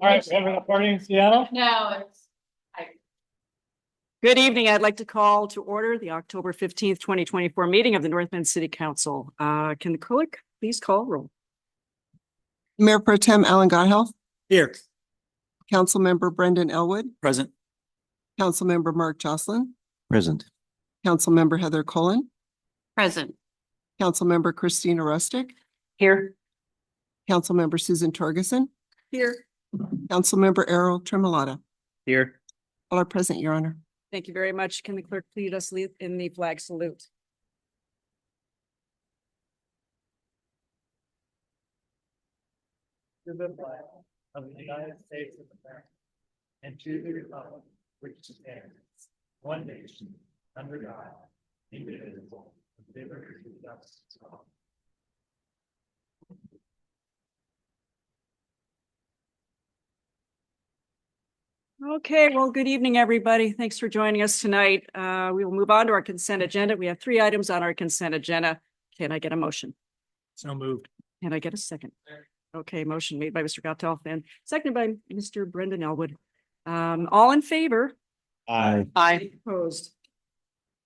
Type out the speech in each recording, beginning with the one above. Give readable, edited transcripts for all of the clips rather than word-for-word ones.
right, we have a recording in Seattle. No, it's. Good evening. I'd like to call to order the October 15th, 2024 meeting of the North Bend City Council. Can the clerk please call roll? Mayor Pro Tem Alan Godhealth, Here. Councilmember Brendan Elwood, Present. Councilmember Mark Jocelyn, Present. Councilmember Heather Cullen, Present. Councilmember Christina Rustic, Here. Councilmember Susan Torgerson, Here. Councilmember Errol Tremolata. Here. All are present, Your Honor. Thank you very much. Can the clerk lead us in the flag salute? To the flag of the United States of America and to the republic which stands one nation under God, indivisible, with liberty and justice for all. Okay, well, good evening, everybody. Thanks for joining us tonight. We will move on to our consent agenda. We have 3 items on our consent agenda. Can I get a motion? So moved. Can I get a second? Okay, motion made by Mr. Gottelf and seconded by Mr. Brendan Elwood. All in favor? Aye. Aye. Opposed.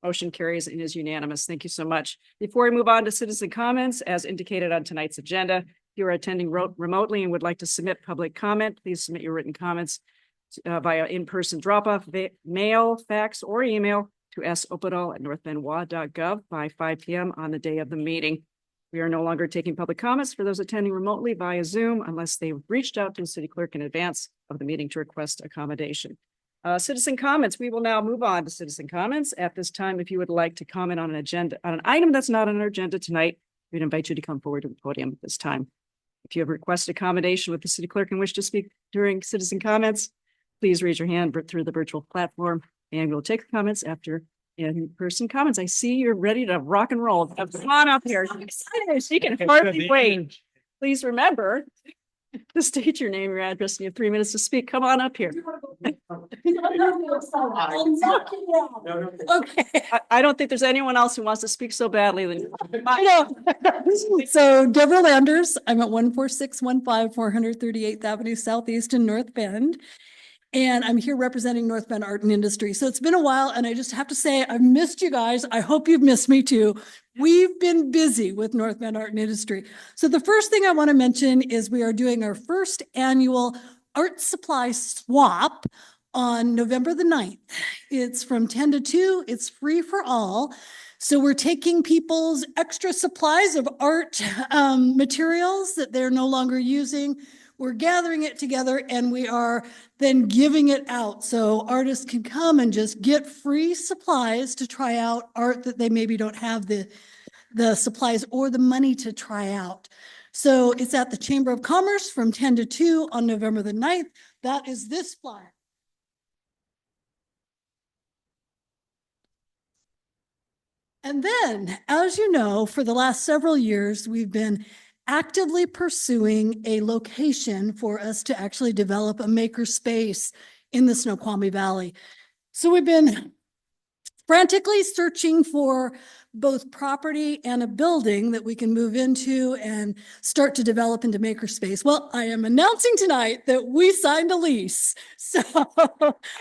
Motion carries and is unanimous. Thank you so much. Before we move on to citizen comments, as indicated on tonight's agenda, if you are attending remotely and would like to submit public comment, please submit your written comments via in-person drop-off, mail, fax, or email to sopedal@northbendwa.gov by 5 p.m. on the day of the meeting. We are no longer taking public comments for those attending remotely via Zoom unless they've reached out to the city clerk in advance of the meeting to request accommodation. Citizen comments. We will now move on to citizen comments. At this time, if you would like to comment on an item that's not on our agenda tonight, we'd invite you to come forward to the podium at this time. If you have requested accommodation with the city clerk and wish to speak during citizen comments, please raise your hand through the virtual platform and we'll take the comments after in-person comments. I see you're ready to rock and roll. Come on up here. I'm excited. She can hardly wait. Please remember to state your name, your address, and you have 3 minutes to speak. Come on up here. Okay. I don't think there's anyone else who wants to speak so badly than you. I know. So Deborah Landers, I'm at 14615 438th Avenue Southeast in North Bend. And I'm here representing North Bend Art and Industry. So it's been a while and I just have to say, I've missed you guys. I hope you've missed me too. We've been busy with North Bend Art and Industry. So the first thing I want to mention is we are doing our first annual art supply swap on November the 9th. It's from 10 to 2. It's free for all. So we're taking people's extra supplies of art materials that they're no longer using. We're gathering it together and we are then giving it out. So artists can come and just get free supplies to try out art that they maybe don't have the supplies or the money to try out. So it's at the Chamber of Commerce from 10 to 2 on November the 9th. That is this flyer. And then, as you know, for the last several years, we've been actively pursuing a location for us to actually develop a maker space in the Snoqualmie Valley. So we've been frantically searching for both property and a building that we can move into and start to develop into makerspace. Well, I am announcing tonight that we signed a lease. So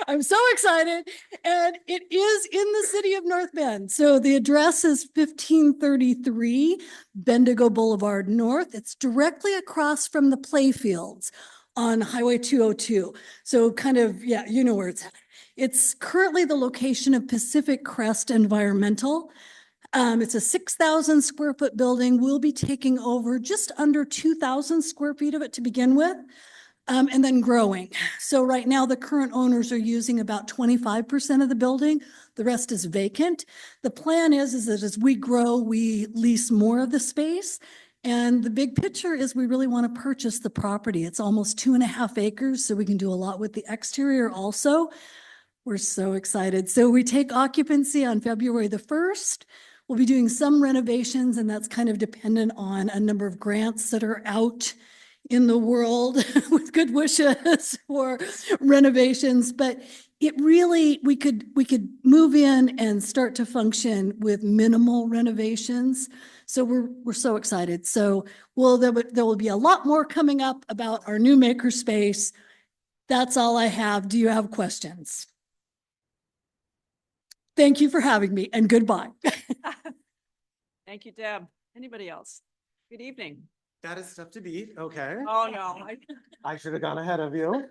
I'm so excited. And it is in the city of North Bend. So the address is 1533 Bendigo Boulevard North. It's directly across from the playfields on Highway 202. So kind of, yeah, you know where it's at. It's currently the location of Pacific Crest Environmental. It's a 6,000 square foot building. We'll be taking over just under 2,000 square feet of it to begin with, and then growing. So right now, the current owners are using about 25% of the building. The rest is vacant. The plan is that as we grow, we lease more of the space. And the big picture is we really want to purchase the property. It's almost 2.5 acres, so we can do a lot with the exterior also. We're so excited. So we take occupancy on February the 1st. We'll be doing some renovations, and that's kind of dependent on a number of grants that are out in the world with good wishes for renovations. But it really, we could move in and start to function with minimal renovations. So we're so excited. So there will be a lot more coming up about our new makerspace. That's all I have. Do you have questions? Thank you for having me and goodbye. Thank you, Deb. Anybody else? Good evening. That is tough to beat. Okay. Oh, no. I should have gone ahead of you.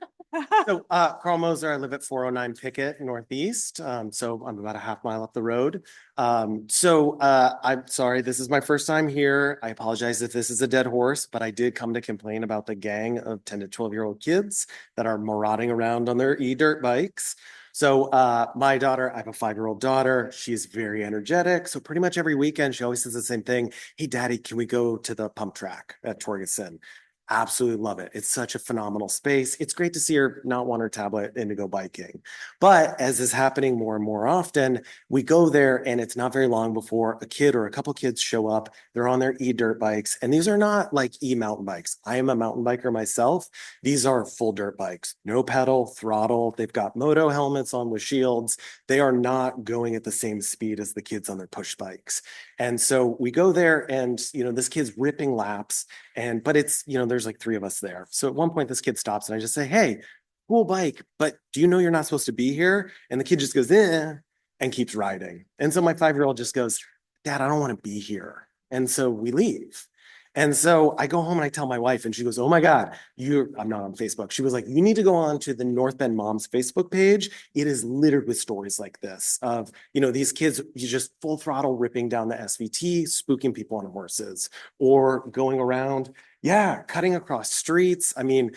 So, Carl Moser, I live at 409 Pickett Northeast. So I'm about a half mile up the road. I'm sorry, this is my first time here. I apologize if this is a dead horse, but I did come to complain about the gang of 10 to 12-year-old kids that are marauding around on their e-dirt bikes. So my daughter, I have a 5-year-old daughter. She's very energetic. So pretty much every weekend, she always says the same thing. Hey, Daddy, can we go to the pump track at Torgerson? Absolutely love it. It's such a phenomenal space. It's great to see her not want her tablet and to go biking. But as is happening more and more often, we go there and it's not very long before a kid or a couple kids show up. They're on their e-dirt bikes. And these are not like e-mountain bikes. I am a mountain biker myself. These are full dirt bikes, no pedal, throttle. They've got moto helmets on with shields. They are not going at the same speed as the kids on their push bikes. And so we go there and, this kid's ripping laps but it's, there's like 3 of us there. So at one point this kid stops and I just say, hey, cool bike, but do you know you're not supposed to be here? And the kid just goes, and keeps riding. And so my 5-year-old just goes, Dad, I don't want to be here. And so we leave. And so I go home and I tell my wife and she goes, oh my God, I'm not on Facebook. She was like, you need to go on to the North Bend Moms Facebook page. It is littered with stories like this of, these kids, you just full throttle ripping down the SVT, spooking people on horses or going around, cutting across streets. I mean,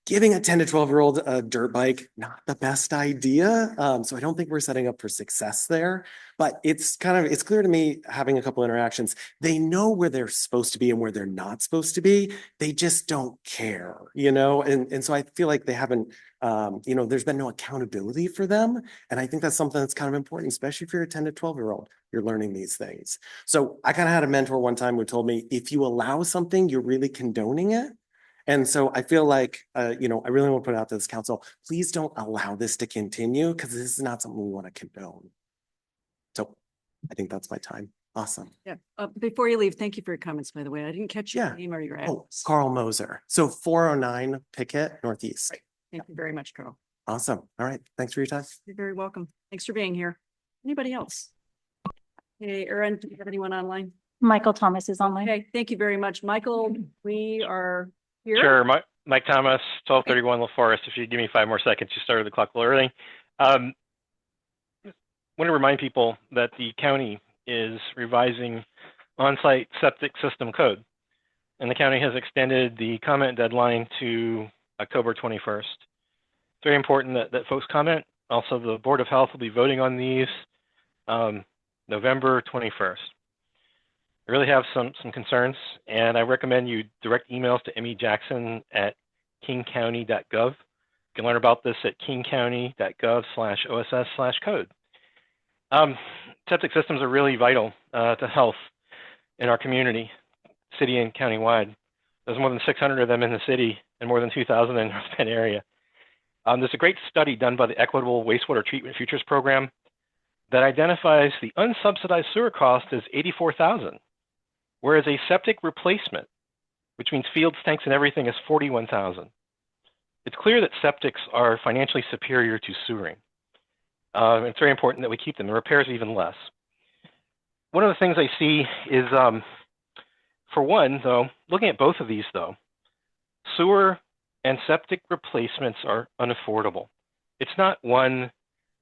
giving a 10 to 12-year-old a dirt bike, not the best idea. So I don't think we're setting up for success there, but it's clear to me having a couple interactions, they know where they're supposed to be and where they're not supposed to be. They just don't care, And so I feel like they haven't, there's been no accountability for them. And I think that's something that's kind of important, especially if you're a 10 to 12-year-old, you're learning these things. So I kind of had a mentor one time who told me, if you allow something, you're really condoning it. And so I feel like, I really want to put it out to this council, please don't allow this to continue because this is not something we want to condone. So I think that's my time. Awesome. Yeah. Before you leave, thank you for your comments, by the way. I didn't catch your name or your Oh, address. Carl Moser. So 409 Pickett Northeast. Thank you very much, Carl. Awesome. All right. Thanks for your time. You're very welcome. Thanks for being here. Anybody else? Hey, Erin, do you have anyone online? Michael Thomas is online. Okay, thank you very much. Michael, we are here. Sure. Mike Thomas, 1231 La Forest. If you give me 5 more seconds, you started the clock a little early. Want to remind people that the county is revising on-site septic system code, and the county has extended the comment deadline to October 21st. It's very important that folks comment. Also, the Board of Health will be voting on these November 21st. I really have some concerns, and I recommend you direct emails to Emmy Jackson at kingcounty.gov. You can learn about this at kingcounty.gov/OSS/code. Septic systems are really vital to health in our community, city and county-wide. There's more than 600 of them in the city and more than 2,000 in the North Bend area. There's a great study done by the Equitable Wastewater Treatment Futures Program that identifies the unsubsidized sewer cost as $84,000. Whereas a septic replacement, which means fields, tanks, and everything, is $41,000. It's clear that septics are financially superior to sewering. It's very important that we keep them. The repairs even less. One of the things I see is, for one, though, looking at both of these, though, sewer and septic replacements are unaffordable. It's not one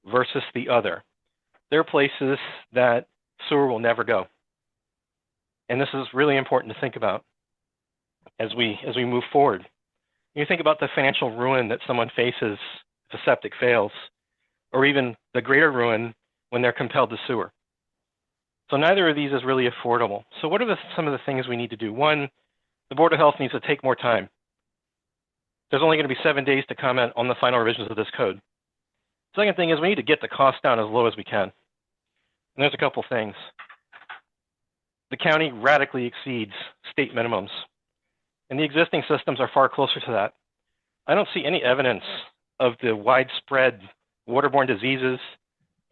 versus the other. There are places that sewer will never go. And this is really important to think about as we move forward. You think about the financial ruin that someone faces if a septic fails, or even the greater ruin when they're compelled to sewer. So neither of these is really affordable. So what are some of the things we need to do? One, the Board of Health needs to take more time. There's only going to be 7 days to comment on the final revisions of this code. Second thing is we need to get the cost down as low as we can. And there's a couple things. The county radically exceeds state minimums, and the existing systems are far closer to that. I don't see any evidence of the widespread waterborne diseases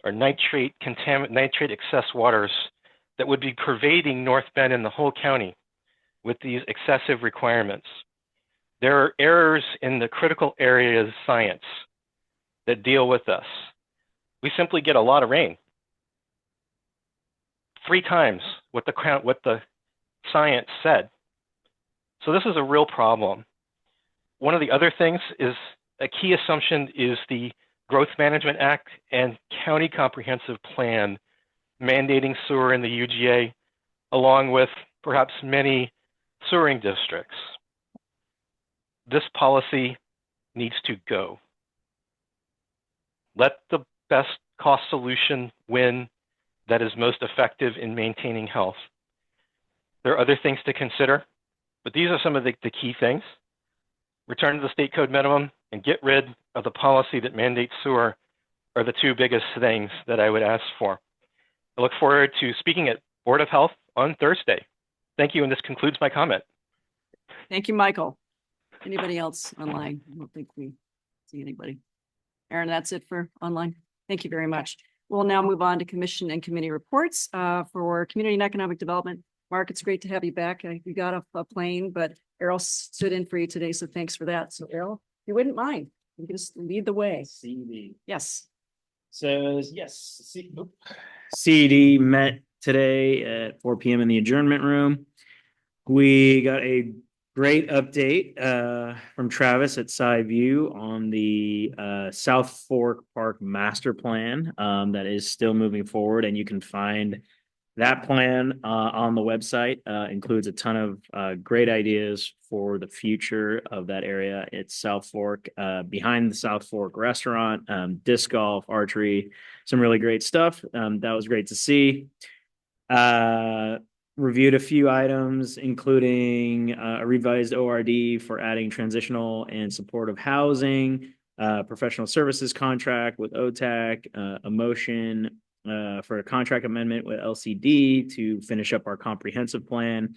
or nitrate excess waters that would be pervading North Bend and the whole county with these excessive requirements. There are errors in the critical areas of science that deal with us. We simply get a lot of rain. 3 times what the science said. So this is a real problem. One of the other things is a key assumption is the Growth Management Act and County Comprehensive Plan mandating sewer in the UGA, along with perhaps many sewering districts. This policy needs to go. Let the best cost solution win that is most effective in maintaining health. There are other things to consider, but these are some of the key things. Return to the state code minimum and get rid of the policy that mandates sewer are the 2 biggest things that I would ask for. I look forward to speaking at Board of Health on Thursday. Thank you, and this concludes my comment. Thank you, Michael. Anybody else online? I don't think we see anybody. Aaron, that's it for online. Thank you very much. We'll now move on to commission and committee reports for Community and Economic Development. Mark, it's great to have you back. You got off a plane, but Errol stood in for you today, so thanks for that. So Errol, if you wouldn't mind, you can just lead the way. CD. Yes. So yes, CD met today at 4 p.m. in the adjournment room. We got a great update from Travis at SciView on the South Fork Park Master Plan that is still moving forward, and you can find that plan on the website. Includes a ton of great ideas for the future of that area. It's South Fork, behind the South Fork restaurant, disc golf, archery, some really great stuff. That was great to see. Reviewed a few items, including a revised ORD for adding transitional and supportive housing, professional services contract with OTAC, a motion for a contract amendment with LCD to finish up our comprehensive plan,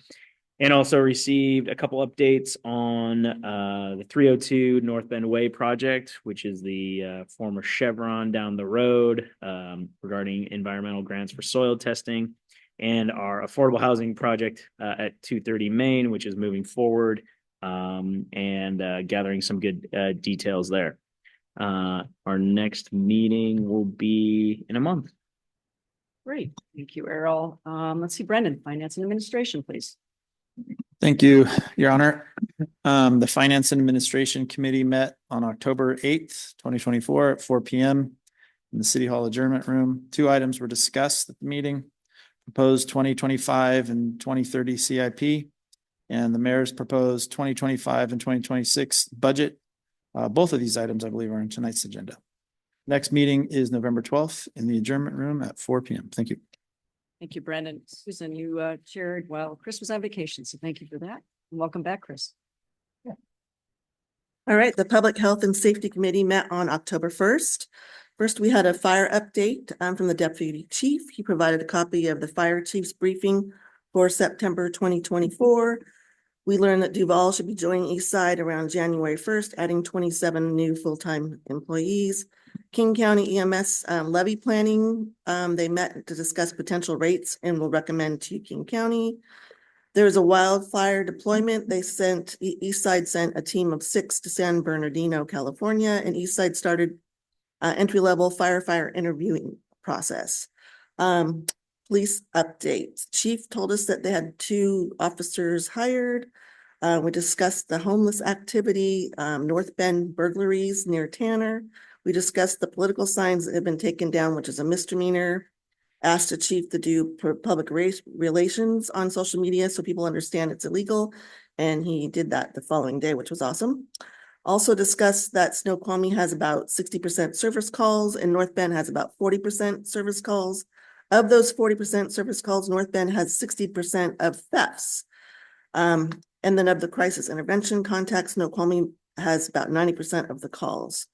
and also received a couple updates on the 302 North Bend Way project, which is the former Chevron down the road, regarding environmental grants for soil testing, and our affordable housing project at 230 Main, which is moving forward, and gathering some good details there. Our next meeting will be in a month. Great. Thank you, Errol. Let's see, Brendan, Finance and Administration, please. Thank you, Your Honor. The Finance and Administration Committee met on October 8th, 2024 at 4 p.m. in the City Hall adjournment room. 2 items were discussed at the meeting: proposed 2025 and 2030 CIP, and the mayor's proposed 2025 and 2026 budget. Both of these items, I believe, are on tonight's agenda. Next meeting is November 12th in the adjournment room at 4 p.m. Thank you. Thank you, Brendan. Susan, you chaired while Chris was on vacation, so thank you for that. And welcome back, Chris. All right, the Public Health and Safety Committee met on October 1st. First, we had a fire update from the Deputy Chief. He provided a copy of the Fire Chief's briefing for September 2024. We learned that Duval should be joining Eastside around January 1st, adding 27 new full-time employees. King County EMS levy planning, they met to discuss potential rates and will recommend to King County. There was a wildfire deployment. Eastside sent a team of 6 to San Bernardino, California, and Eastside started entry-level firefighter interviewing process. Police updates. Chief told us that they had 2 officers hired. We discussed the homeless activity, North Bend burglaries near Tanner. We discussed the political signs that have been taken down, which is a misdemeanor. Asked the chief to do public relations on social media so people understand it's illegal. And he did that the following day, which was awesome. Also discussed that Snoqualmie has about 60% service calls and North Bend has about 40% service calls. Of those 40% service calls, North Bend has 60% of thefts. And then of the crisis intervention contacts, Snoqualmie has about 90% of the calls.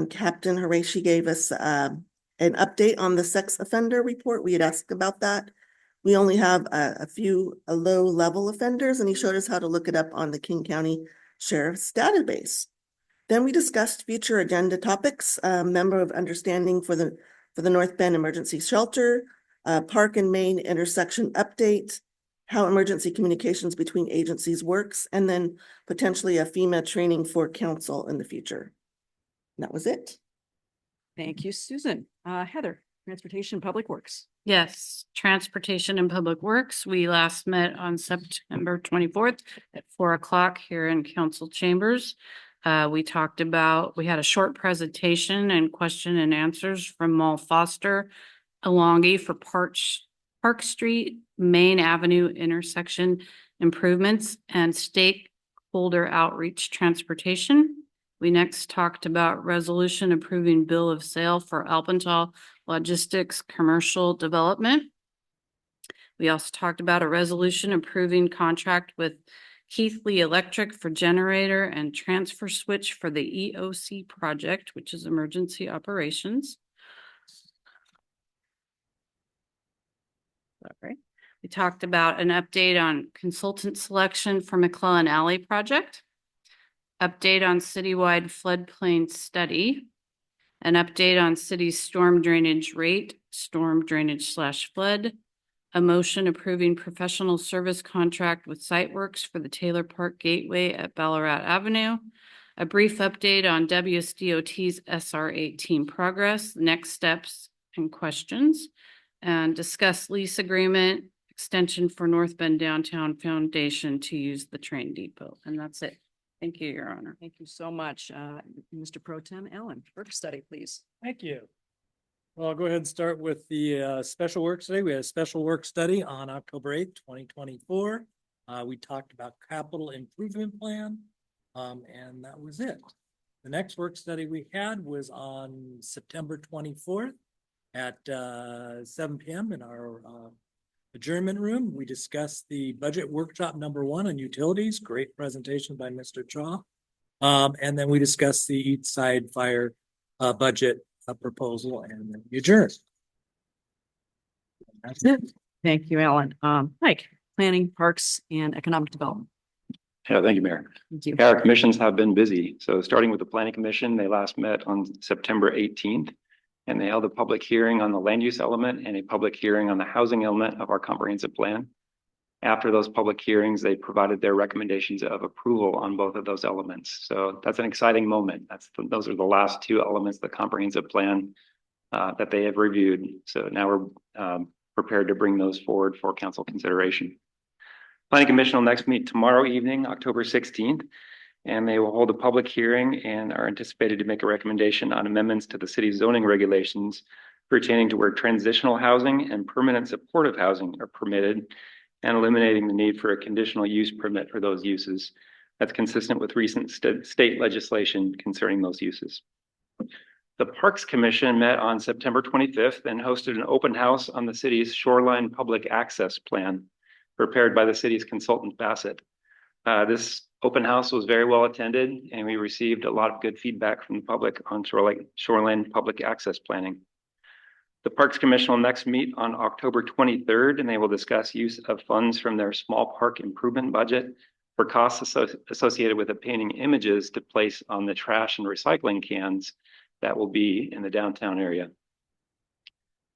Captain Horaci gave us an update on the sex offender report. We had asked about that. We only have a few low-level offenders, and he showed us how to look it up on the King County Sheriff's database. Then we discussed future agenda topics, member of understanding for the North Bend Emergency Shelter, Park and Main intersection update, how emergency communications between agencies works, and then potentially a FEMA training for council in the future. And that was it. Thank you, Susan. Heather, Transportation Public Works. Yes, Transportation and Public Works. We last met on September 24th at 4 o'clock here in council chambers. We had a short presentation and question and answers from Mal Foster Alongi for Park Street, Main Avenue intersection improvements and stakeholder outreach transportation. We next talked about resolution approving bill of sale for Alpental Logistics Commercial Development. We also talked about a resolution approving contract with Keithley Electric for generator and transfer switch for the EOC project, which is emergency operations. Sorry. We talked about an update on consultant selection for McClellan Alley project, update on citywide floodplain study, an update on city's storm drainage rate, storm drainage / flood, a motion approving professional service contract with Siteworks for the Taylor Park Gateway at Ballarat Avenue, a brief update on WSDOT's SR 18 progress, next steps and questions, and discuss lease agreement extension for North Bend Downtown Foundation to use the train depot. And that's it. Thank you, Your Honor. Thank you so much. Mr. Pro Tem Allen, work study, please. Thank you. Well, I'll go ahead and start with the special work study. We had a special work study on October 8th, 2024. We talked about capital improvement plan, and that was it. The next work study we had was on September 24th at 7 p.m. in our adjournment room. We discussed the budget workshop #1 on utilities. Great presentation by Mr. Chaw. And then we discussed the East Side Fire budget proposal, and then we adjourned. That's it. Thank you, Alan. Mike, Planning, Parks, and Economic Development. Yeah, thank you, Mayor. Thank you. Yeah, our commissions have been busy. So starting with the Planning Commission, they last met on September 18th. And they held a public hearing on the land use element and a public hearing on the housing element of our comprehensive plan. After those public hearings, they provided their recommendations of approval on both of those elements. So that's an exciting moment. Those are the last two elements of the comprehensive plan that they have reviewed. So now we're prepared to bring those forward for council consideration. Planning Commission will next meet tomorrow evening, October 16th. And they will hold a public hearing and are anticipated to make a recommendation on amendments to the city's zoning regulations pertaining to where transitional housing and permanent supportive housing are permitted and eliminating the need for a conditional use permit for those uses. That's consistent with recent state legislation concerning those uses. The Parks Commission met on September 25th and hosted an open house on the city's shoreline public access plan prepared by the city's consultant Bassett. This open house was very well attended, and we received a lot of good feedback from the public on shoreline public access planning. The Parks Commission will next meet on October 23rd, and they will discuss use of funds from their small park improvement budget for costs associated with obtaining images to place on the trash and recycling cans that will be in the downtown area.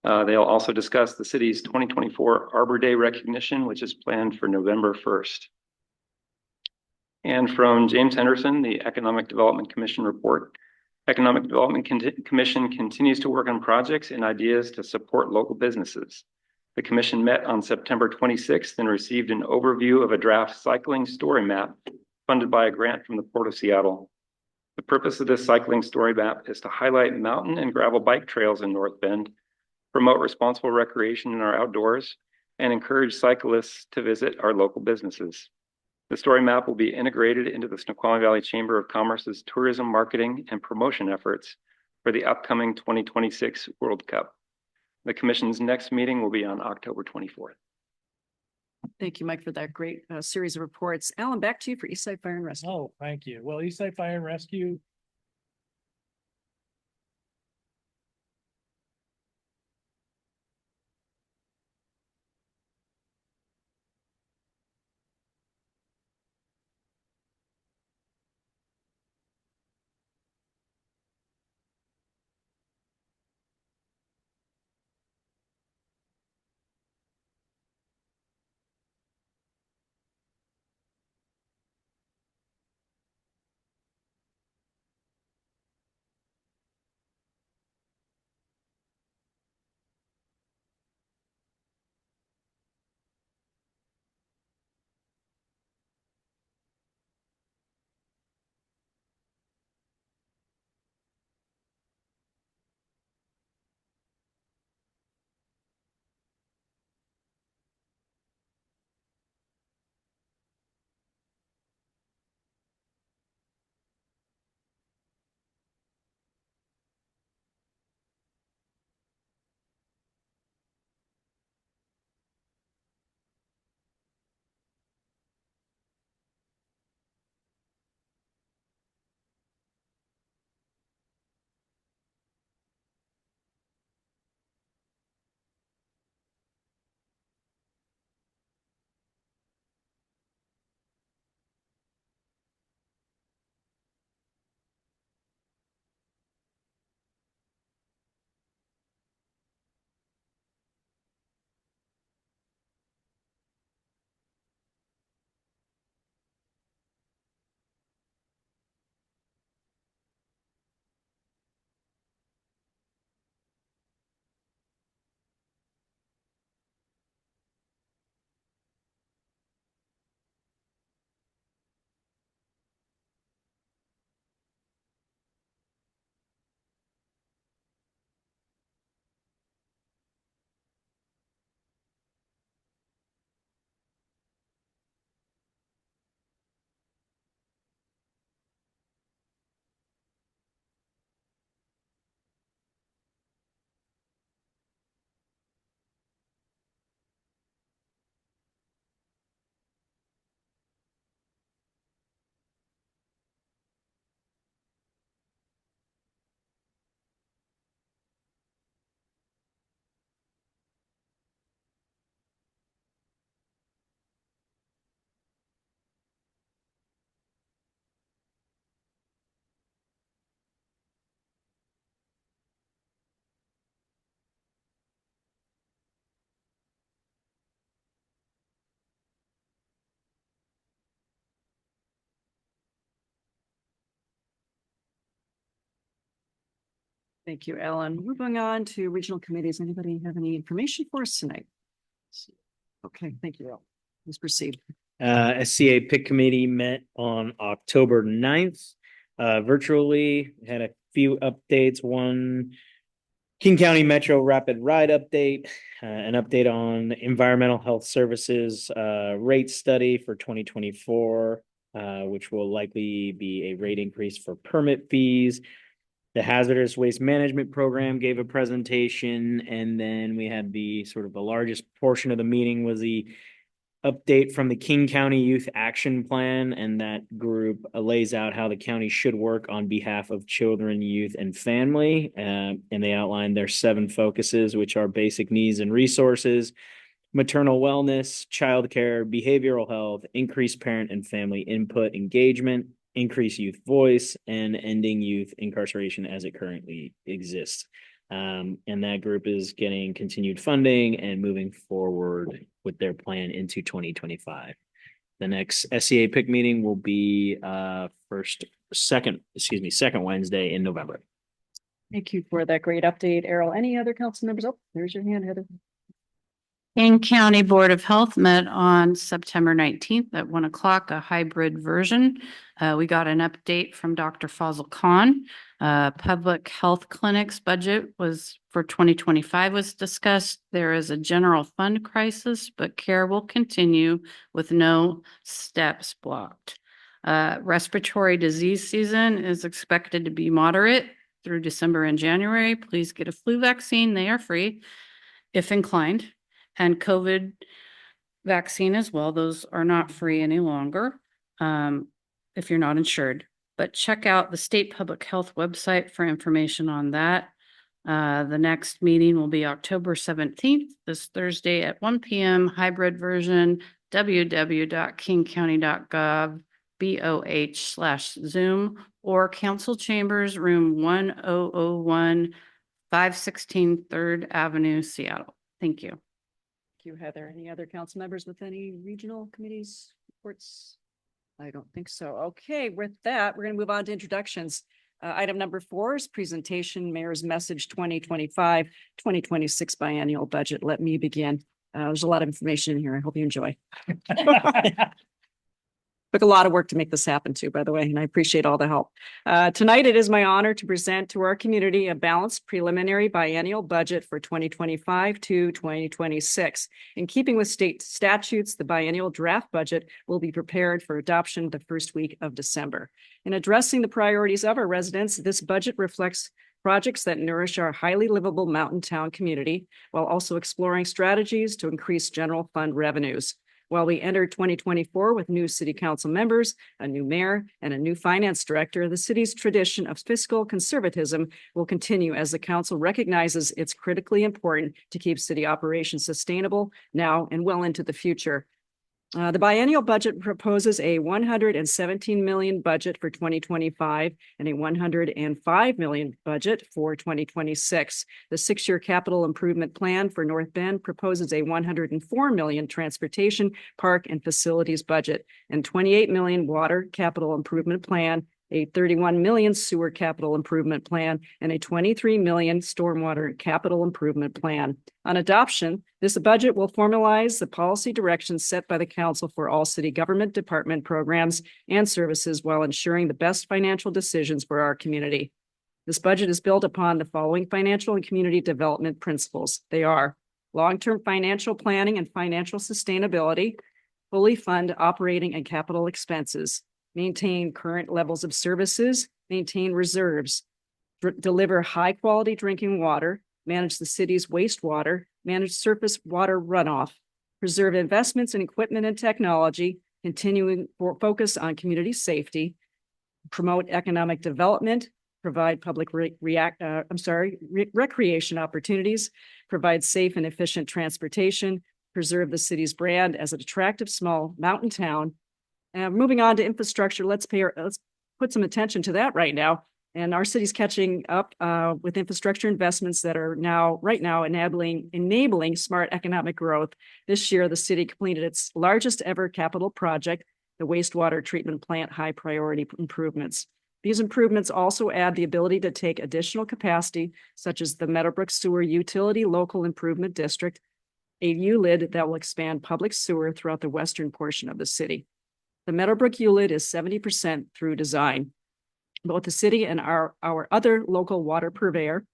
They'll also discuss the city's 2024 Arbor Day recognition, which is planned for November 1st. And from James Henderson, the Economic Development Commission report. Economic Development Commission continues to work on projects and ideas to support local businesses. The commission met on September 26th and received an overview of a draft cycling story map funded by a grant from the Port of Seattle. The purpose of this cycling story map is to highlight mountain and gravel bike trails in North Bend, promote responsible recreation in our outdoors, and encourage cyclists to visit our local businesses. The story map will be integrated into the Snoqualmie Valley Chamber of Commerce's tourism marketing and promotion efforts for the upcoming 2026 World Cup. The commission's next meeting will be on October 24th. Thank you, Mike, for that great series of reports. Alan, back to you for Eastside Fire and Rescue. Oh, thank you. Well, Eastside Fire and Rescue Thank you, Ellen. Moving on to regional committees. Anybody have any information for us tonight? Okay, thank you, Elle. Please proceed. SCA PIC committee met on October 9th, virtually, had a few updates. One, King County Metro Rapid Ride update, an update on environmental health services, rate study for 2024, which will likely be a rate increase for permit fees. The hazardous waste management program gave a presentation, and then we had the sort of the largest portion of the meeting was the update from the King County Youth Action Plan, and that group lays out how the county should work on behalf of children, youth, and family. And they outlined their 7 focuses, which are basic needs and resources, maternal wellness, childcare, behavioral health, increased parent and family input engagement, increase youth voice, and ending youth incarceration as it currently exists. And that group is getting continued funding and moving forward with their plan into 2025. The next SCA PIC meeting will be second Wednesday in November. Thank you for that great update, Errol. Any other council members? Oh, there's your hand, Heather. King County Board of Health met on September 19th at 1 o'clock, a hybrid version. We got an update from Dr. Fazil Khan. Public health clinics budget was for 2025 was discussed. There is a general fund crisis, but care will continue with no steps blocked. Respiratory disease season is expected to be moderate through December and January. Please get a flu vaccine. They are free if inclined. And COVID vaccine as well. Those are not free any longer if you're not insured. But check out the state public health website for information on that. The next meeting will be October 17th, this Thursday at 1 p.m. Hybrid version, www.kingcounty.gov, BOH/Zoom, or council chambers, room 1001, 516 3rd Avenue, Seattle. Thank you. Thank you, Heather. Any other council members with any regional committees reports? I don't think so. Okay, with that, we're going to move on to introductions. Item number 4 is presentation, Mayor's Message 2025-2026 biennial budget. Let me begin. There's a lot of information in here. I hope you enjoy. Took a lot of work to make this happen too, by the way, and I appreciate all the help. Tonight, it is my honor to present to our community a balanced preliminary biennial budget for 2025 to 2026. In keeping with state statutes, the biennial draft budget will be prepared for adoption the first week of December. In addressing the priorities of our residents, this budget reflects projects that nourish our highly livable mountain town community, while also exploring strategies to increase general fund revenues. While we enter 2024 with new city council members, a new mayor, and a new finance director, the city's tradition of fiscal conservatism will continue as the council recognizes it's critically important to keep city operations sustainable now and well into the future. The biennial budget proposes a $117 million budget for 2025 and a $105 million budget for 2026. The 6-year capital improvement plan for North Bend proposes a $104 million transportation, park, and facilities budget and $28 million water capital improvement plan, a $31 million sewer capital improvement plan, and a $23 million stormwater capital improvement plan. On adoption, this budget will formalize the policy directions set by the council for all city government department programs and services while ensuring the best financial decisions for our community. This budget is built upon the following financial and community development principles. They are long-term financial planning and financial sustainability, fully fund operating and capital expenses, maintain current levels of services, maintain reserves, deliver high-quality drinking water, manage the city's wastewater, manage surface water runoff, preserve investments in equipment and technology, continuing focus on community safety, promote economic development, provide public recreation opportunities, provide safe and efficient transportation, preserve the city's brand as an attractive small mountain town. Moving on to infrastructure, let's put some attention to that right now. And our city's catching up with infrastructure investments that are right now enabling smart economic growth. This year, the city completed its largest ever capital project, the wastewater treatment plant high priority improvements. These improvements also add the ability to take additional capacity, such as the Meadowbrook Sewer Utility Local Improvement District, a ULID that will expand public sewer throughout the western portion of the city. The Meadowbrook ULID is 70% through design. Both the city and our other local water purveyor,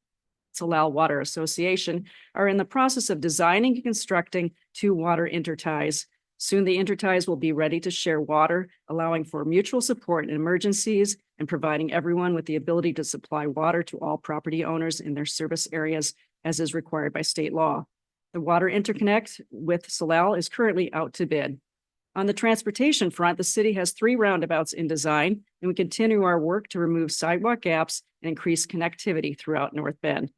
Salal Water Association, are in the process of designing and constructing 2 water interties. Soon the interties will be ready to share water, allowing for mutual support in emergencies and providing everyone with the ability to supply water to all property owners in their service areas as is required by state law. The water interconnect with Salal is currently out to bid. On the transportation front, the city has 3 roundabouts in design, and we continue our work to remove sidewalk gaps and increase connectivity throughout North Bend.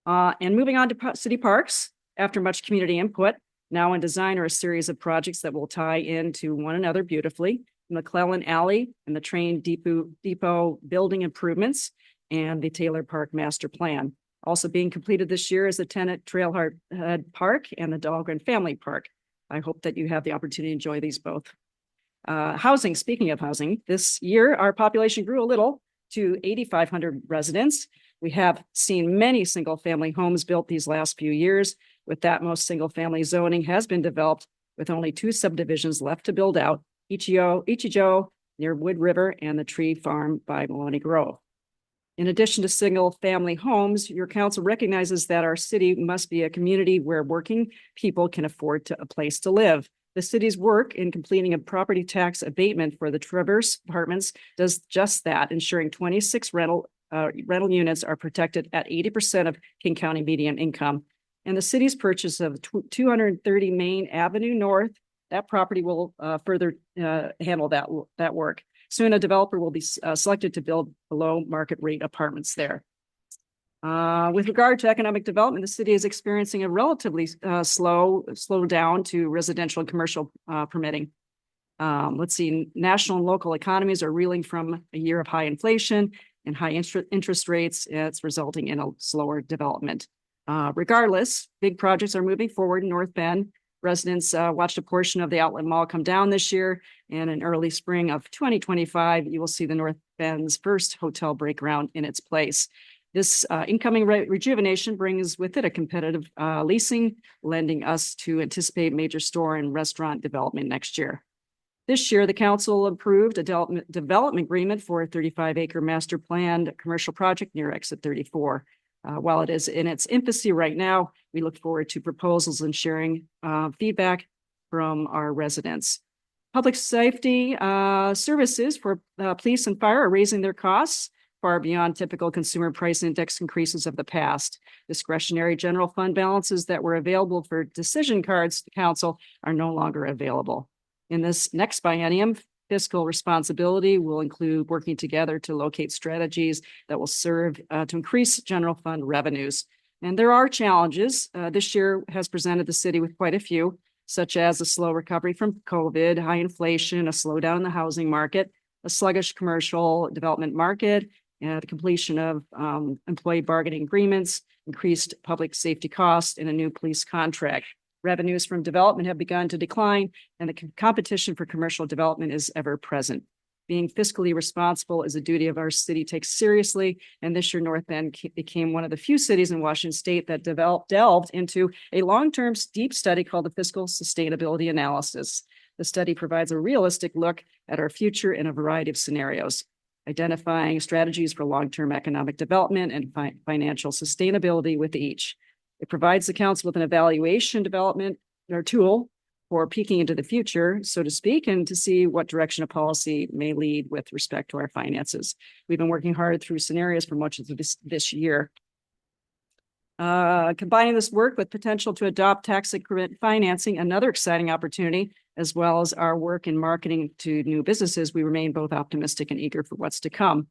And moving on to city parks, after much community input, now in design are a series of projects that will tie into one another beautifully. McClellan Alley and the train depot building improvements and the Taylor Park Master Plan. Also being completed this year is the Tenant Trailhead Park and the Dahlgren Family Park. I hope that you have the opportunity to enjoy these both. Housing, speaking of housing, this year our population grew a little to 8,500 residents. We have seen many single-family homes built these last few years. With that, most single-family zoning has been developed with only 2 subdivisions left to build out, Ichijo near Wood River and the Tree Farm by Maloney Grove. In addition to single-family homes, your council recognizes that our city must be a community where working people can afford a place to live. The city's work in completing a property tax abatement for the Traverse Apartments does just that, ensuring 26 rental units are protected at 80% of King County median income. And the city's purchase of 230 Main Avenue North, that property will further handle that work. Soon a developer will be selected to build below market rate apartments there. With regard to economic development, the city is experiencing a relatively slow down to residential and commercial permitting. Let's see, national and local economies are reeling from a year of high inflation and high interest rates. It's resulting in a slower development. Regardless, big projects are moving forward in North Bend. Residents watched a portion of the Outlet Mall come down this year, and in early spring of 2025, you will see the North Bend's first hotel break ground in its place. This incoming rejuvenation brings with it a competitive leasing, lending us to anticipate major store and restaurant development next year. This year, the council approved a development agreement for a 35-acre master planned commercial project near Exit 34. While it is in its infancy right now, we look forward to proposals and sharing feedback from our residents. Public safety services for police and fire are raising their costs far beyond typical consumer price index increases of the past. Discretionary general fund balances that were available for decision cards to council are no longer available. In this next biennium, fiscal responsibility will include working together to locate strategies that will serve to increase general fund revenues. And there are challenges. This year has presented the city with quite a few, such as a slow recovery from COVID, high inflation, a slowdown in the housing market, a sluggish commercial development market, and the completion of employee bargaining agreements, increased public safety costs, and a new police contract. Revenues from development have begun to decline, and the competition for commercial development is ever present. Being fiscally responsible is a duty of our city takes seriously, and this year North Bend became one of the few cities in Washington state that delved into a long-term deep study called the Fiscal Sustainability Analysis. The study provides a realistic look at our future in a variety of scenarios, identifying strategies for long-term economic development and financial sustainability with each. It provides the council with an evaluation development or tool for peeking into the future, so to speak, and to see what direction a policy may lead with respect to our finances. We've been working hard through scenarios for much of this year. Combining this work with potential to adopt tax increment financing, another exciting opportunity, as well as our work in marketing to new businesses, we remain both optimistic and eager for what's to come.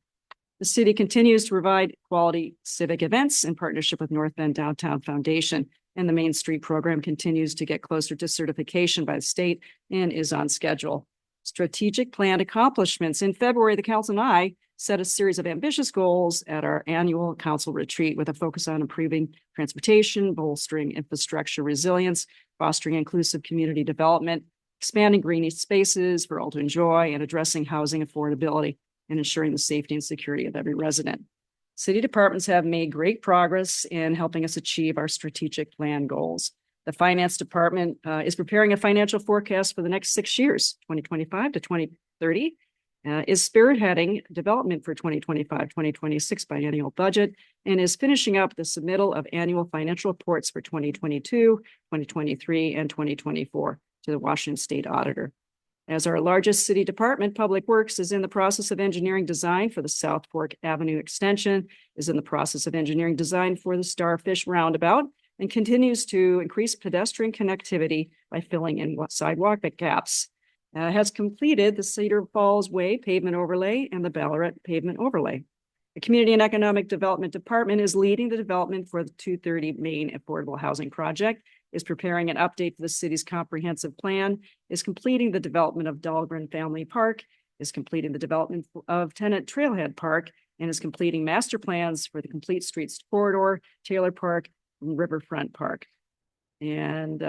The city continues to provide quality civic events in partnership with North Bend Downtown Foundation, and the Main Street program continues to get closer to certification by the state and is on schedule. Strategic planned accomplishments. In February, the council and I set a series of ambitious goals at our annual council retreat with a focus on improving transportation, bolstering infrastructure resilience, fostering inclusive community development, expanding green spaces for all to enjoy, and addressing housing affordability. and ensuring the safety and security of every resident. City departments have made great progress in helping us achieve our strategic plan goals. The finance department is preparing a financial forecast for the next 6 years, 2025 to 2030, is spearheading development for 2025-2026 biennial budget, and is finishing up the submittal of annual financial reports for 2022, 2023, and 2024 to the Washington State Auditor. As our largest city department, Public Works is in the process of engineering design for the South Fork Avenue extension, is in the process of engineering design for the Starfish Roundabout, and continues to increase pedestrian connectivity by filling in sidewalk gaps. Has completed the Cedar Falls Way pavement overlay and the Ballarat pavement overlay. The Community and Economic Development Department is leading the development for the 230 Main Affordable Housing Project, is preparing an update for the city's comprehensive plan, is completing the development of Dahlgren Family Park, is completing the development of Tenant Trailhead Park, and is completing master plans for the Complete Streets Corridor, Taylor Park, and Riverfront Park. And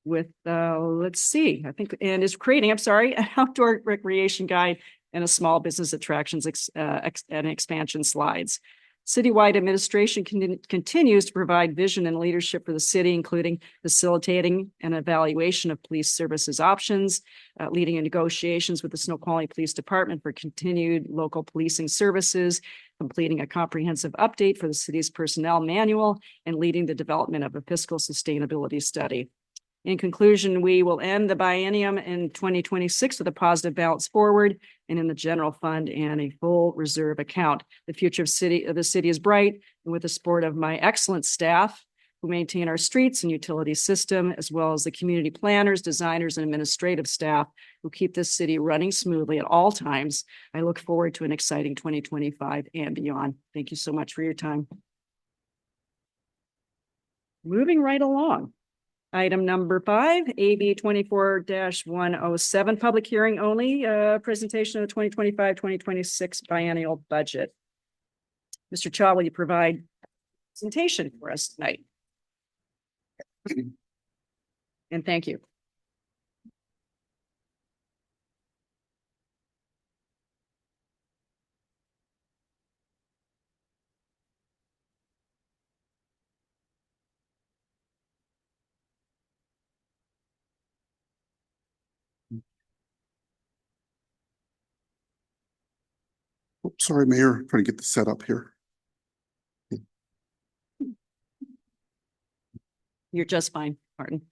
let's see, and is creating, an outdoor recreation guide and a small business attractions and expansion slides. Citywide administration continues to provide vision and leadership for the city, including facilitating an evaluation of police services options, leading in negotiations with the Snoqualmie Police Department for continued local policing services, completing a comprehensive update for the city's personnel manual, and leading the development of a fiscal sustainability study. In conclusion, we will end the biennium in 2026 with a positive balance forward and in the general fund and a full reserve account. The future of the city is bright, and with the support of my excellent staff who maintain our streets and utility system, as well as the community planners, designers, and administrative staff who keep this city running smoothly at all times, I look forward to an exciting 2025 and beyond. Thank you so much for your time. Moving right along. Item number 5, AB 24-107, public hearing only, presentation of the 2025-2026 biennial budget. Mr. Cha, will you provide presentation for us tonight? And thank you. Oops, sorry, Mayor, trying to get the setup here. You're just fine, Martin.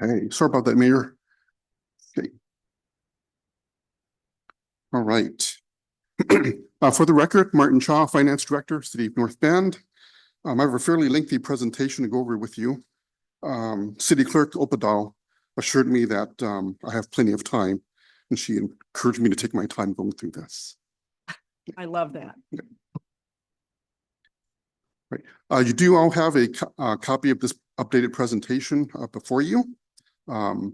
Hey, sorry about that, Mayor. Okay. All right. For the record, Martin Cha, Finance Director, City of North Bend. I have a fairly lengthy presentation to go over with you. City Clerk Opedal assured me that I have plenty of time, and she encouraged me to take my time going through this. I love that. Right. You do all have a copy of this updated presentation before you. Okay.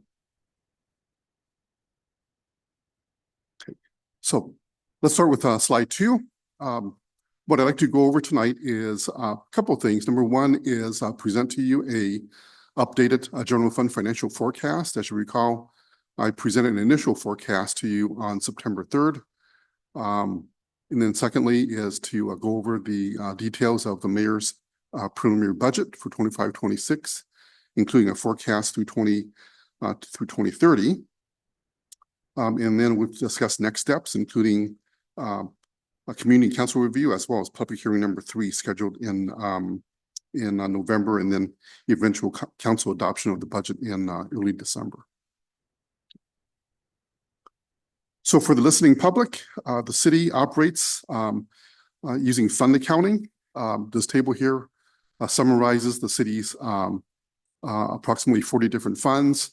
So let's start with slide 2. What I'd like to go over tonight is a couple of things. Number one is present to you a updated general fund financial forecast. As you recall, I presented an initial forecast to you on September 3rd. And then secondly is to go over the details of the mayor's preliminary budget for 25-26, including a forecast through 2030. And then we've discussed next steps, including a community council review, as well as public hearing number 3 scheduled in November, and then eventual council adoption of the budget in early December. So for the listening public, the city operates using fund accounting. This table here summarizes the city's approximately 40 different funds.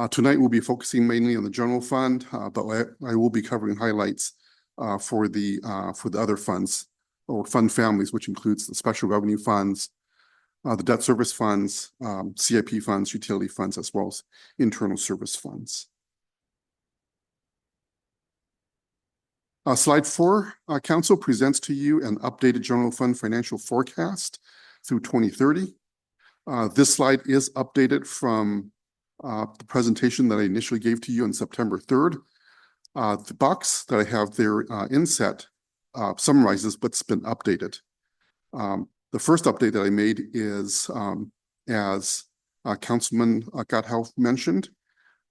Tonight we'll be focusing mainly on the general fund, but I will be covering highlights for the other funds or fund families, which includes the special revenue funds, the debt service funds, CIP funds, utility funds, as well as internal service funds. Slide 4, Council presents to you an updated general fund financial forecast through 2030. This slide is updated from the presentation that I initially gave to you on September 3rd. The box that I have there inset summarizes what's been updated. The first update that I made is, as Councilman Gotthealth mentioned,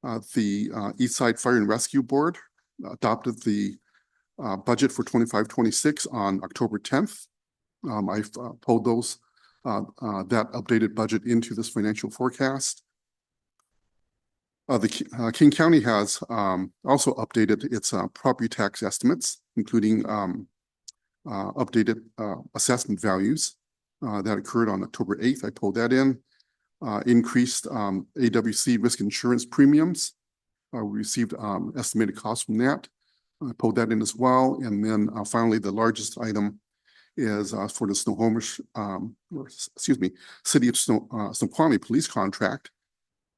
the Eastside Fire and Rescue Board adopted the budget for 25-26 on October 10th. I've pulled that updated budget into this financial forecast. The King County has also updated its property tax estimates, including updated assessment values that occurred on October 8th. I pulled that in. Increased AWC risk insurance premiums. We received estimated costs from that. I pulled that in as well. And then finally, the largest item is for the Snohomish, City of Snoqualmie police contract.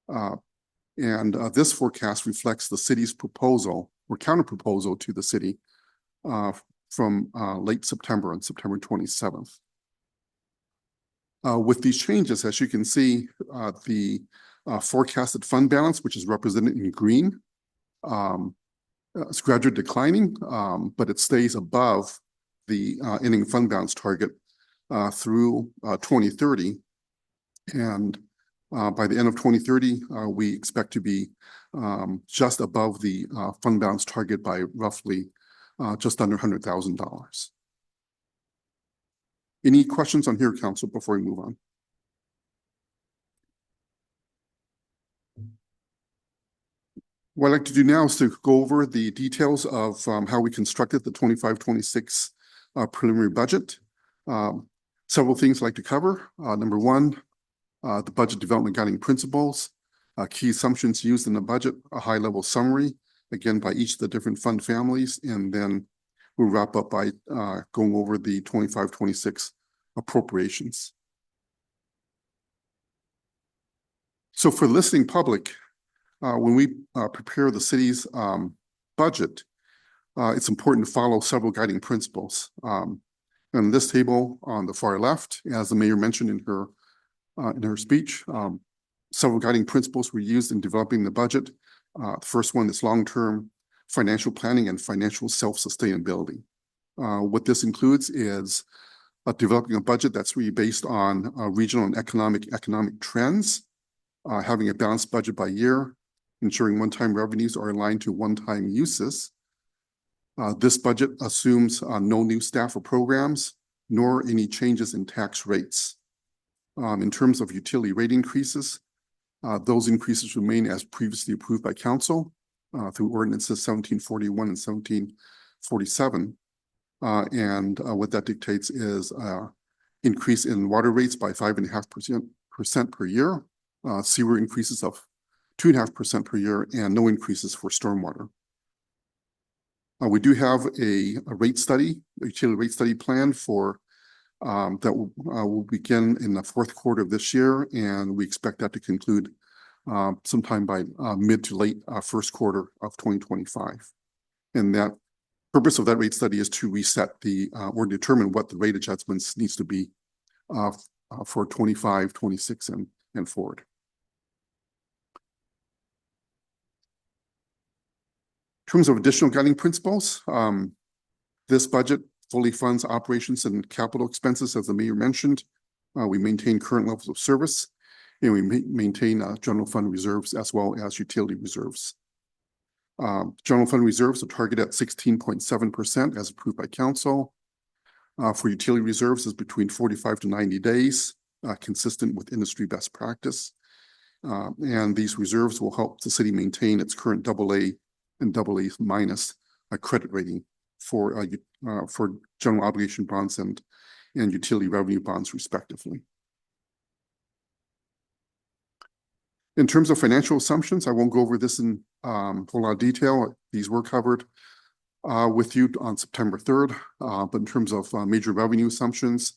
And this forecast reflects the city's proposal or counter proposal to the city from late September on September 27th. With these changes, as you can see, the forecasted fund balance, which is represented in green, it's gradually declining, but it stays above the ending fund balance target through 2030. And by the end of 2030, we expect to be just above the fund balance target by roughly just under $100,000. Any questions on here, Council, before we move on? What I'd like to do now is to go over the details of how we constructed the 25-26 preliminary budget. Several things I'd like to cover. Number one, the budget development guiding principles, key assumptions used in the budget, a high-level summary, again, by each of the different fund families, and then we'll wrap up by going over the 25-26 appropriations. So for the listening public, when we prepare the city's budget, it's important to follow several guiding principles. And this table on the far left, as the mayor mentioned in her speech, several guiding principles were used in developing the budget. The first one is long-term financial planning and financial self-sustainability. What this includes is developing a budget that's really based on regional and economic trends, having a balanced budget by year, ensuring one-time revenues are aligned to one-time uses. This budget assumes no new staff or programs, nor any changes in tax rates. In terms of utility rate increases, those increases remain as previously approved by council through ordinances 1741 and 1747. And what that dictates is increase in water rates by 5.5% per year, sewer increases of 2.5% per year, and no increases for stormwater. We do have a rate study, a utility rate study plan for that will begin in the fourth quarter of this year, and we expect that to conclude sometime by mid to late first quarter of 2025. And that purpose of that rate study is to reset the or determine what the rate adjustments needs to be for 25, 26, and forward. In terms of additional guiding principles, this budget fully funds operations and capital expenses, as the mayor mentioned. We maintain current levels of service, and we maintain general fund reserves as well as utility reserves. General fund reserves are targeted at 16.7% as approved by council. For utility reserves is between 45 to 90 days, consistent with industry best practice. And these reserves will help the city maintain its current AA and AA minus credit rating for general obligation bonds and utility revenue bonds, respectively. In terms of financial assumptions, I won't go over this in a whole lot of detail. These were covered with you on September 3rd. But in terms of major revenue assumptions,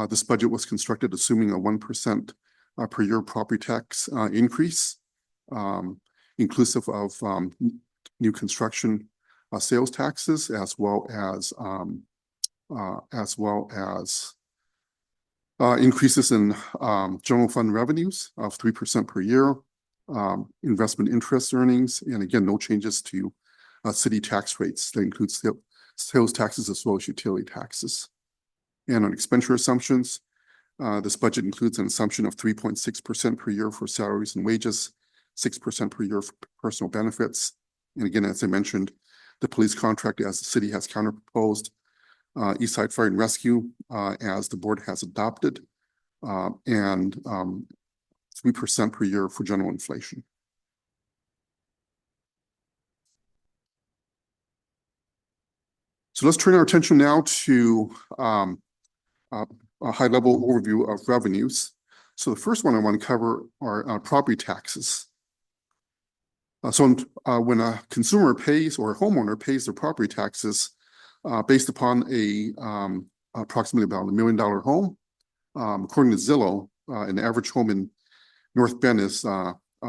This budget was constructed assuming a 1% per year property tax increase, inclusive of new construction sales taxes as well as increases in general fund revenues of 3% per year, investment interest earnings, and again, no changes to city tax rates. That includes sales taxes as well as utility taxes. And on expenditure assumptions, this budget includes an assumption of 3.6% per year for salaries and wages, 6% per year for personal benefits. And again, as I mentioned, the police contract, as the city has counterproposed, East Side Fire and Rescue, as the board has adopted, and 3% per year for general inflation. So let's turn our attention now to a high-level overview of revenues. So the first one I want to cover are property taxes. When a consumer pays or a homeowner pays their property taxes based upon approximately about $1 million home, according to Zillow, an average home in North Bend is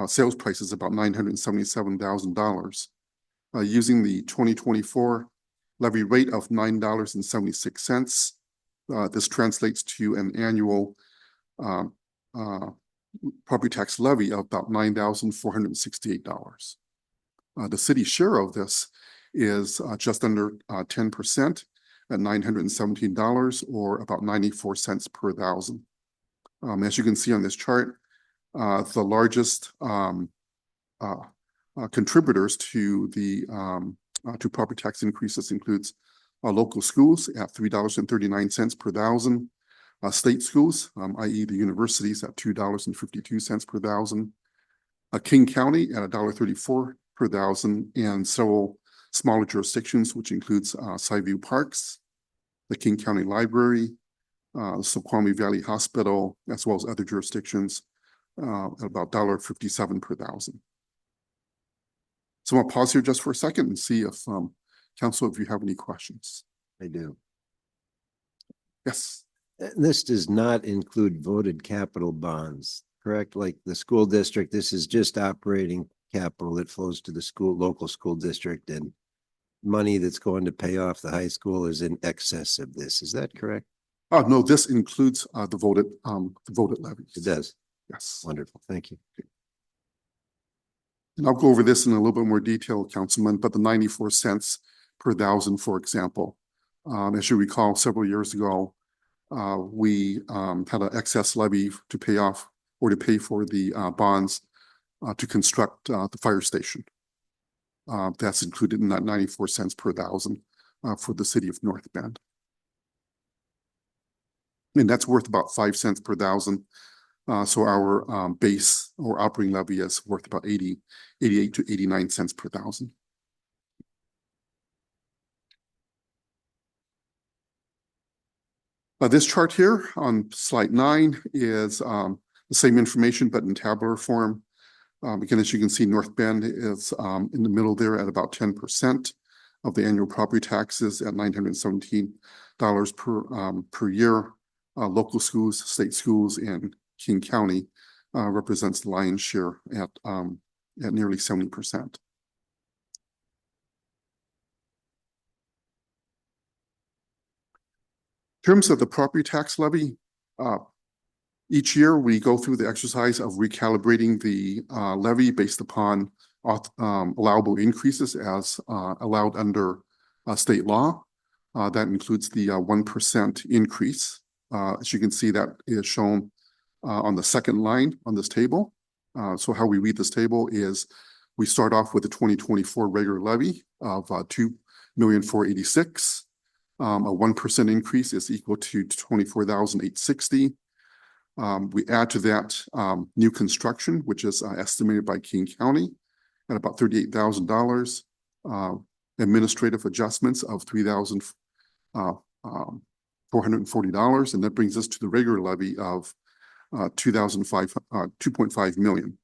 sales price is about $977,000. Using the 2024 levy rate of $9.76, this translates to an annual property tax levy of about $9,468. The city's share of this is just under 10% at $917, or about 94 cents per thousand. As you can see on this chart, the largest contributors to the to property tax increases includes local schools at $3.39 per thousand, state schools, i.e. the universities, at $2.52 per thousand, King County at $1.34 per thousand, and several smaller jurisdictions, which includes Skyview Parks, the King County Library, the Snoqualmie Valley Hospital, as well as other jurisdictions, at about $1.57 per thousand. So I'll pause here just for a second and see if council, if you have any questions. I do. Yes. This does not include voted capital bonds, correct? Like the school district, this is just operating capital that flows to the local school district, and money that's going to pay off the high school is in excess of this. Is that correct? Oh, no, this includes the voted levies. It does. Yes. Wonderful. Thank you. And I'll go over this in a little bit more detail, Councilman, but the 94 cents per thousand, for example, as you recall, several years ago, we had an excess levy to pay off or to pay for the bonds to construct the fire station. That's included in that 94 cents per thousand for the city of North Bend. And that's worth about 5 cents per thousand. So our base or operating levy is worth about 88 to 89 cents per thousand. This chart here on slide 9 is the same information, but in tabular form. Again, as you can see, North Bend is in the middle there at about 10% of the annual property taxes at $917 per year. Local schools, state schools, and King County represents the lion's share at nearly 70%. In terms of the property tax levy, each year we go through the exercise of recalibrating the levy based upon allowable increases as allowed under state law. That includes the 1% increase. As you can see, that is shown on the second line on this table. So how we read this table is we start off with the 2024 regular levy of $2,486,000. A 1% increase is equal to $24,860. We add to that new construction, which is estimated by King County at about $38,000. Administrative adjustments of $3,440, and that brings us to the regular levy of $2.5 million.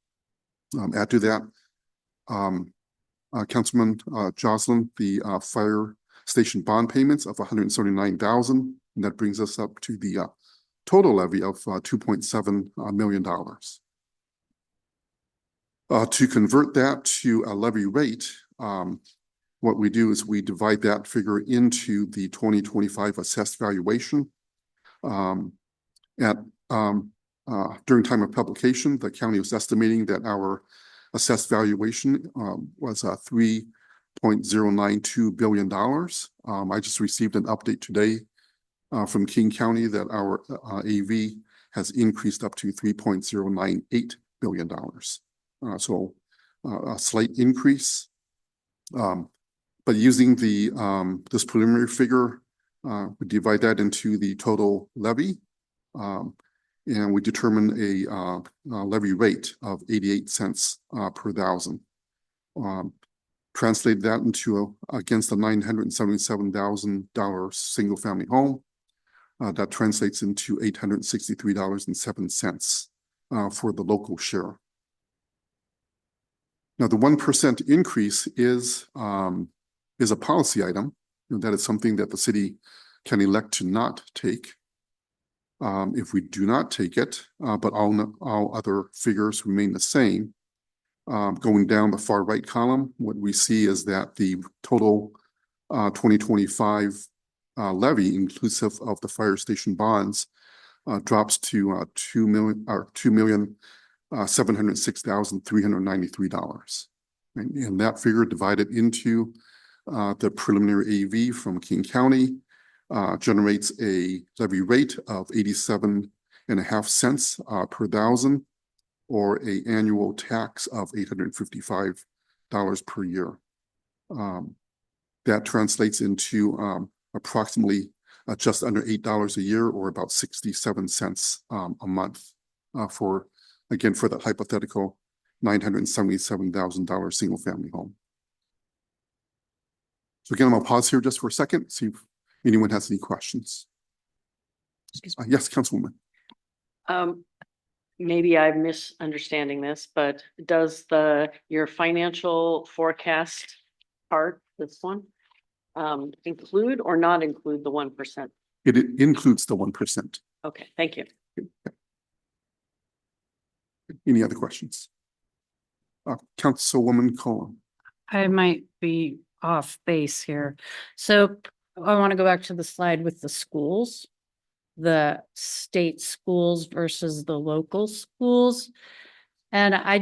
Add to that, Councilman Jocelyn, the fire station bond payments of $179,000, and that brings us up to the total levy of $2.7 million. To convert that to a levy rate, what we do is we divide that figure into the 2025 assessed valuation. During time of publication, the county was estimating that our assessed valuation was $3.092 billion. I just received an update today from King County that our AV has increased up to $3.098 billion. So a slight increase. But using the this preliminary figure, we divide that into the total levy, and we determine a levy rate of 88 cents per thousand. Translate that into against the $977,000 single family home. That translates into $863.07 for the local share. Now, the 1% increase is a policy item. That is something that the city can elect to not take. If we do not take it, but all other figures remain the same, going down the far right column, what we see is that the total 2025 levy, inclusive of the fire station bonds, drops to $2,706,393. And that figure divided into the preliminary AV from King County generates a levy rate of 87.5 cents per thousand, or an annual tax of $855 per year. That translates into approximately just under $8 a year, or about 67 cents a month for that hypothetical $977,000 single family home. So again, I'm gonna pause here just for a second, see if anyone has any questions. Yes, Councilwoman. Maybe I'm misunderstanding this, but does your financial forecast part, this one, include or not include the 1%? It includes the 1%. Okay, thank you. Any other questions? Councilwoman Cohen. I might be off base here. So I want to go back to the slide with the schools, the state schools versus the local schools. And I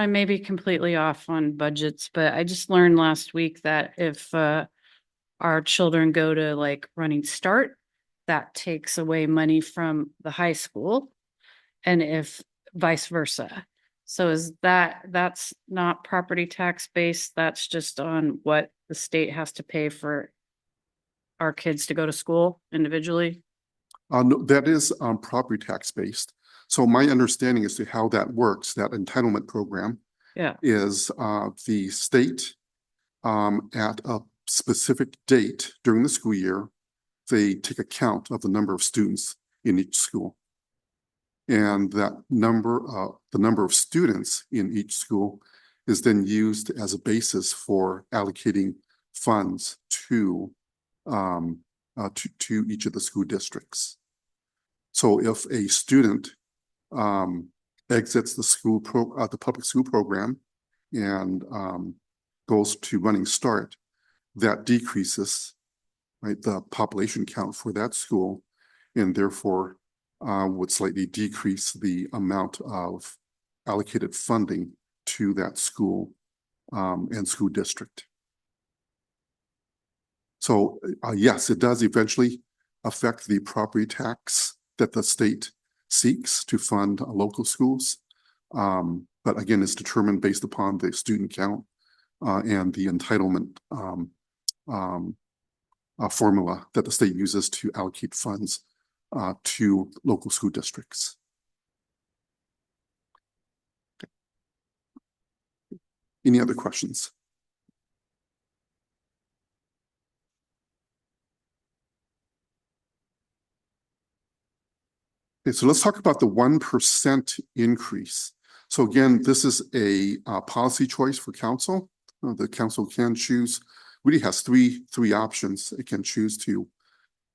may be completely off on budgets, but I just learned last week that if our children go to like Running Start, that takes away money from the high school, and if vice versa. So that's not property tax based, that's just on what the state has to pay for our kids to go to school individually? No, that is property tax based. So my understanding as to how that works, that entitlement program, is the state at a specific date during the school year, they take account of the number of students in each school. And that number, the number of students in each school is then used as a basis for allocating funds to each of the school districts. So if a student exits the public school program and goes to Running Start, that decreases, right, the population count for that school, and therefore would slightly decrease the amount of allocated funding to that school and school district. So yes, it does eventually affect the property tax that the state seeks to fund local schools. But again, it's determined based upon the student count and the entitlement formula that the state uses to allocate funds to local school districts. Okay. Any other questions? Okay, so let's talk about the 1% increase. So again, this is a policy choice for council. The council can choose, really has three options. It can choose to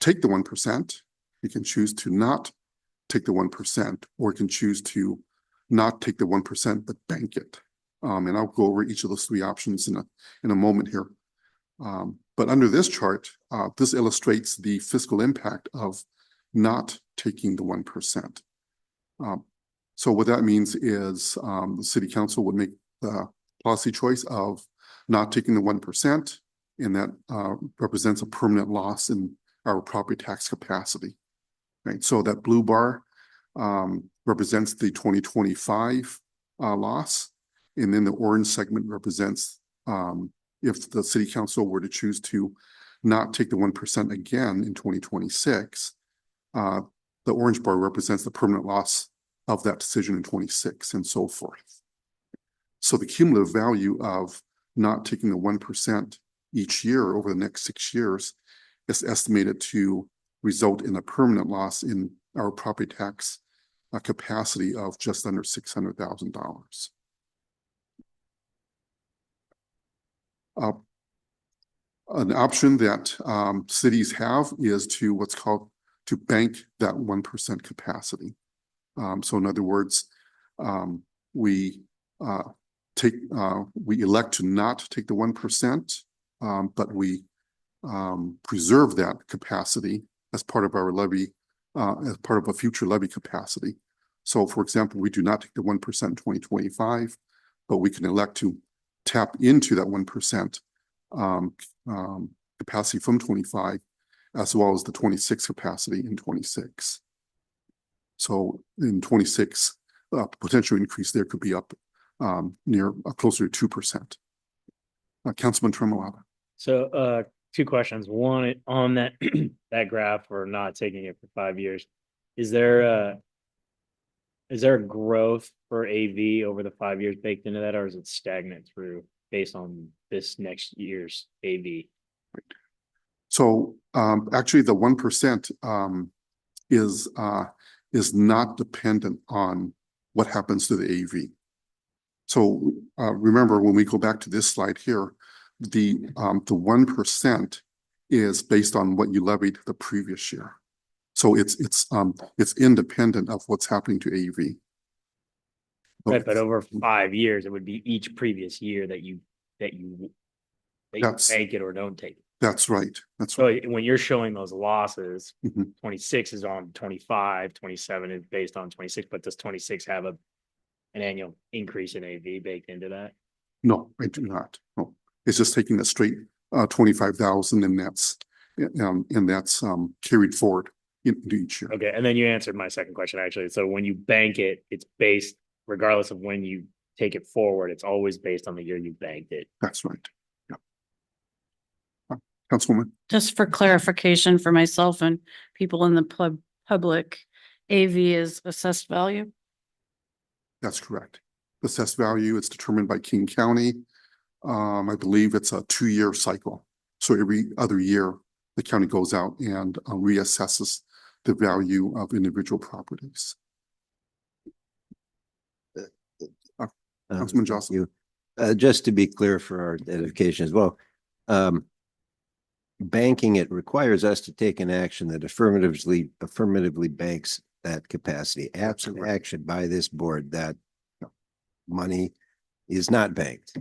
take the 1%. You can choose to not take the 1%, or you can choose to not take the 1%, but bank it. And I'll go over each of those three options in a moment here. But under this chart, this illustrates the fiscal impact of not taking the 1%. So what that means is the city council would make the policy choice of not taking the 1%, and that represents a permanent loss in our property tax capacity. Right, so that blue bar represents the 2025 loss, and then the orange segment represents if the city council were to choose to not take the 1% again in 2026. The orange bar represents the permanent loss of that decision in 26, and so forth. So the cumulative value of not taking the 1% each year over the next 6 years is estimated to result in a permanent loss in our property tax capacity of just under $600,000. An option that cities have is to what's called to bank that 1% capacity. So in other words, we elect to not take the 1%, but we preserve that capacity as part of our levy, as part of a future levy capacity. So for example, we do not take the 1% in 2025, but we can elect to tap into that 1% capacity from 25, as well as the 26 capacity in 26. So in 26, potential increase there could be up near closer to 2%. Councilman Tremolata. So two questions. One, on that that graph for not taking it for 5 years, is there a growth for AV over the 5 years baked into that, or is it stagnant through based on this next year's AV? So actually the 1% is not dependent on what happens to the AV. So remember, when we go back to this slide here, the 1% is based on what you levied the previous year. So it's independent of what's happening to AV. Right, but over 5 years, it would be each previous year that you take it or don't take it. That's right. That's So right. when you're showing those losses, Mhm. 26 is on 25, 27 is based on 26, but does 26 have an annual increase in AV baked into that? No, I do not. No, it's just taking a straight 25,000, and that's carried forward into each year. Okay, and then you answered my second question, actually. So when you bank it, it's based, regardless of when you take it forward, it's always based on the year you banked it. That's right. Yeah. Councilwoman. Just for clarification for myself and people in the public, AV is assessed value? That's correct. The assessed value is determined by King County. I believe it's a 2-year cycle. So every other year, the county goes out and reassesses the value of individual properties. Councilman Johnson. Just to be clear for our edification as well, banking it requires us to take an action that affirmatively banks that capacity. Absent action by this board, that money is not banked.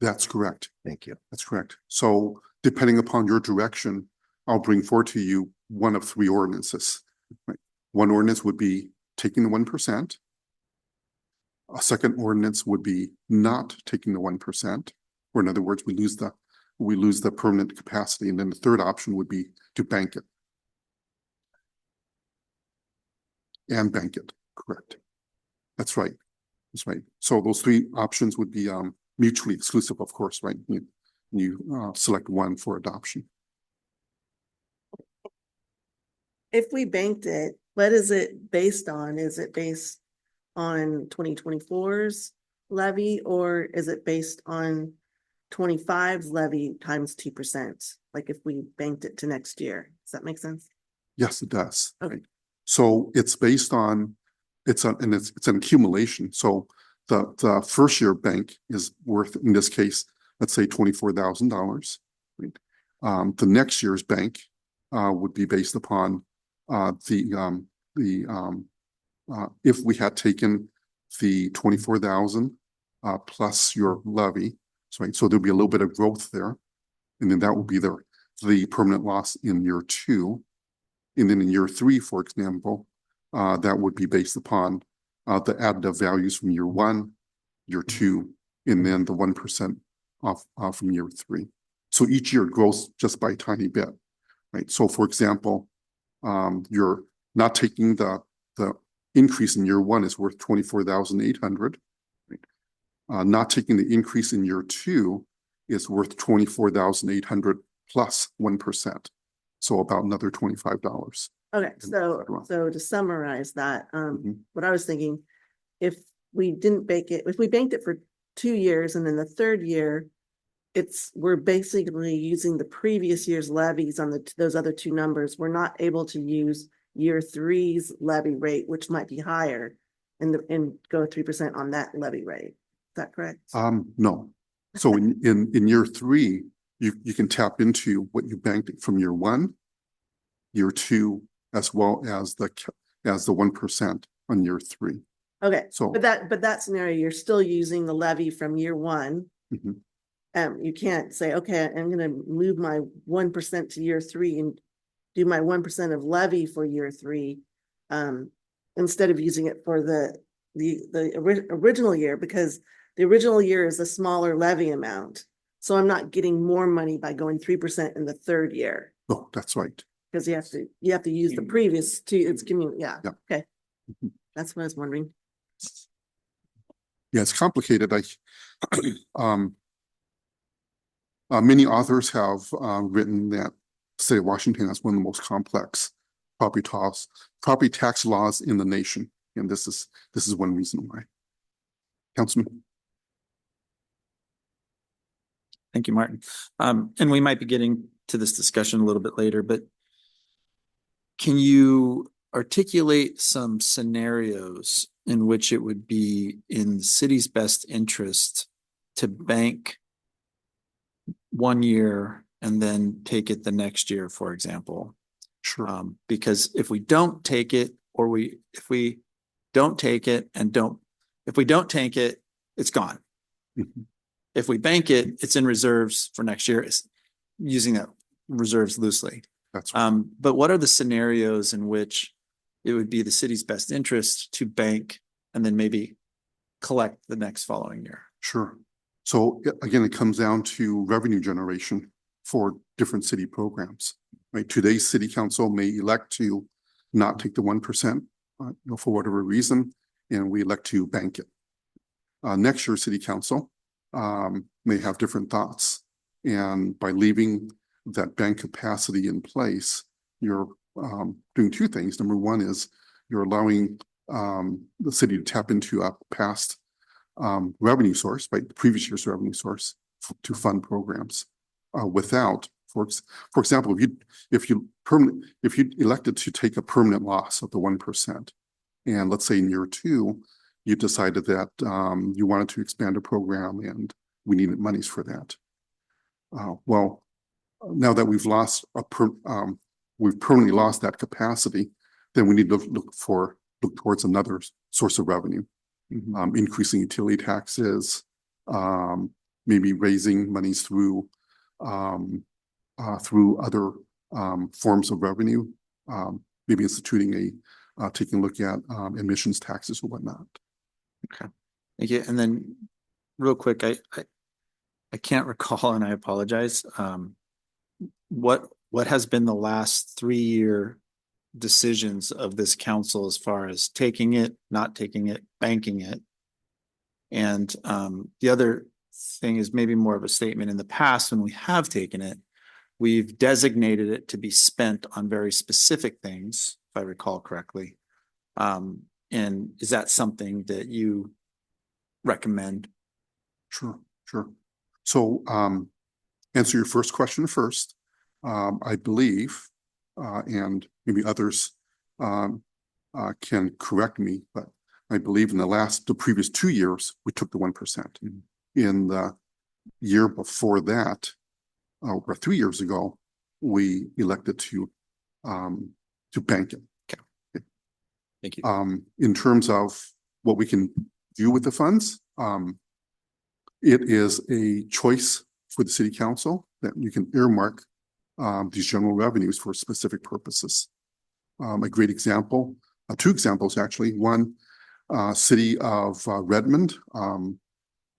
That's correct. Thank you. That's correct. So depending upon your direction, I'll bring forward to you one of 3 ordinances. Right? One ordinance would be taking the 1%. A second ordinance would be not taking the 1%, or in other words, we lose the permanent capacity. And then the third option would be to bank it. And bank it. Correct. That's right. That's right. So those 3 options would be mutually exclusive, of course, right? You select one for adoption. If we banked it, what is it based on? Is it based on 2024's levy, or is it based on 25's levy times 2%? Like if we banked it to next year, does that make sense? Yes, it does. Okay. Right. So it's based on, it's an accumulation. So the first year bank is worth, in this case, let's say $24,000. Right? The next year's bank would be based upon if we had taken the 24,000 plus your levy, so there'll be a little bit of growth there. And then that will be the permanent loss in year 2. And then in year 3, for example, that would be based upon the additive values from year 1, year 2, and then the 1% off from year 3. So each year grows just by a tiny bit, right? So for example, you're not taking the increase in year 1 is worth 24,800. Right? Not taking the increase in year 2 is worth 24,800 plus 1%. So about another $25. Okay, so to summarize that, what I was thinking, if we didn't bake it, if we banked it for 2 years and then the 3rd year, we're basically using the previous year's levies on those other 2 numbers. We're not able to use year 3's levy rate, which might be higher, and go 3% on that levy rate. Is that correct? No. So in year 3, you can tap into what you banked from year 1, year 2, as well as the 1% on year 3. Okay, so but that scenario, you're still using the levy from year 1. You can't say, okay, I'm going to move my 1% to year 3 and do my 1% of levy for year 3 instead of using it for the original year, because the original year is a smaller levy amount. So I'm not getting more money by going 3% in the 3rd year. Oh, that's right. Because you have to use the previous 2. It's yeah. Okay. That's what I was wondering. Yeah, it's complicated. Many authors have written that the state of Washington has one of the most complex property tax laws in the nation, and this is one reason why. Councilman. Thank you, Martin. And we might be getting to this discussion a little bit later, but can you articulate some scenarios in which it would be in the city's best interest to bank 1 year and then take it the next year, for example? Sure. Because if we don't take it, if we don't take it, it's gone. If we bank it, it's in reserves for next year. It's using that reserves loosely. That's right. But what are the scenarios in which it would be the city's best interest to bank and then maybe collect the next following year? Sure. So again, it comes down to revenue generation for different city programs. Right? Today's city council may elect to not take the 1%, for whatever reason, and we elect to bank it. Next year, city council may have different thoughts, and by leaving that bank capacity in place, you're doing 2 things. Number 1 is you're allowing the city to tap into a past revenue source, right? The previous year's revenue source to fund programs without, for example, if you elected to take a permanent loss of the 1%, and let's say in year 2, you decided that you wanted to expand a program and we needed monies for that. Well, now that we've permanently lost that capacity, then we need to look towards another source of revenue. Increasing utility taxes, maybe raising monies through other forms of revenue, maybe instituting taking a look at emissions taxes or whatnot. Okay, thank you. And then real quick, I can't recall, and I apologize. What has been the last 3-year decisions of this council as far as taking it, not taking it, banking it? And the other thing is maybe more of a statement. In the past, when we have taken it, we've designated it to be spent on very specific things, if I recall correctly. And is that something that you recommend? Sure. So answer your first question first. I believe, and maybe others can correct me, but I believe in the previous 2 years, we took the 1%. In the year before that, or 3 years ago, we elected to to bank it. Thank you. In terms of what we can do with the funds, it is a choice for the city council that you can earmark these general revenues for specific purposes. A great example, two examples actually. One, city of Redmond,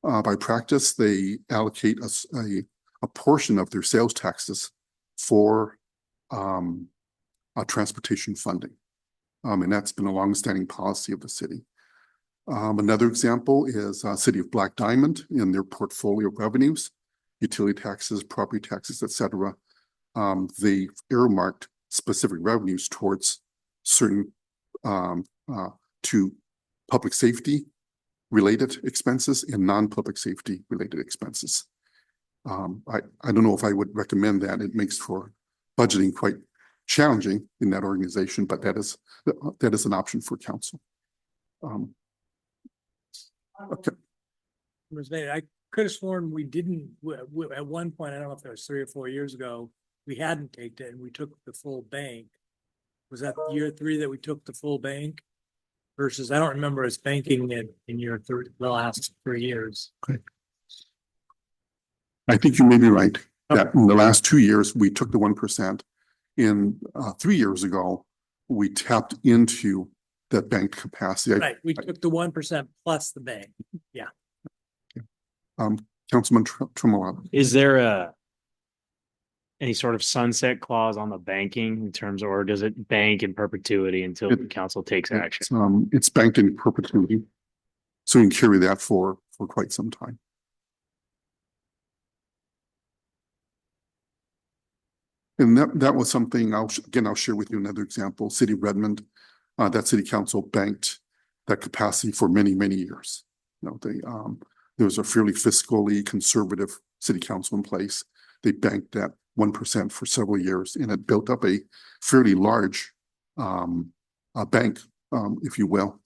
by practice, they allocate a portion of their sales taxes for transportation funding. And that's been a longstanding policy of the city. Another example is city of Black Diamond in their portfolio of revenues, utility taxes, property taxes, etc. They earmarked specific revenues towards certain to public safety related expenses and non-public safety related expenses. I don't know if I would recommend that. It makes for budgeting quite challenging in that organization, but that is an option for council. Okay. I could have sworn we didn't, at one point, I don't know if it was 3 or 4 years ago, we hadn't taken it and we took the full bank. Was that year 3 that we took the full bank? Versus, I don't remember us banking it in year 3, the last 3 years. Okay. I think you may be right. That in the last 2 years, we took the 1%. In 3 years ago, we tapped into that bank capacity. Right, we took the 1% plus the bank. Yeah. Councilman Tremolata. Is there any sort of sunset clause on the banking in terms, or does it bank in perpetuity until the council takes action? It's banked in perpetuity. So you can carry that for quite some time. And that was something I'll share with you another example. City of Redmond, that city council banked that capacity for many, many years. You know, there was a fairly fiscally conservative city council in place. They banked that 1% for several years, and it built up a fairly large bank, if you will.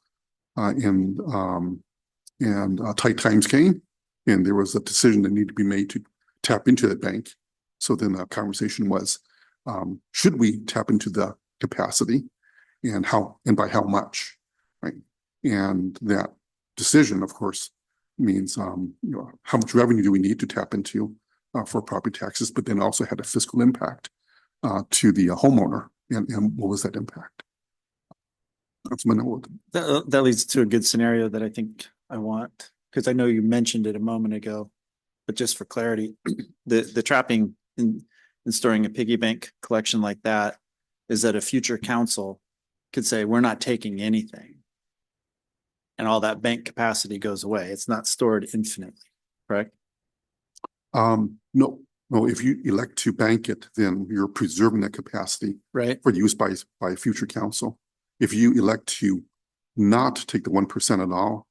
And tight times came, and there was a decision that needed to be made to tap into that bank. So then the conversation was, should we tap into the capacity, and how, and by how much, right? And that decision, of course, means you know, how much revenue do we need to tap into for property taxes, but then also had a fiscal impact to the homeowner, and what was that impact? That leads to a good scenario that I think I want, because I know you mentioned it a moment ago, but just for clarity, the trapping in storing a piggy bank collection like that is that a future council could say, we're not taking anything. And all that bank capacity goes away. It's not stored infinitely, correct? No, if you elect to bank it, then you're preserving that capacity, right, for use by a future council. If you elect to not take the 1% at all,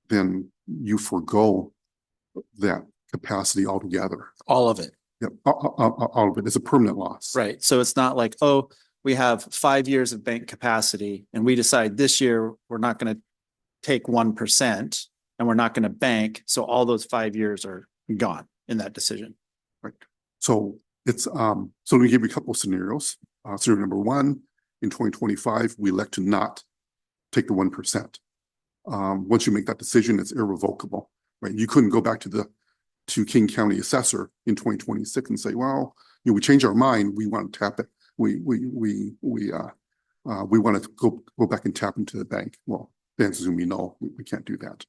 then you forego that capacity altogether. All of it. Yep, all of it. It's a permanent loss. Right. So it's not like, oh, we have 5 years of bank capacity and we decide this year we're not going to take 1% and we're not going to bank. So all those 5 years are gone in that decision. Right. So it's so let me give you a couple of scenarios. Scenario number 1, in 2025, we elect to not take the 1%. Once you make that decision, it's irrevocable, right? You couldn't go back to King County Assessor in 2026 and say, well, you know, we changed our mind. We want to tap it. We want to go back and tap into the bank. Well, the answer is going to be no. We can't do that.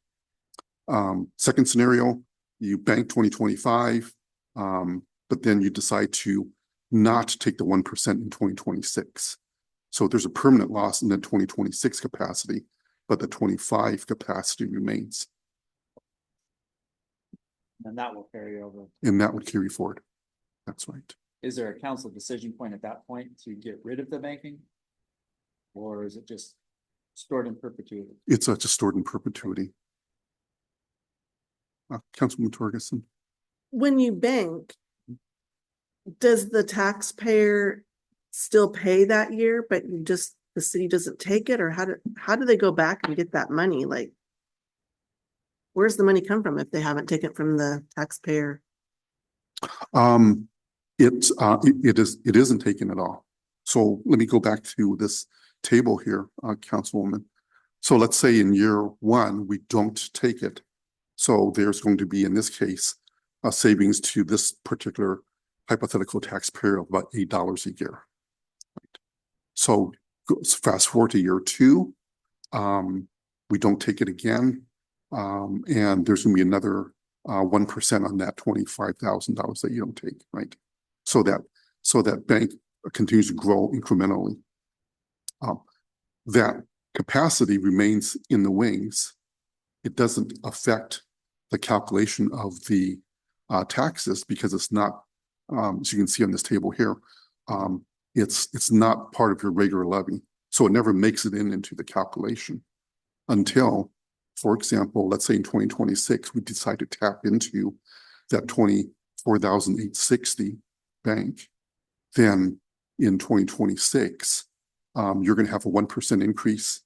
Second scenario, you bank 2025, but then you decide to not take the 1% in 2026. So there's a permanent loss in the 2026 capacity, but the 25 capacity remains. And that will carry over. And that would carry forward. That's right. Is there a council decision point at that point to get rid of the banking? Or is it just stored in perpetuity? It's just stored in perpetuity. Councilman Torgerson. When you bank, does the taxpayer still pay that year, but the city doesn't take it? Or how do they go back and get that money? Like, where's the money come from if they haven't taken it from the taxpayer? It isn't taken at all. So let me go back to this table here, Councilwoman. So let's say in year one, we don't take it. So there's going to be, in this case, a savings to this particular hypothetical taxpayer of about $8 a year. Right. So fast forward to year two, we don't take it again. And there's gonna be another 1% on that $25,000 that you don't take, right? So that bank continues to grow incrementally. That capacity remains in the wings. It doesn't affect the calculation of the taxes because it's not, as you can see on this table here, it's not part of your regular levy. So it never makes it into the calculation until, for example, let's say in 2026, we decide to tap into that 24,860 bank. Then in 2026, you're going to have a 1% increase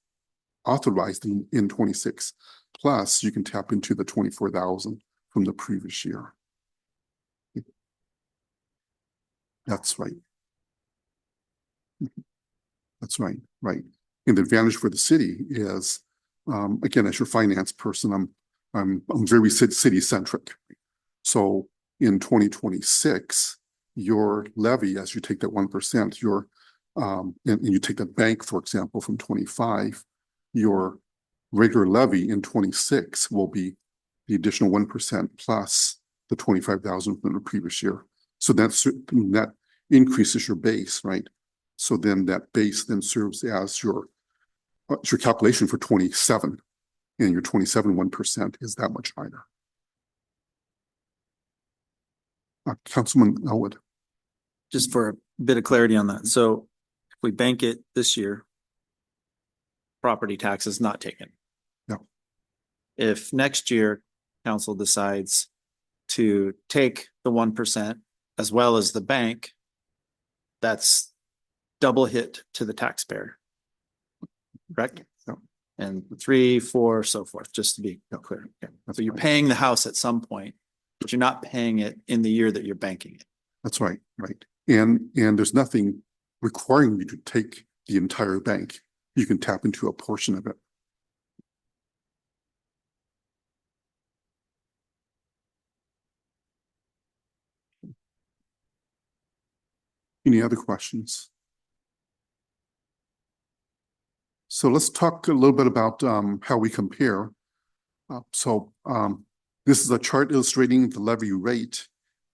authorized in 26. Plus, you can tap into the 24,000 from the previous year. That's right. That's right, right. And the advantage for the city is, again, as your finance person, I'm very city centric. So in 2026, your levy, as you take that 1%, your and you take that bank, for example, from 25, your regular levy in 26 will be the additional 1% plus the 25,000 from the previous year. So that increases your base, right? So then that base then serves as your calculation for 27, and your 27 1% is that much higher. Councilman Elwood. Just for a bit of clarity on that. So if we bank it this year, property tax is not taken. No. If next year council decides to take the 1% as well as the bank, that's double hit to the taxpayer. Correct? No. And 3, 4, so forth, just to be clear. Okay. So you're paying the house at some point, but you're not paying it in the year that you're banking it. That's right, right. And there's nothing requiring you to take the entire bank. You can tap into a portion of it. Any other questions? So let's talk a little bit about how we compare. This is a chart illustrating the levy rate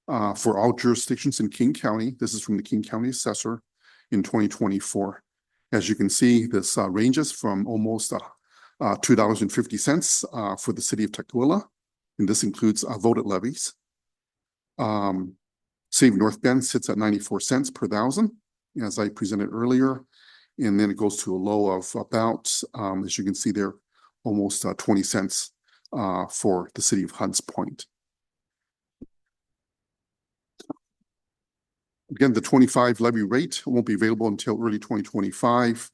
for all jurisdictions in King County. This is from the King County Assessor in 2024. As you can see, this ranges from almost $2.50 for the city of Tukwila, and this includes voted levies. City of North Bend sits at 94 cents per thousand, as I presented earlier, and then it goes to a low of about, as you can see there, almost 20 cents for the city of Hunts Point. Again, the 25 levy rate won't be available until early 2025.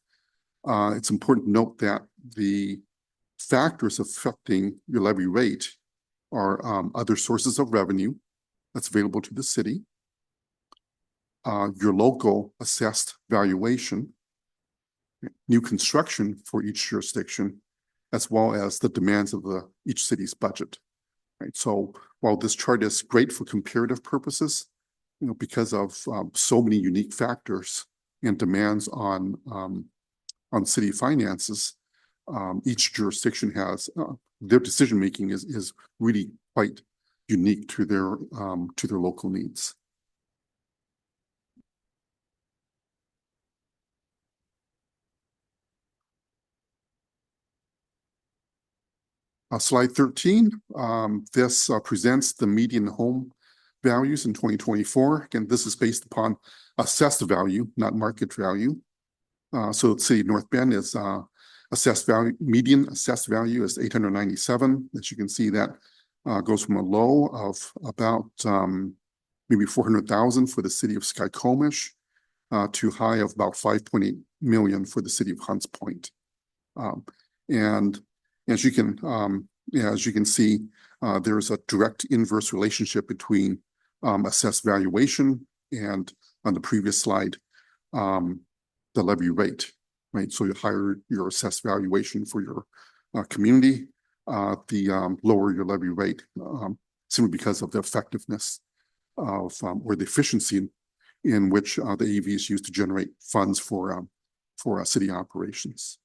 It's important to note that the factors affecting your levy rate are other sources of revenue that's available to the city, your local assessed valuation, new construction for each jurisdiction, as well as the demands of each city's budget. Right. So while this chart is great for comparative purposes, because of so many unique factors and demands on city finances, each jurisdiction has their decision making is really quite unique to their local needs. Slide 13, this presents the median home values in 2024. Again, this is based upon assessed value, not market value. So the city of North Bend is assessed value, median assessed value is 897. As you can see, that goes from a low of about maybe 400,000 for the city of Skykomish to high of about 5.8 million for the city of Hunts Point. And as you can see, there's a direct inverse relationship between assessed valuation and, on the previous slide, the levy rate, right? So you higher your assessed valuation for your community, the lower your levy rate, simply because of the effectiveness of or the efficiency in which the AV is used to generate funds for city operations.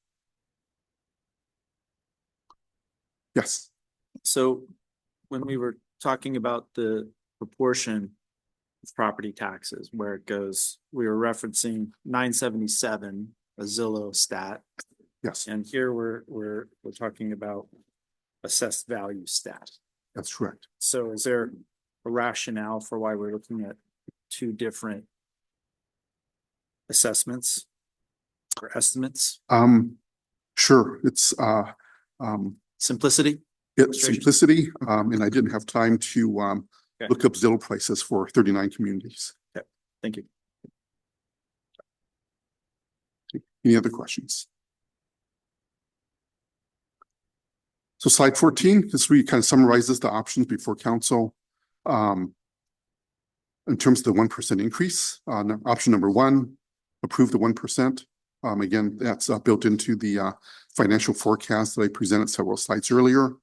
Yes. So when we were talking about the proportion of property taxes, where it goes, we were referencing 977, a Zillow stat. Yes, And here we're talking about assessed value stat. that's correct. So is there a rationale for why we're looking at two different assessments or estimates? Sure. It's Simplicity? simplicity, and I didn't have time to Okay. look up Zillow prices for 39 communities. Thank you. Any other questions? So slide 14, this really kind of summarizes the options before council. In terms of the 1% increase, option number one, approve the 1%. Again, that's built into the financial forecast that I presented several slides earlier.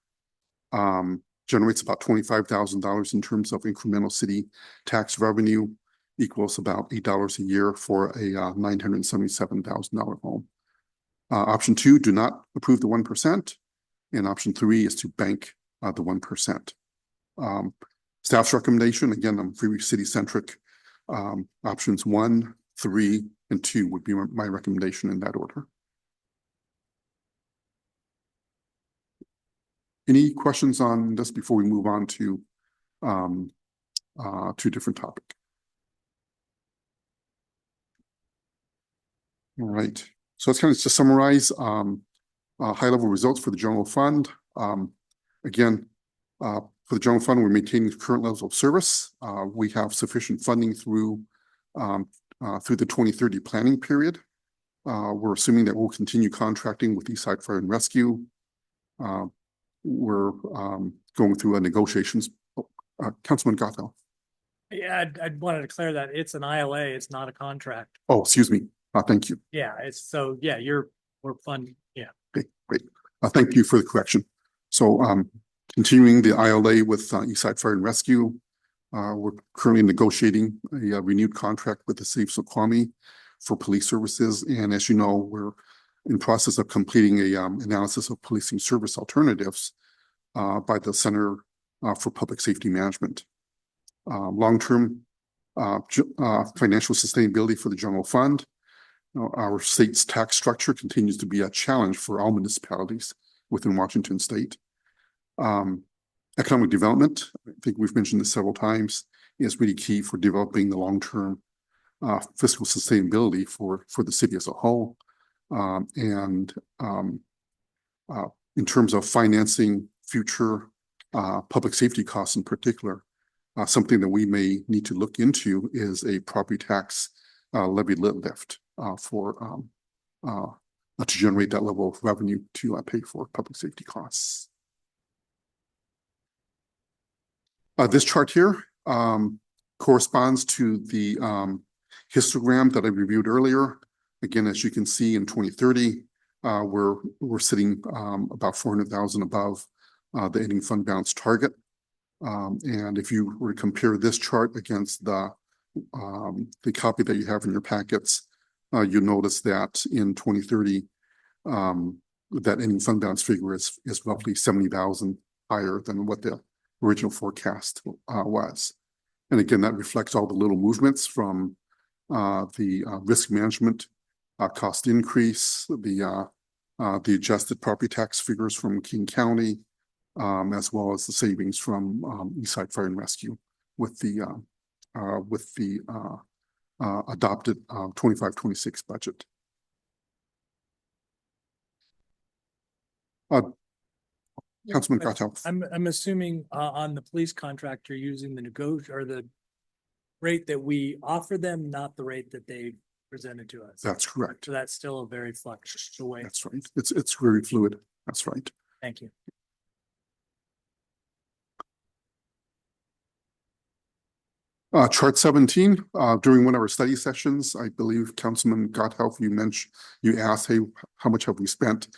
Generates about $25,000 in terms of incremental city tax revenue, equals about $8 a year for a $977,000 home. Option two, do not approve the 1%. And option three is to bank the 1%. Staff's recommendation, again, I'm very city-centric. Options 1, 3, and 2 would be my recommendation in that order. Any questions on this before we move on to a different topic? All right, so let's kind of just summarize high-level results for the general fund. Again, for the general fund, we're maintaining current levels of service. We have sufficient funding through the 2030 planning period. We're assuming that we'll continue contracting with Eastside Fire and Rescue. We're going through negotiations. Councilman Gothel. Yeah, I wanted to clear that it's an ILA, it's not a contract. Oh, excuse me. Thank you. Yeah, yeah, we're funding, yeah. Okay, great. Thank you for the correction. So continuing the ILA with Eastside Fire and Rescue, we're currently negotiating a renewed contract with the city of Snoqualmie for police services. And as you know, we're in process of completing a analysis of policing service alternatives by the Center for Public Safety Management. Long-term financial sustainability for the general fund. Our state's tax structure continues to be a challenge for all municipalities within Washington state. Economic development, I think we've mentioned this several times, is really key for developing the long-term fiscal sustainability for the city as a whole. In terms of financing future public safety costs in particular, something that we may need to look into is a property tax levy lift to generate that level of revenue to pay for public safety costs. This chart here corresponds to the histogram that I reviewed earlier. Again, as you can see, in 2030, we're sitting about 400,000 above the ending fund balance target. And if you were to compare this chart against the copy that you have in your packets, you notice that in 2030, that ending fund balance figure is roughly 70,000 higher than what the original forecast was. And again, that reflects all the little movements from the risk management cost increase, the adjusted property tax figures from King County, as well as the savings from Eastside Fire and Rescue with the adopted 25-26 budget. Councilman Gatel. I'm assuming on the police contract, you're using the rate that we offer them, not the rate that they presented to us. That's correct. So that's still a very flexible way. That's right. It's very fluid. That's right. Thank you. Chart 17, during one of our study sessions, I believe Councilman Gotthealth, you asked, hey, how much have we spent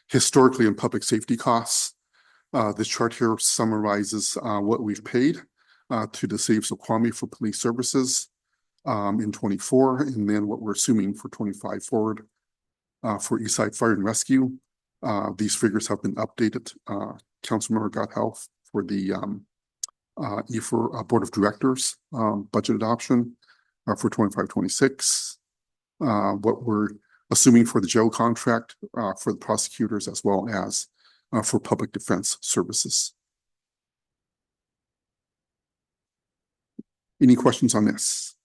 historically in public safety costs? This chart here summarizes what we've paid to the city of Snoqualmie for police services in 24, and then what we're assuming for 25 forward for Eastside Fire and Rescue. These figures have been updated. Councilmember Gotthealth for the EFOR Board of Directors budget adoption for 25-26. What we're assuming for the jail contract for the prosecutors as well as for public defense services. Any questions on this?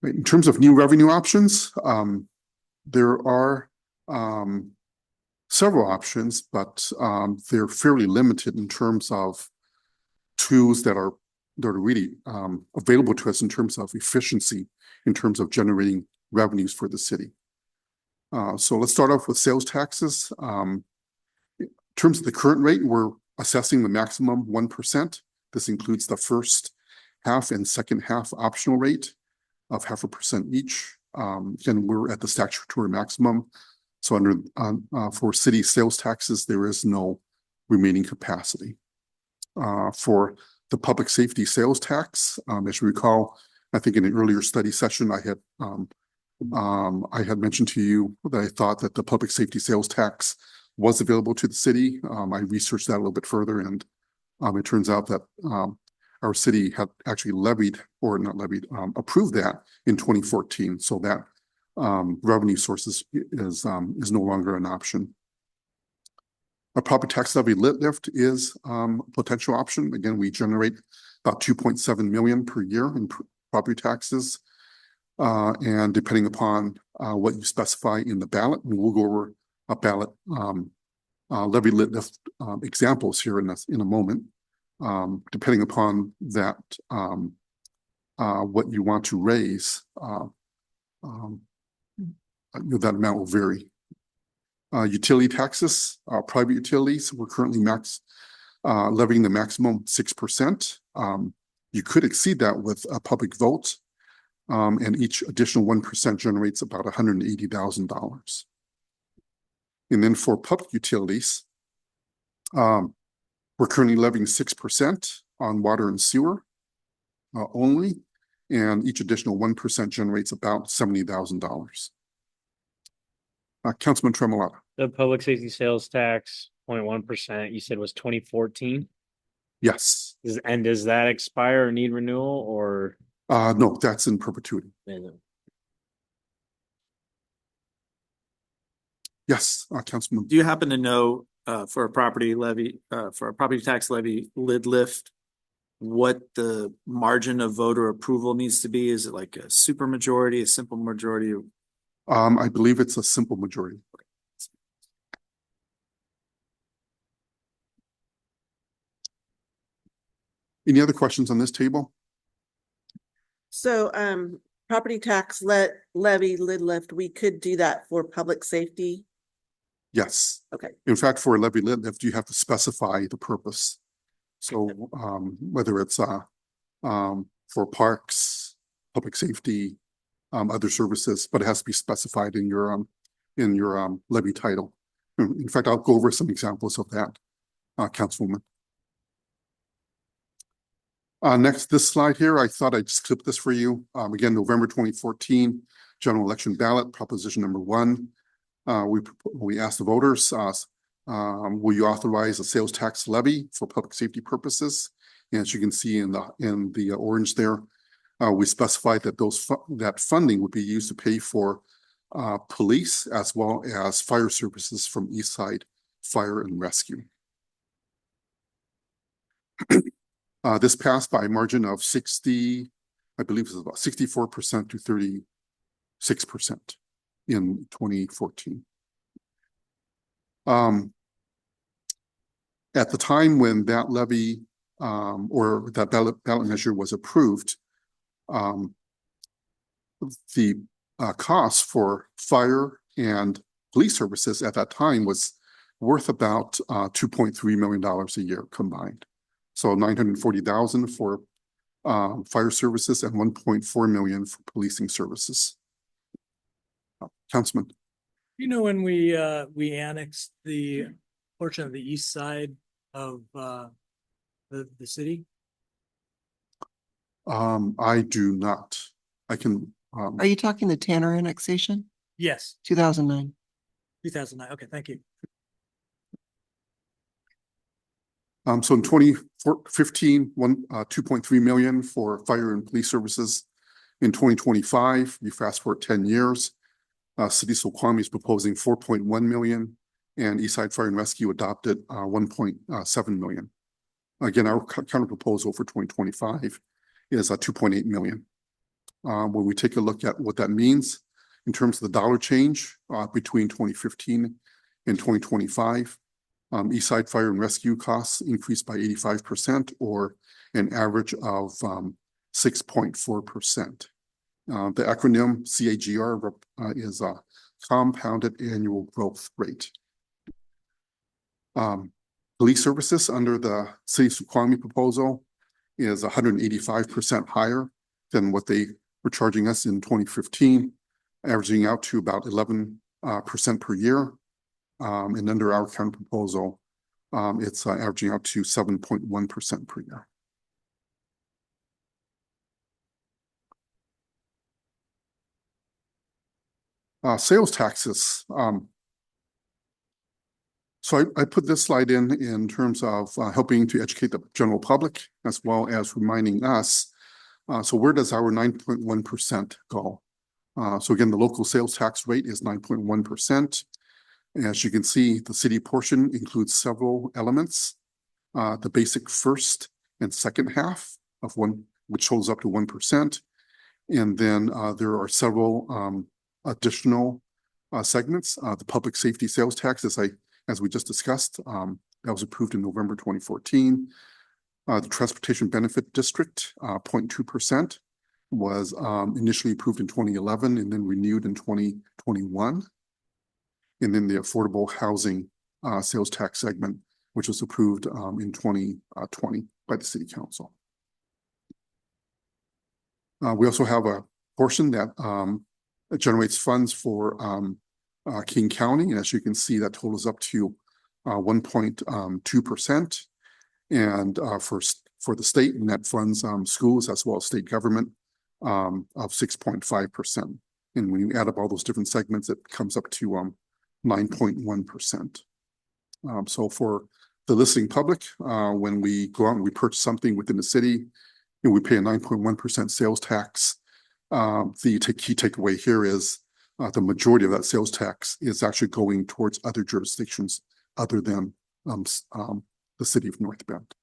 Right, in terms of new revenue options, there are several options, but they're fairly limited in terms of tools that are really available to us in terms of efficiency, in terms of generating revenues for the city. So let's start off with sales taxes. In terms of the current rate, we're assessing the maximum 1%. This includes the first half and second half optional rate of 0.5% each. And we're at the statutory maximum. So under for city sales taxes, there is no remaining capacity. For the public safety sales tax, as you recall, I think in an earlier study session, I had mentioned to you that I thought that the public safety sales tax was available to the city. I researched that a little bit further, and it turns out that our city had actually approved that in 2014. So that revenue sources is no longer an option. A property tax levy lit lift is a potential option. Again, we generate about 2.7 million per year in property taxes. And depending upon what you specify in the ballot, and we'll go over a ballot levy lit lift examples here in a moment. Depending upon that, what you want to raise, that amount will vary. Utility taxes, private utilities, we're currently levying the maximum 6%. You could exceed that with a public vote, and each additional 1% generates about $180,000. And then for public utilities, we're currently levying 6% on water and sewer only, and each additional 1% generates about $70,000. Councilman Tremolata. The public safety sales tax 0.1%, you said was 2014? Yes. And does that expire or need renewal or? No, that's in perpetuity. Yes, Councilman. Do you happen to know for a property tax levy lid lift, what the margin of voter approval needs to be? Is it like a super majority, a simple majority? I believe it's a simple majority. Any other questions on this table? So property tax levy lid lift, we could do that for public safety. Yes. Okay. In fact, for a levy lid lift, you have to specify the purpose. So whether it's for parks, public safety, other services, but it has to be specified in your levy title. In fact, I'll go over some examples of that, Councilwoman. Next, this slide here, I thought I'd just clip this for you. Again, November 2014, general election ballot, proposition number 1. We asked the voters, will you authorize a sales tax levy for public safety purposes? And as you can see in the orange there, we specified that that funding would be used to pay for police as well as fire services from Eastside Fire and Rescue. This passed by a margin of 60, I believe it was about 64% to 36% in 2014. At the time when that levy or that ballot measure was approved, the cost for fire and police services at that time was worth about $2.3 million a year combined. So 940,000 for fire services and 1.4 million for policing services. Councilman. You know, when we annexed the portion of the east side of the city? I do not. I can, Are you talking the Tanner annexation, Yes, 2009? 2009. Okay, thank you. so in 2015, 2.3 million for fire and police services. In 2025, you fast forward 10 years, City of Snoqualmie is proposing 4.1 million and Eastside Fire and Rescue adopted 1.7 million. Again, our counter proposal for 2025 is 2.8 million. When we take a look at what that means in terms of the dollar change between 2015 and 2025, Eastside Fire and Rescue costs increased by 85% or an average of 6.4%. The acronym CAGR is a compounded annual growth rate. Police services under the City of Snoqualmie proposal is 185% higher than what they were charging us in 2015, averaging out to about 11% per year. And under our counter proposal, it's averaging out to 7.1% per year. Sales taxes. So I put this slide in terms of helping to educate the general public as well as reminding us. So where does our 9.1% go? So again, the local sales tax rate is 9.1%. As you can see, the city portion includes several elements. The basic first and second half of one, which totals up to 1%. And then there are several additional segments. The public safety sales tax, as we just discussed, that was approved in November 2014. The transportation benefit district, 0.2%, was initially approved in 2011 and then renewed in 2021. And then the affordable housing sales tax segment, which was approved in 2020 by the city council. We also have a portion that generates funds for King County. And as you can see, that totals up to 1.2%. And for the state, net funds schools as well as state government of 6.5%. And when you add up all those different segments, it comes up to 9.1%. So for the listening public, when we go out and we purchase something within the city, and we pay a 9.1% sales tax. The key takeaway here is the majority of that sales tax is actually going towards other jurisdictions other than the city of North Bend.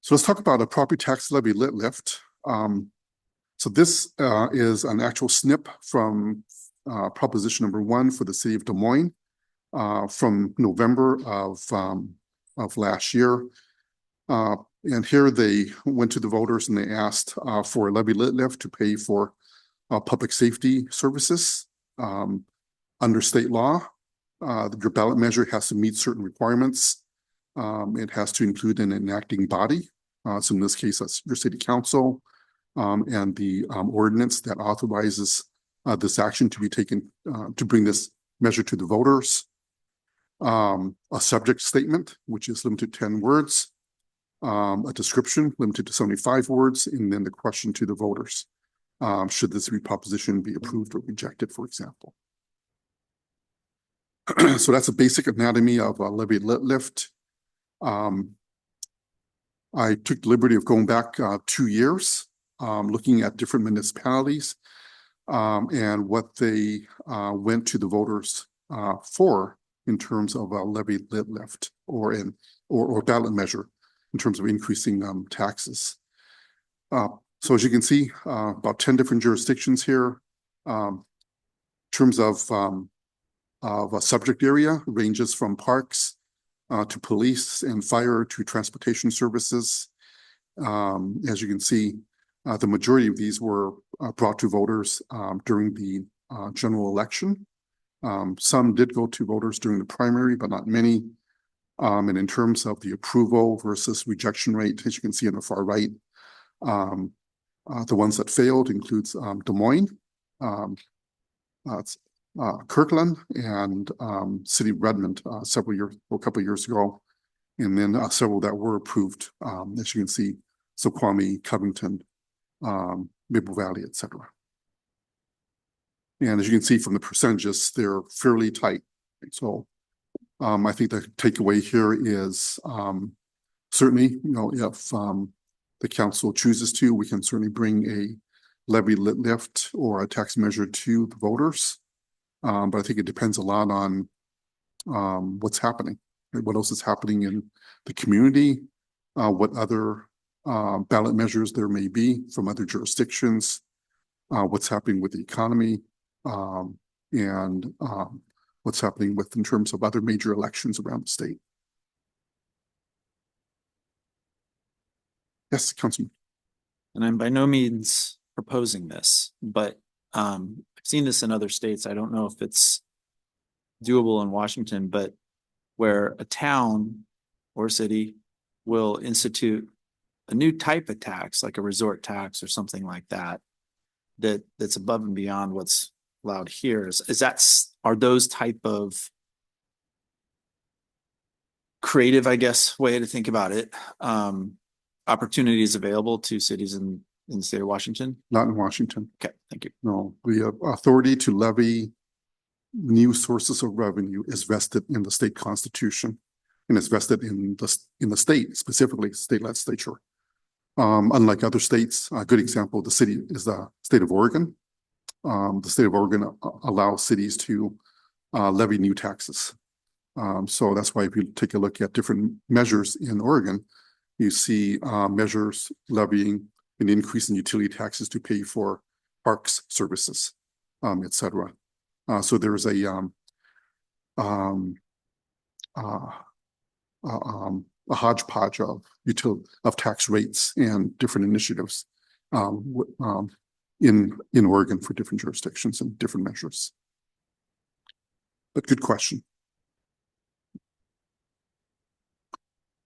So let's talk about a property tax levy lit lift. So this is an actual snip from proposition number 1 for the city of Des Moines from November of last year. And here they went to the voters and they asked for a levy lit lift to pay for public safety services under state law. Your ballot measure has to meet certain requirements. It has to include an enacting body. So in this case, that's your city council and the ordinance that authorizes this action to be taken to bring this measure to the voters. A subject statement, which is limited to 10 words. A description limited to 75 words, and then the question to the voters. Should this proposition be approved or rejected, for example? So that's a basic anatomy of a levy lit lift. I took the liberty of going back 2 years, looking at different municipalities and what they went to the voters for in terms of a levy lit lift or ballot measure in terms of increasing taxes. So as you can see, about 10 different jurisdictions here. In terms of a subject area, ranges from parks to police and fire to transportation services. As you can see, the majority of these were brought to voters during the general election. Some did go to voters during the primary, but not many. And in terms of the approval versus rejection rate, as you can see on the far right, the ones that failed includes Des Moines, Kirkland, and City of Redmond a couple of years ago, and then several that were approved, as you can see, Snoqualmie, Covington, Maple Valley, etc. And as you can see from the percentages, they're fairly tight. So I think the takeaway here is certainly, if the council chooses to, we can certainly bring a levy lift or a tax measure to the voters. But I think it depends a lot on what's happening, what else is happening in the community, what other ballot measures there may be from other jurisdictions, what's happening with the economy, and what's happening in terms of other major elections around the state. Yes, Councilman. And I'm by no means proposing this, but I've seen this in other states. I don't know if it's doable in Washington, but where a town or city will institute a new type of tax, like a resort tax or something like that, that's above and beyond what's allowed here. Are those type of creative, I guess, way to think about it, opportunities available to cities in the state of Washington? Not in Washington. Okay, thank you. No, the authority to levy new sources of revenue is vested in the state constitution, and it's vested in the state, specifically state legislature. Unlike other states, a good example, the state of Oregon. The state of Oregon allows cities to levy new taxes. So that's why if you take a look at different measures in Oregon, you see measures levying an increase in utility taxes to pay for parks services, et cetera. So there is a hodgepodge of tax rates and different initiatives in Oregon for different jurisdictions and different measures. But good question.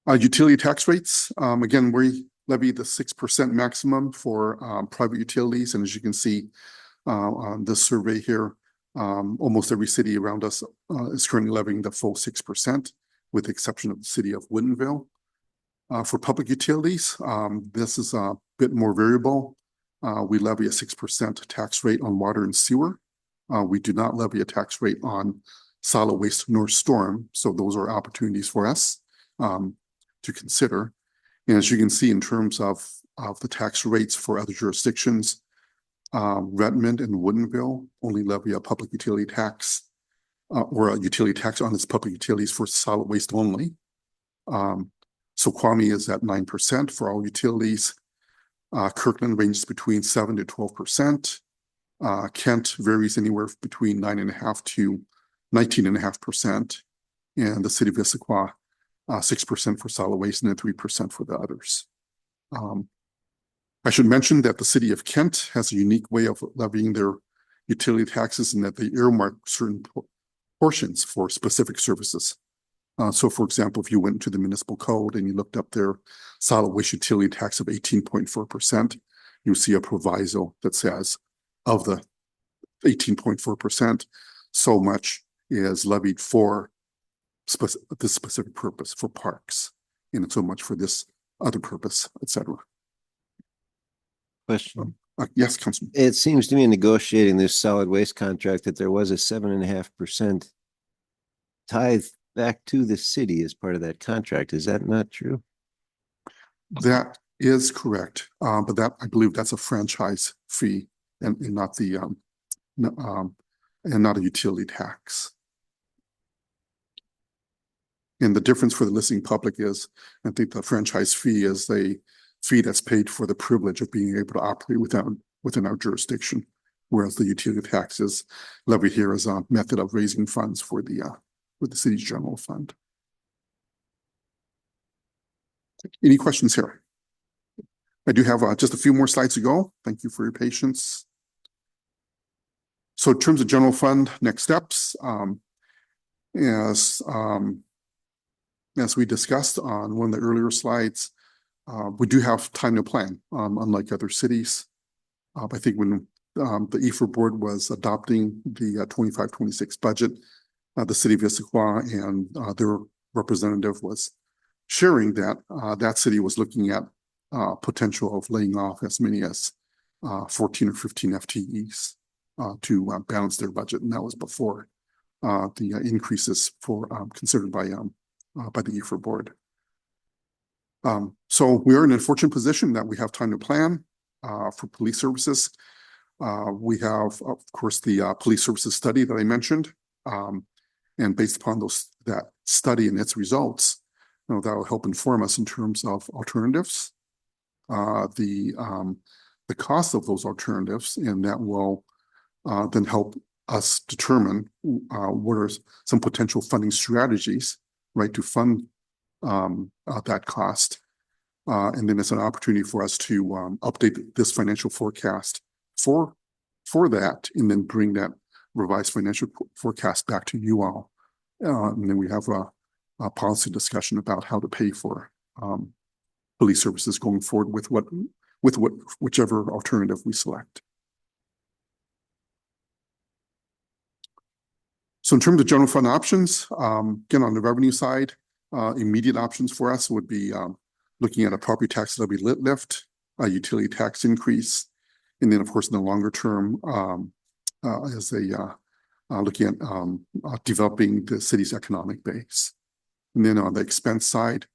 Utility tax rates. Again, we levy the 6% maximum for private utilities. And as you can see on this survey here, almost every city around us is currently levying the full 6%, with the exception of the city of Woodinville. For public utilities, this is a bit more variable. We levy a 6% tax rate on water and sewer. We do not levy a tax rate on solid waste nor storm. So those are opportunities for us to consider. And as you can see, in terms of the tax rates for other jurisdictions, Redmond and Woodinville only levy a public utility tax or a utility tax on its public utilities for solid waste only. Snoqualmie is at 9% for all utilities. Kirkland ranges between 7 to 12%. Kent varies anywhere between 9.5% to 19.5%. And the city of Issaquah, 6% for solid waste and then 3% for the others. I should mention that the city of Kent has a unique way of levying their utility taxes in that they earmark certain portions for specific services. So for example, if you went to the municipal code and you looked up their solid waste utility tax of 18.4%, you see a proviso that says of the 18.4%, so much is levied for this specific purpose for parks, and so much for this other purpose, etc. Question. Yes, Councilman. It seems to me in negotiating this solid waste contract that there was a 7.5% tithe back to the city as part of that contract. Is that not true? That is correct. But that, I believe that's a franchise fee and not the and not a utility tax. And the difference for the listening public is, I think the franchise fee is a fee that's paid for the privilege of being able to operate within our jurisdiction, whereas the utility tax is levied here as a method of raising funds for the city's general fund. Any questions here? I do have just a few more slides to go. Thank you for your patience. So in terms of general fund, next steps, as we discussed on one of the earlier slides, we do have time to plan, unlike other cities. I think when the EFR board was adopting the 25-26 budget, the city of Issaquah and their representative was sharing that that city was looking at potential of laying off as many as 14 or 15 FTEs to balance their budget, and that was before the increases for considered by the EFR board. So we are in an unfortunate position that we have time to plan for police services. We have, of course, the police services study that I mentioned, and based upon that study and its results, that will help inform us in terms of alternatives, the cost of those alternatives, and that will then help us determine what are some potential funding strategies, right, to fund that cost. And then it's an opportunity for us to update this financial forecast for that, and then bring that revised financial forecast back to you all. And then we have a policy discussion about how to pay for police services going forward with whichever alternative we select. So in terms of general fund options, again, on the revenue side, immediate options for us would be looking at a property tax levy lift, a utility tax increase, and then of course in the longer term looking at developing the city's economic base. And then on the expense side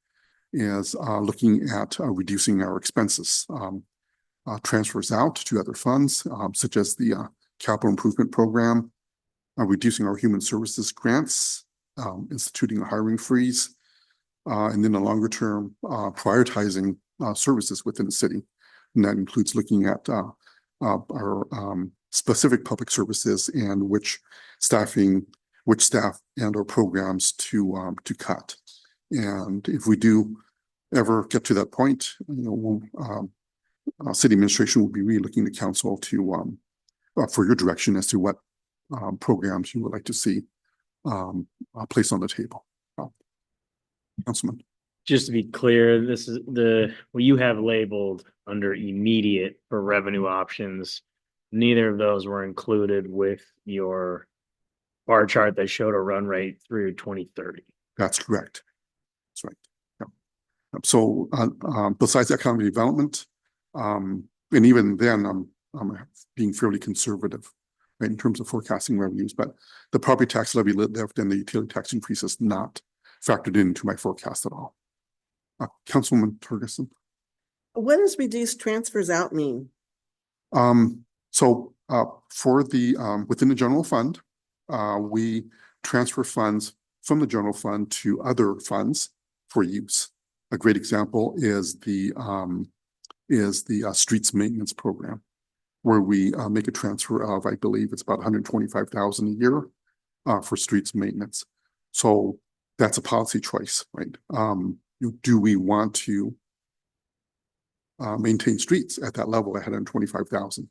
is looking at reducing our expenses, transfers out to other funds such as the capital improvement program, reducing our human services grants, instituting a hiring freeze, and then a longer term prioritizing services within the city. And that includes looking at our specific public services and which staff and or programs to cut. And if we do ever get to that point, city administration will be really looking to council to for your direction as to what programs you would like to see placed on the table. Councilman. Just to be clear, this is what you have labeled under immediate for revenue options. Neither of those were included with your bar chart that showed a run rate through 2030. That's correct. That's right. Yeah. So besides economic development, and even then I'm being fairly conservative, right, in terms of forecasting revenues, but the property tax levy lift and the utility tax increase is not factored into my forecast at all. Councilwoman Ferguson. What does reduced transfers out mean? So for the within the general fund, we transfer funds from the general fund to other funds for use. A great example is the streets maintenance program, where we make a transfer of, I believe it's about $125,000 a year for streets maintenance. So that's a policy choice, right? Do we want to maintain streets at that level at $125,000?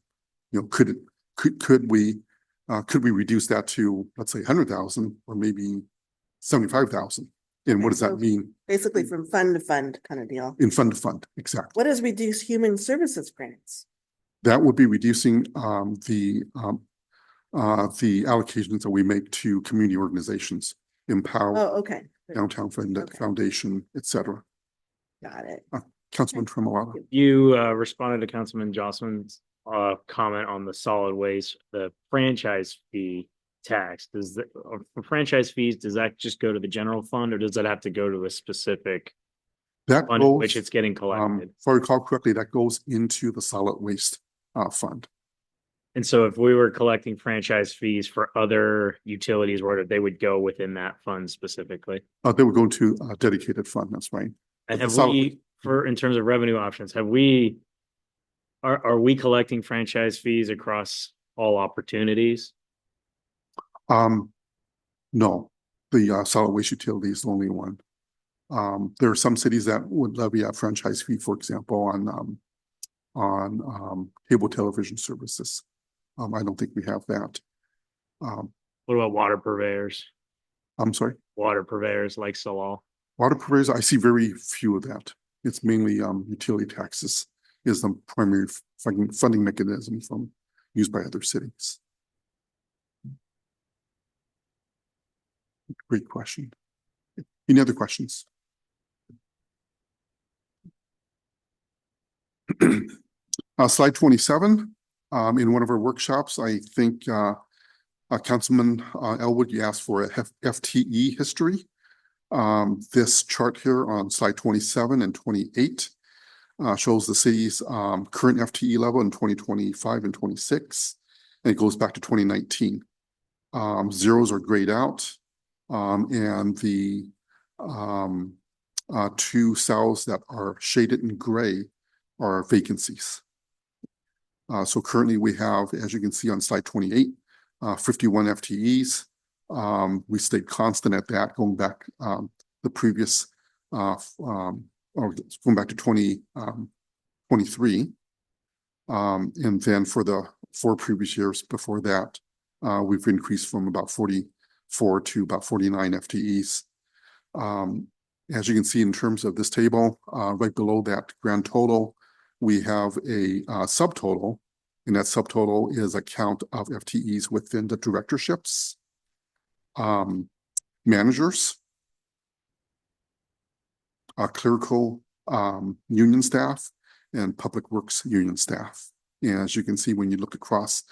Could we reduce that to, let's say, 100,000 or maybe 75,000? And what does that mean? Basically from fund to fund kind of deal. In fund to fund, exactly. What is reduced human services grants? That would be reducing the allocations that we make to community organizations, Empower, Oh, okay. Downtown Foundation, et cetera. Got it. Councilman Tremolata. You responded to Councilman Jocelyn's comment on the solid waste, the franchise fee tax. For franchise fees, does that just go to the general fund, or does that have to go to a specific That fund in goes, which it's getting collected? if I recall correctly, that goes into the solid waste fund. And so if we were collecting franchise fees for other utilities, where they would go within that fund specifically? They would go into a dedicated fund, that's right. And But have the solid- we, in terms of revenue options, are we collecting franchise fees across all opportunities? No, the solid waste utility is the only one. There are some cities that would levy a franchise fee, for example, on cable television services. I don't think we have that. What about water purveyors? I'm sorry, Water purveyors like Solal? water purveyors, I see very few of that. It's mainly utility taxes is the primary funding mechanism used by other cities. Great question. Any other questions? Slide 27. In one of our workshops, I think Councilman Elwood, you asked for a FTE history. This chart here on slide 27 and 28 shows the city's current FTE level in 2025 and 26, and it goes back to 2019. Zeros are grayed out, and the two cells that are shaded in gray are vacancies. So currently we have, as you can see on slide 28, 51 FTEs. We stayed constant at that going back the previous or going back to 2023. And then for the 4 previous years before that, we've increased from about 44 to about 49 FTEs. As you can see in terms of this table, right below that grand total, we have a subtotal, and that subtotal is a count of FTEs within the directorships, managers, clerical union staff, and public works union staff. And as you can see, when you look across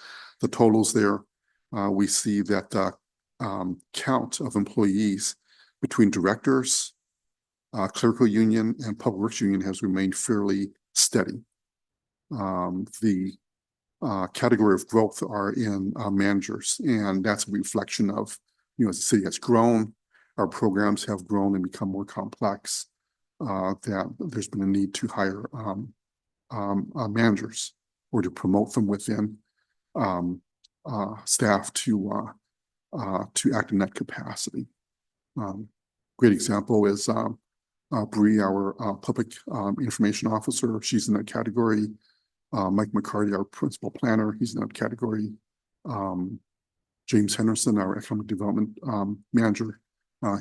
the totals there, we see that the count of employees between directors, clerical union, and public works union has remained fairly steady. The category of growth are in managers, and that's a reflection of, as the city has grown, our programs have grown and become more complex, that there's been a need to hire managers or to promote from within staff to act in that capacity. Great example is Bree, our public information officer. She's in that category. Mike McCarty, our principal planner, he's in that category. James Henderson, our economic development manager,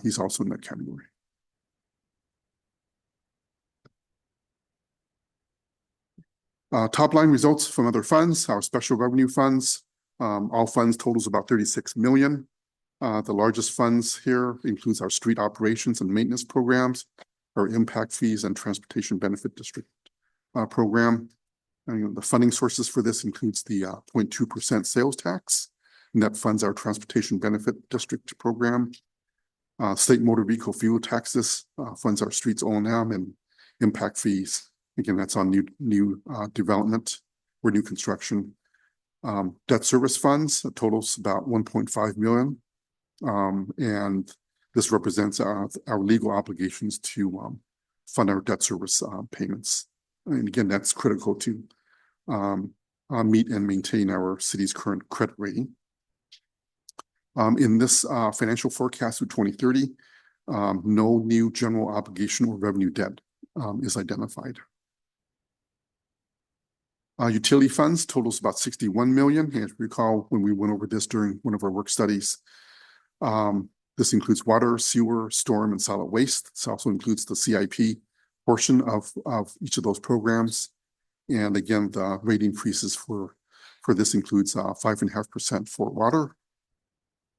he's also in that category. Top line results from other funds, our special revenue funds. All funds totals about 36 million. The largest funds here includes our street operations and maintenance programs, our impact fees and transportation benefit district program. And the funding sources for this includes the 0.2% sales tax, and that funds our transportation benefit district program. State motor vehicle fuel taxes funds our streets O&M and impact fees. Again, that's on new development or new construction. Debt service funds totals about 1.5 million. And this represents our legal obligations to fund our debt service payments. And again, that's critical to meet and maintain our city's current credit rating. In this financial forecast through 2030, no new general obligation or revenue debt is identified. Utility funds totals about 61 million. As you recall, when we went over this during one of our work studies, this includes water, sewer, storm, and solid waste. This also includes the CIP portion of each of those programs. And again, the rate increases for this includes 5.5% for water,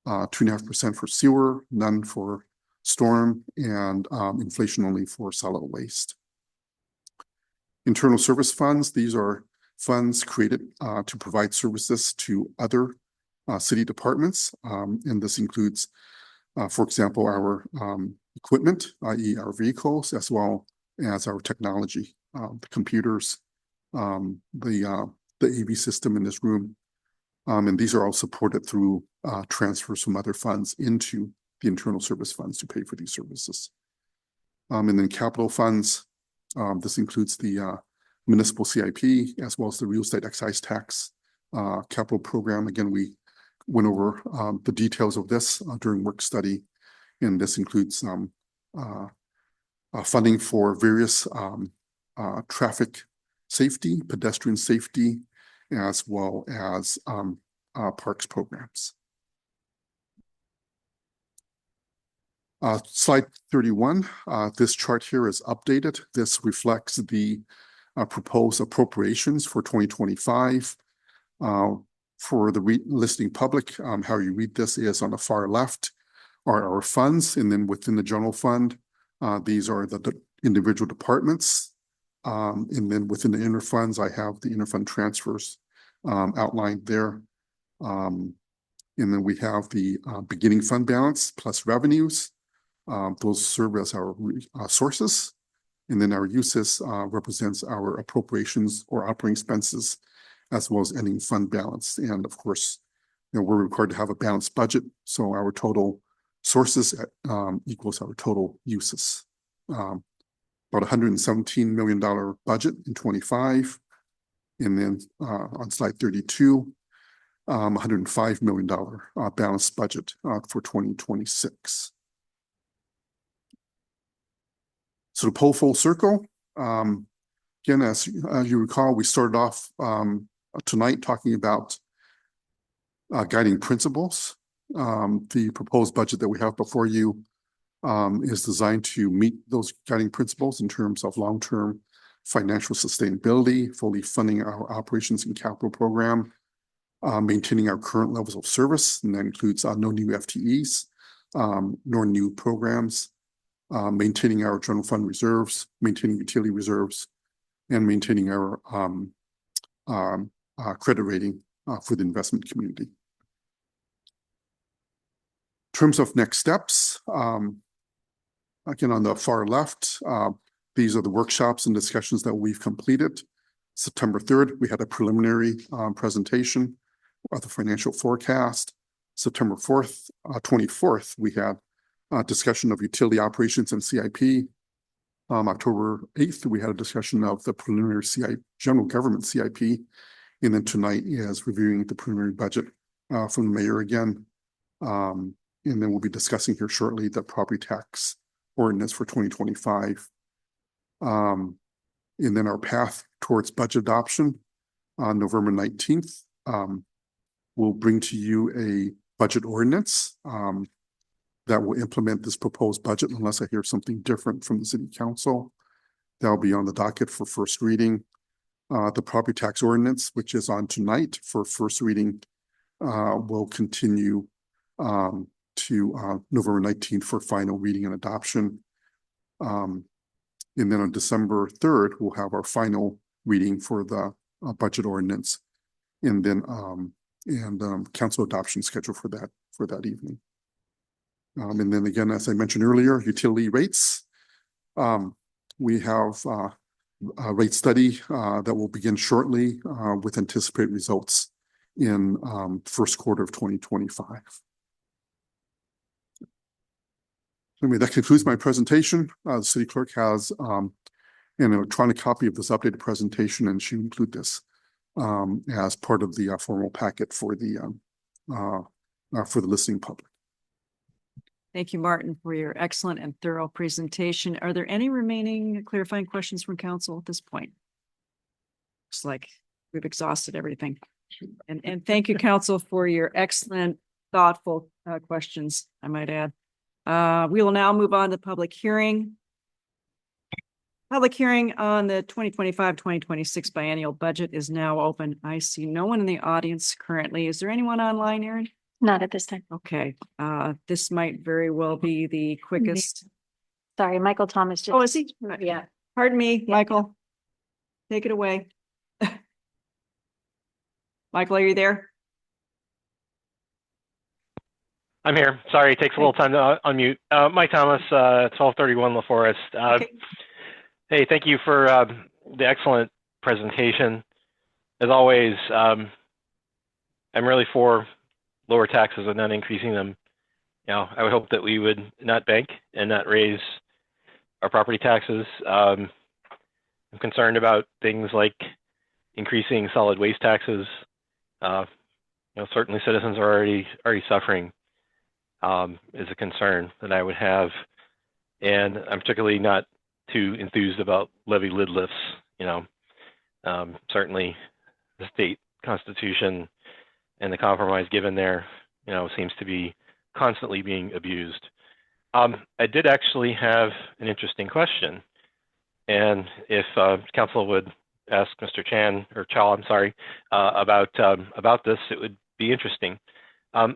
2.5% for sewer, none for storm, and inflation only for solid waste. Internal service funds, these are funds created to provide services to other city departments. And this includes, for example, our equipment, i.e. our vehicles, as well as our technology, the computers, the AV system in this room. And these are all supported through transfers from other funds into the internal service funds to pay for these services. And then capital funds, this includes the municipal CIP, as well as the real estate excise tax capital program. Again, we went over the details of this during work study, and this includes funding for various traffic safety, pedestrian safety, as well as parks programs. Slide 31, this chart here is updated. This reflects the proposed appropriations for 2025. For the listening public, how you read this is on the far left are our funds, and then within the general fund, these are the individual departments. And then within the inter funds, I have the interfund transfers outlined there. And then we have the beginning fund balance plus revenues. Those serve as our sources. And then our uses represents our appropriations or operating expenses, as well as ending fund balance. And of course, we're required to have a balanced budget. So our total sources equals our total uses. About $117 million budget in 25. And then on slide 32, $105 million balanced budget for 2026. So to pull full circle, again, as you recall, we started off tonight talking about guiding principles. The proposed budget that we have before you is designed to meet those guiding principles in terms of long-term financial sustainability, fully funding our operations and capital program, maintaining our current levels of service, and that includes no new FTEs, nor new programs, maintaining our general fund reserves, maintaining utility reserves, and maintaining our credit rating for the investment community. In terms of next steps, again, on the far left, these are the workshops and discussions that we've completed. September 3rd, we had a preliminary presentation of the financial forecast. September 24th, we had a discussion of utility operations and CIP. October 8th, we had a discussion of the preliminary general government CIP. And then tonight is reviewing the preliminary budget from the mayor again. And then we'll be discussing here shortly the property tax ordinance for 2025. And then our path towards budget adoption on November 19th. We'll bring to you a budget ordinance that will implement this proposed budget unless I hear something different from the city council. That'll be on the docket for first reading. The property tax ordinance, which is on tonight for first reading, will continue to November 19th for final reading and adoption. And then on December 3rd, we'll have our final reading for the budget ordinance, and then council adoption scheduled for that evening. And then again, as I mentioned earlier, utility rates. We have a rate study that will begin shortly with anticipated results in first quarter of 2025. Anyway, that concludes my presentation. The city clerk has an electronic copy of this updated presentation, and she include this as part of the formal packet for the listening public. Thank you, Martin, for your excellent and thorough presentation. Are there any remaining clarifying questions from council at this point? Looks like we've exhausted everything. And thank you, council, for your excellent, thoughtful questions, I might add. We will now move on to public hearing. Public hearing on the 2025-2026 biennial budget is now open. I see no one in the audience currently. Is there anyone online, Erin? Not at this time. Okay, this might very well be the quickest. Sorry, Michael Thomas just. Oh, is he? Yeah. Pardon me, Michael. Take it away. Michael, are you there? I'm here. Sorry, it takes a little time to unmute. Mike Thomas, 1231 La Forest. Okay. Hey, thank you for the excellent presentation. As always, I'm really for lower taxes and not increasing them. You know, I would hope that we would not bank and not raise our property taxes. I'm concerned about things like increasing solid waste taxes. Certainly citizens are already suffering. Is a concern that I would have, and I'm particularly not too enthused about levy lid lifts. Certainly the state constitution and the compromise given there, seems to be constantly being abused. I did actually have an interesting question. And if council would ask Mr. Chan or Chow, I'm sorry, about this, it would be interesting.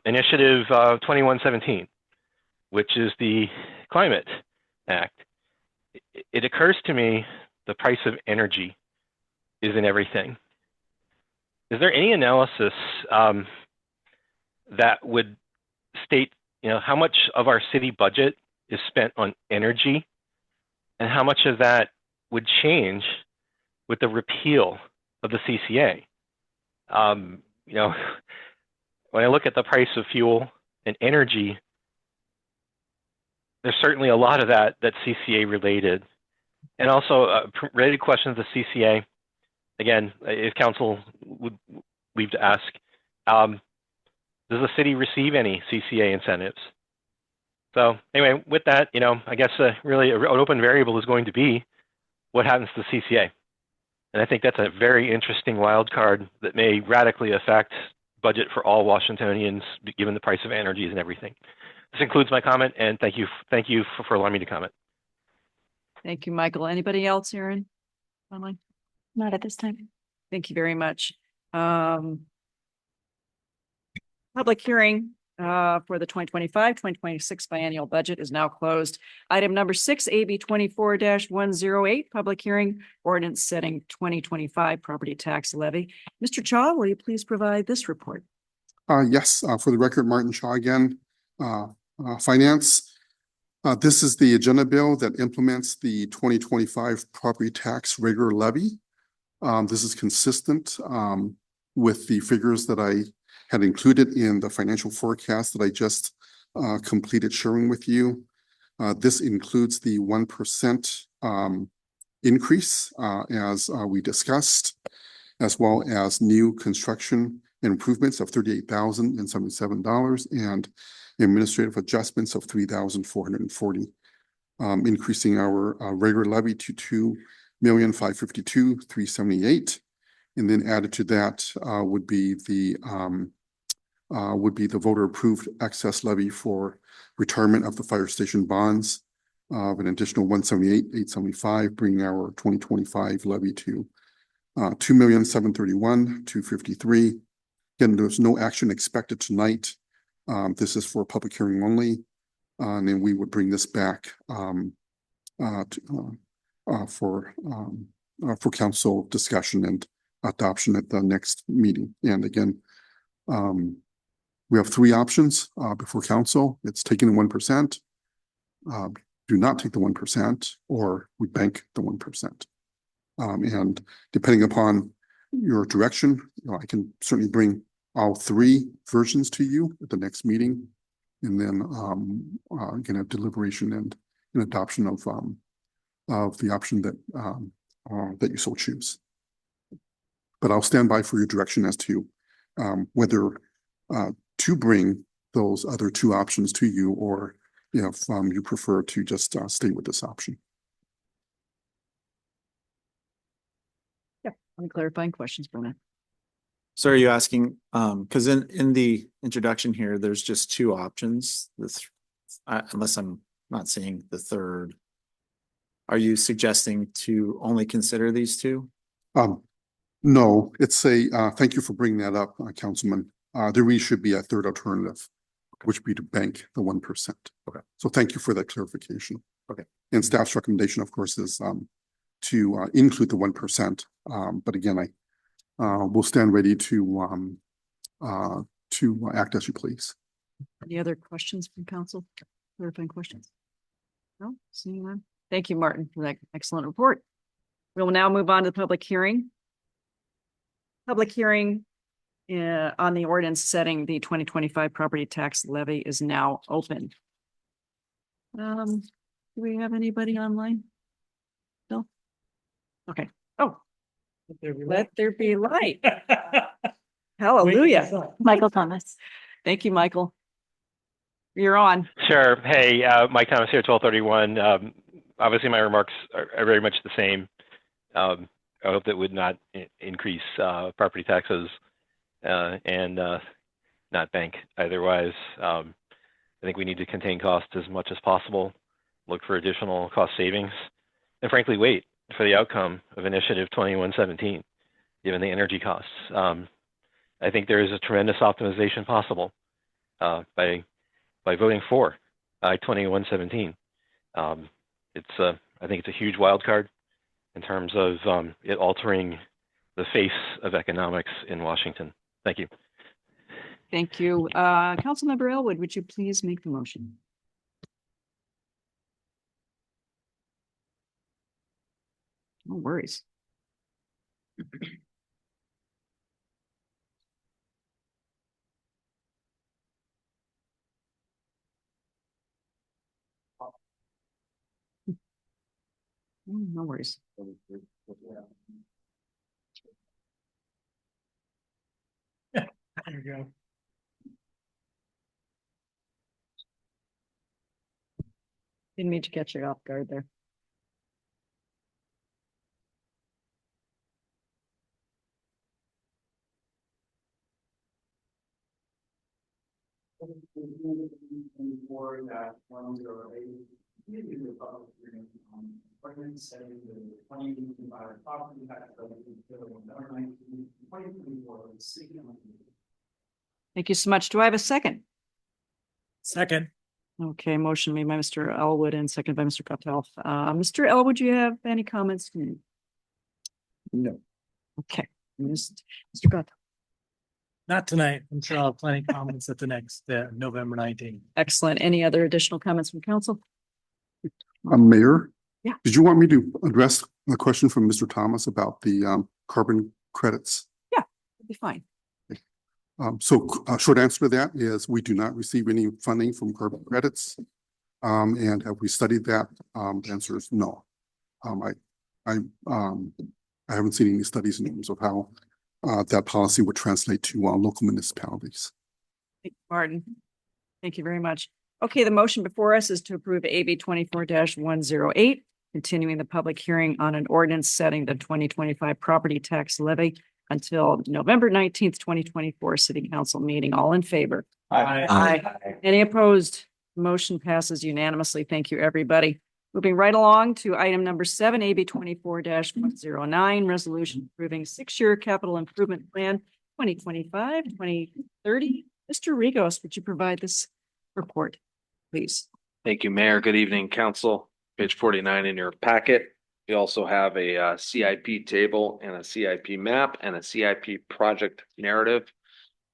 Initiative 2117, which is the Climate Act. It occurs to me the price of energy isn't everything. Is there any analysis that would state, how much of our city budget is spent on energy, and how much of that would change with the repeal of the CCA? When I look at the price of fuel and energy, there's certainly a lot of that that's CCA related. And also a related question to the CCA, again, if council would leave to ask, does the city receive any CCA incentives? So anyway, with that, I guess really an open variable is going to be what happens to the CCA. And I think that's a very interesting wild card that may radically affect budget for all Washingtonians, given the price of energies and everything. This includes my comment, and thank you for allowing me to comment. Thank you, Michael. Anybody else, Aaron? Online? Not at this time. Thank you very much. Public hearing for the 2025-2026 biennial budget is now closed. Item number 6, AB 24-108, public hearing, ordinance setting 2025 property tax levy. Mr. Chaw, will you please provide this report? Yes, for the record, Martin Shaw again, Finance. This is the agenda bill that implements the 2025 property tax regular levy. This is consistent with the figures that I had included in the financial forecast that I just completed sharing with you. This includes the 1% increase as we discussed, as well as new construction improvements of $38,077 and administrative adjustments of $3,440, increasing our regular levy to $2,552,378. And then added to that would be the voter approved excess levy for retirement of the fire station bonds of an additional $178,875, bringing our 2025 levy to $2,731,253. Again, there's no action expected tonight. This is for public hearing only, and then we would bring this back for council discussion and adoption at the next meeting. And again, we have 3 options before council. It's taking the 1%, do not take the 1%, or we bank the 1%. And depending upon your direction, I can certainly bring all 3 versions to you at the next meeting, and then again, a deliberation and an adoption of the option that you so choose. But I'll stand by for your direction as to whether to bring those other 2 options to you, or if you prefer to just stay with this option. Yeah, any clarifying questions, Bruna? So are you asking, because in the introduction here, there's just 2 options, unless I'm not seeing the third. Are you suggesting to only consider these 2? No, it's thank you for bringing that up, Councilman. There really should be a third alternative, which would be to bank the 1%. Okay. So thank you for that clarification. Okay. And staff's recommendation, of course, is to include the 1%. But again, I will stand ready to act as you please. Any other questions from council? Clarifying questions? No, seeing none. Thank you, Martin, for that excellent report. We will now move on to the public hearing. Public hearing on the ordinance setting the 2025 property tax levy is now open. Do we have anybody online? No? Okay. Oh, let there be light. Hallelujah. Michael Thomas. Thank you, Michael. You're on. Sure. Hey, Mike Thomas here, 1231. Obviously, my remarks are very much the same. I hope that would not increase property taxes and not bank otherwise. I think we need to contain costs as much as possible, look for additional cost savings, and frankly, wait for the outcome of Initiative 2117, given the energy costs. I think there is a tremendous optimization possible by voting for I-2117. I think it's a huge wild card in terms of it altering the face of economics in Washington. Thank you. Thank you. Councilmember Elwood, would you please make the motion? No worries. No worries. There you go. Didn't mean to catch you off guard there. Thank you so much. Do I have a second? Second. Okay, motion made by Mr. Elwood and seconded by Mr. Gothelf. Mr. Elwood, do you have any comments? No. Okay, Mr. Gothelf. Not tonight. I'm sure I'll have plenty of comments at the next November 19th. Excellent. Any other additional comments from council? Mayor? Yeah. Did you want me to address the question from Mr. Thomas about the carbon credits? Yeah, that'd be fine. So a short answer to that is we do not receive any funding from carbon credits. And have we studied that? The answer is no. I haven't seen any studies in terms of how that policy would translate to local municipalities. Thank you, Martin. Thank you very much. Okay, the motion before us is to approve AB 24-108, continuing the public hearing on an ordinance setting the 2025 property tax levy until November 19th, 2024 city council meeting. All in favor? Aye. Any opposed? Motion passes unanimously. Thank you, everybody. Moving right along to item number 7, AB 24-109, resolution approving 6-year capital improvement plan 2025-2030. Mr. Regos, would you provide this report, please? Thank you, Mayor. Good evening, council. Page 49 in your packet. We also have a CIP table and a CIP map and a CIP project narrative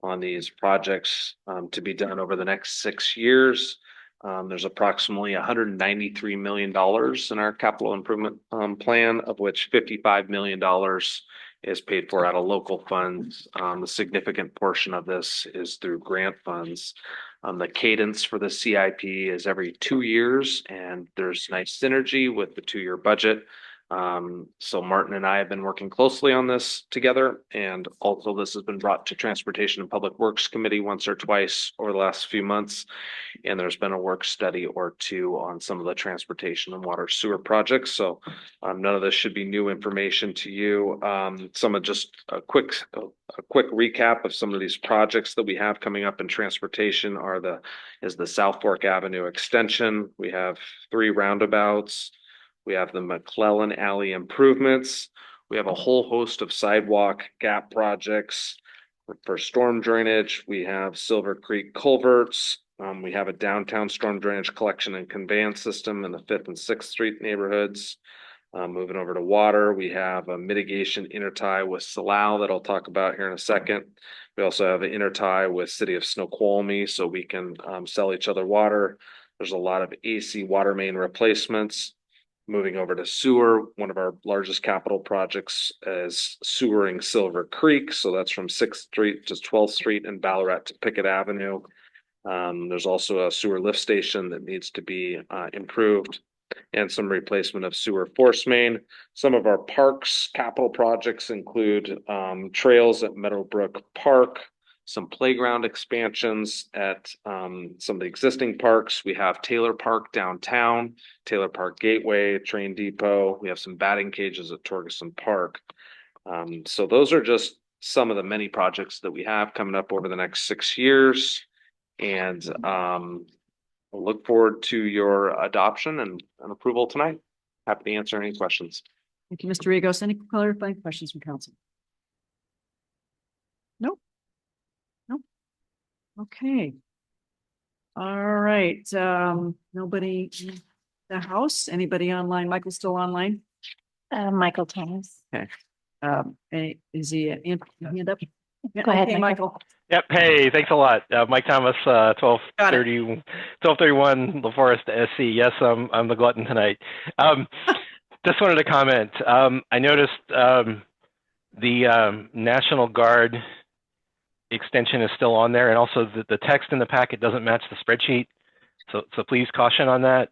on these projects to be done over the next 6 years. There's approximately $193 million in our capital improvement plan, of which $55 million is paid for out of local funds. The significant portion of this is through grant funds. The cadence for the CIP is every 2 years, and there's nice synergy with the 2-year budget. So Martin and I have been working closely on this together, and also this has been brought to Transportation and Public Works Committee once or twice over the last few months. And there's been a work study or two on some of the transportation and water sewer projects. So none of this should be new information to you. Some of just a quick recap of some of these projects that we have coming up in transportation is the South Fork Avenue extension. We have 3 roundabouts. We have the McClellan Alley improvements. We have a whole host of sidewalk gap projects for storm drainage. We have Silver Creek culverts. We have a downtown storm drainage collection and conveyance system in the 5th and 6th Street neighborhoods. Moving over to water, we have a mitigation intertie with Salal that I'll talk about here in a second. We also have an intertie with City of Snoqualmie so we can sell each other water. There's a lot of AC water main replacements. Moving over to sewer, one of our largest capital projects is sewering Silver Creek. So that's from 6th Street to 12th Street and Ballarat to Pickett Avenue. There's also a sewer lift station that needs to be improved and some replacement of sewer force main. Some of our parks capital projects include trails at Meadowbrook Park, some playground expansions at some of the existing parks. We have Taylor Park downtown, Taylor Park Gateway, Train Depot. We have some batting cages at Torgerson Park. So those are just some of the many projects that we have coming up over the next 6 years. And We'll look forward to your adoption and approval tonight. Happy to answer any questions. Thank you, Mr. Regos. Any clarifying questions from council? Nope. Nope. Okay. All right, nobody in the house, anybody online? Michael's still online? Michael Thomas. Okay. Is he in hand up? Go ahead, Okay, Michael. Yep. Hey, thanks a lot. Mike Thomas, 1231 La Forest SC. Yes, I'm the glutton tonight. Just wanted to comment. I noticed the National Guard extension is still on there, and also the text in the packet doesn't match the spreadsheet. So please caution on that.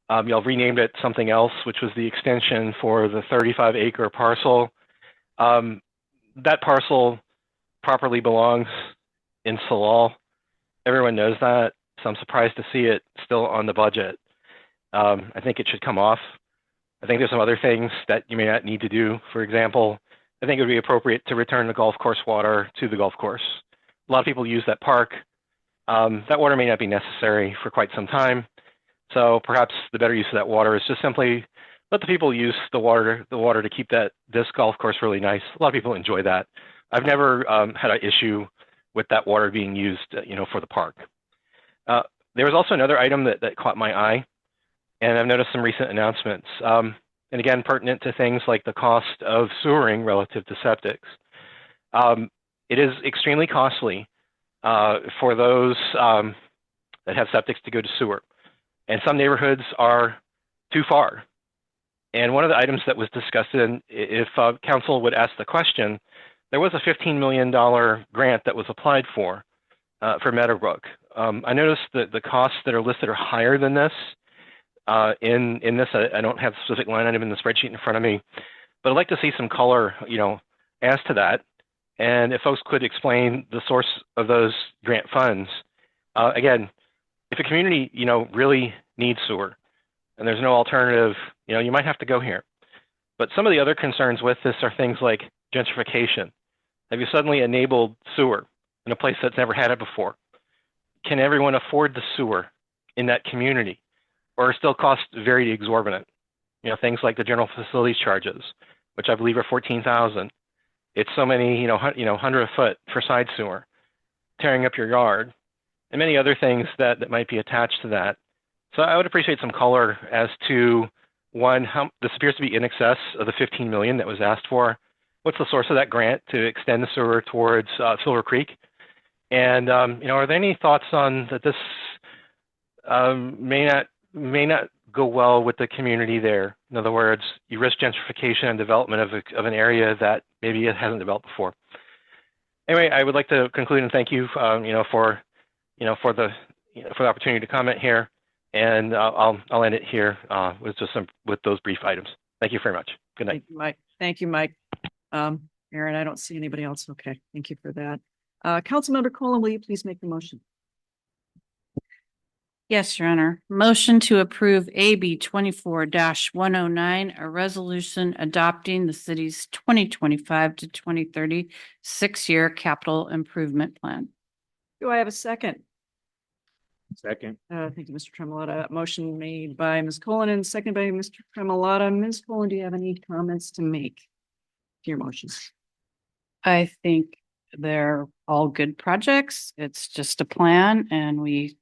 Y'all renamed it something else, which was the extension for the 35-acre parcel. That parcel properly belongs in Salal. Everyone knows that, so I'm surprised to see it still on the budget. I think it should come off. I think there's some other things that you may not need to do. For example, I think it would be appropriate to return the golf course water to the golf course. A lot of people use that park. That water may not be necessary for quite some time. So perhaps the better use of that water is just simply let the people use the water to keep this golf course really nice. A lot of people enjoy that. I've never had an issue with that water being used, for the park. There was also another item that caught my eye, and I've noticed some recent announcements. And again, pertinent to things like the cost of sewering relative to septics. It is extremely costly for those that have septics to go to sewer. And some neighborhoods are too far. And one of the items that was discussed, and if council would ask the question, there was a $15 million grant that was applied for Meadowbrook. I noticed that the costs that are listed are higher than this. In this, I don't have the specific line item in the spreadsheet in front of me, but I'd like to see some color, as to that. And if folks could explain the source of those grant funds. Again, if a community, really needs sewer and there's no alternative, you might have to go here. But some of the other concerns with this are things like gentrification. Have you suddenly enabled sewer in a place that's never had it before? Can everyone afford the sewer in that community, or still cost very exorbitant? Things like the general facilities charges, which I believe are $14,000. It's so many, 100 a foot for side sewer, tearing up your yard, and many other things that might be attached to that. So I would appreciate some color as to, one, how this appears to be in excess of the $15 million that was asked for. What's the source of that grant to extend the sewer towards Silver Creek? And are there any thoughts on that this may not go well with the community there? In other words, you risk gentrification and development of an area that maybe it hasn't developed before. Anyway, I would like to conclude and thank you, for the opportunity to comment here, and I'll end it here with those brief items. Thank you very much. Good night. Thank you, Mike. Thank you, Mike. Aaron, I don't see anybody else. Okay, thank you for that. Councilmember Colin, will you please make the motion? Yes, Your Honor. Motion to approve AB 24-109, a resolution adopting the city's 2025 to 2030 6-year capital improvement plan. Do I have a second? Second. Thank you, Mr. Tremolata. Motion made by Ms. Colin and seconded by Mr. Tremolata. Ms. Colin, do you have any comments to make to your motions? I think they're all good projects. It's just a plan, and we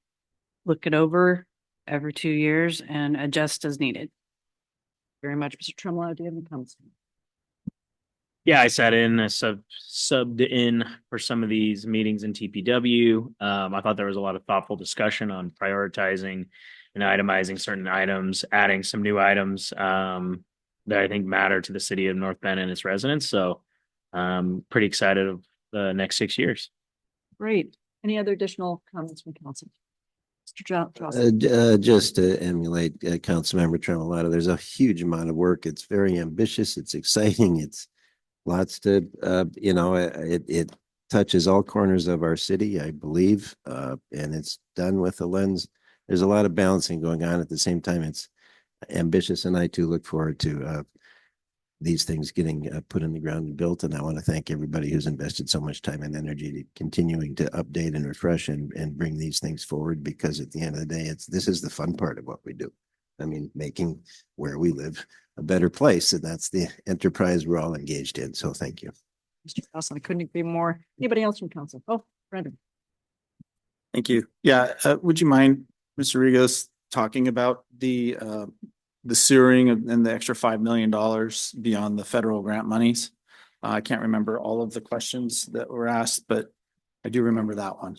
look it over every 2 years and adjust as needed. Very much. Mr. Tremolata, do you have any comments? Yeah, I sat in, subbed in for some of these meetings in TPW. I thought there was a lot of thoughtful discussion on prioritizing and itemizing certain items, adding some new items that I think matter to the city of North Bend and its residents. So pretty excited of the next 6 years. Great. Any other additional comments from council? Mr. Johnson. Just to emulate Councilmember Tremolata, there's a huge amount of work. It's very ambitious. It's exciting. It's lots to, it touches all corners of our city, I believe, and it's done with a lens. There's a lot of balancing going on at the same time. It's ambitious, and I too look forward to these things getting put in the ground and built. And I want to thank everybody who's invested so much time and energy to continuing to update and refresh and bring these things forward, because at the end of the day, this is the fun part of what we do. I mean, making where we live a better place. And that's the enterprise we're all engaged in. So thank you. Mr. Carlson, I couldn't agree more. Anybody else from council? Oh, Brendan. Thank you. Yeah, would you mind, Mr. Regos, talking about the sewering and the extra $5 million beyond the federal grant monies? I can't remember all of the questions that were asked, but I do remember that one.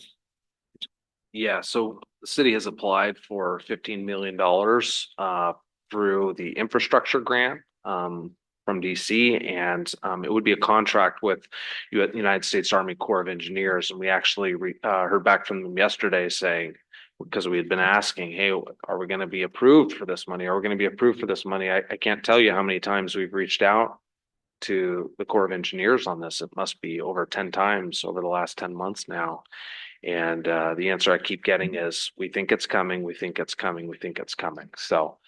Yeah, so the city has applied for $15 million through the infrastructure grant from DC, and it would be a contract with United States Army Corps of Engineers. And we actually heard back from them yesterday saying, because we had been asking, hey, are we going to be approved for this money? Are we going to be approved for this money? I can't tell you how many times we've reached out to the Corps of Engineers on this. It must be over 10 times over the last 10 months now. And the answer I keep getting is, we think it's coming, we think it's coming, we think it's coming. So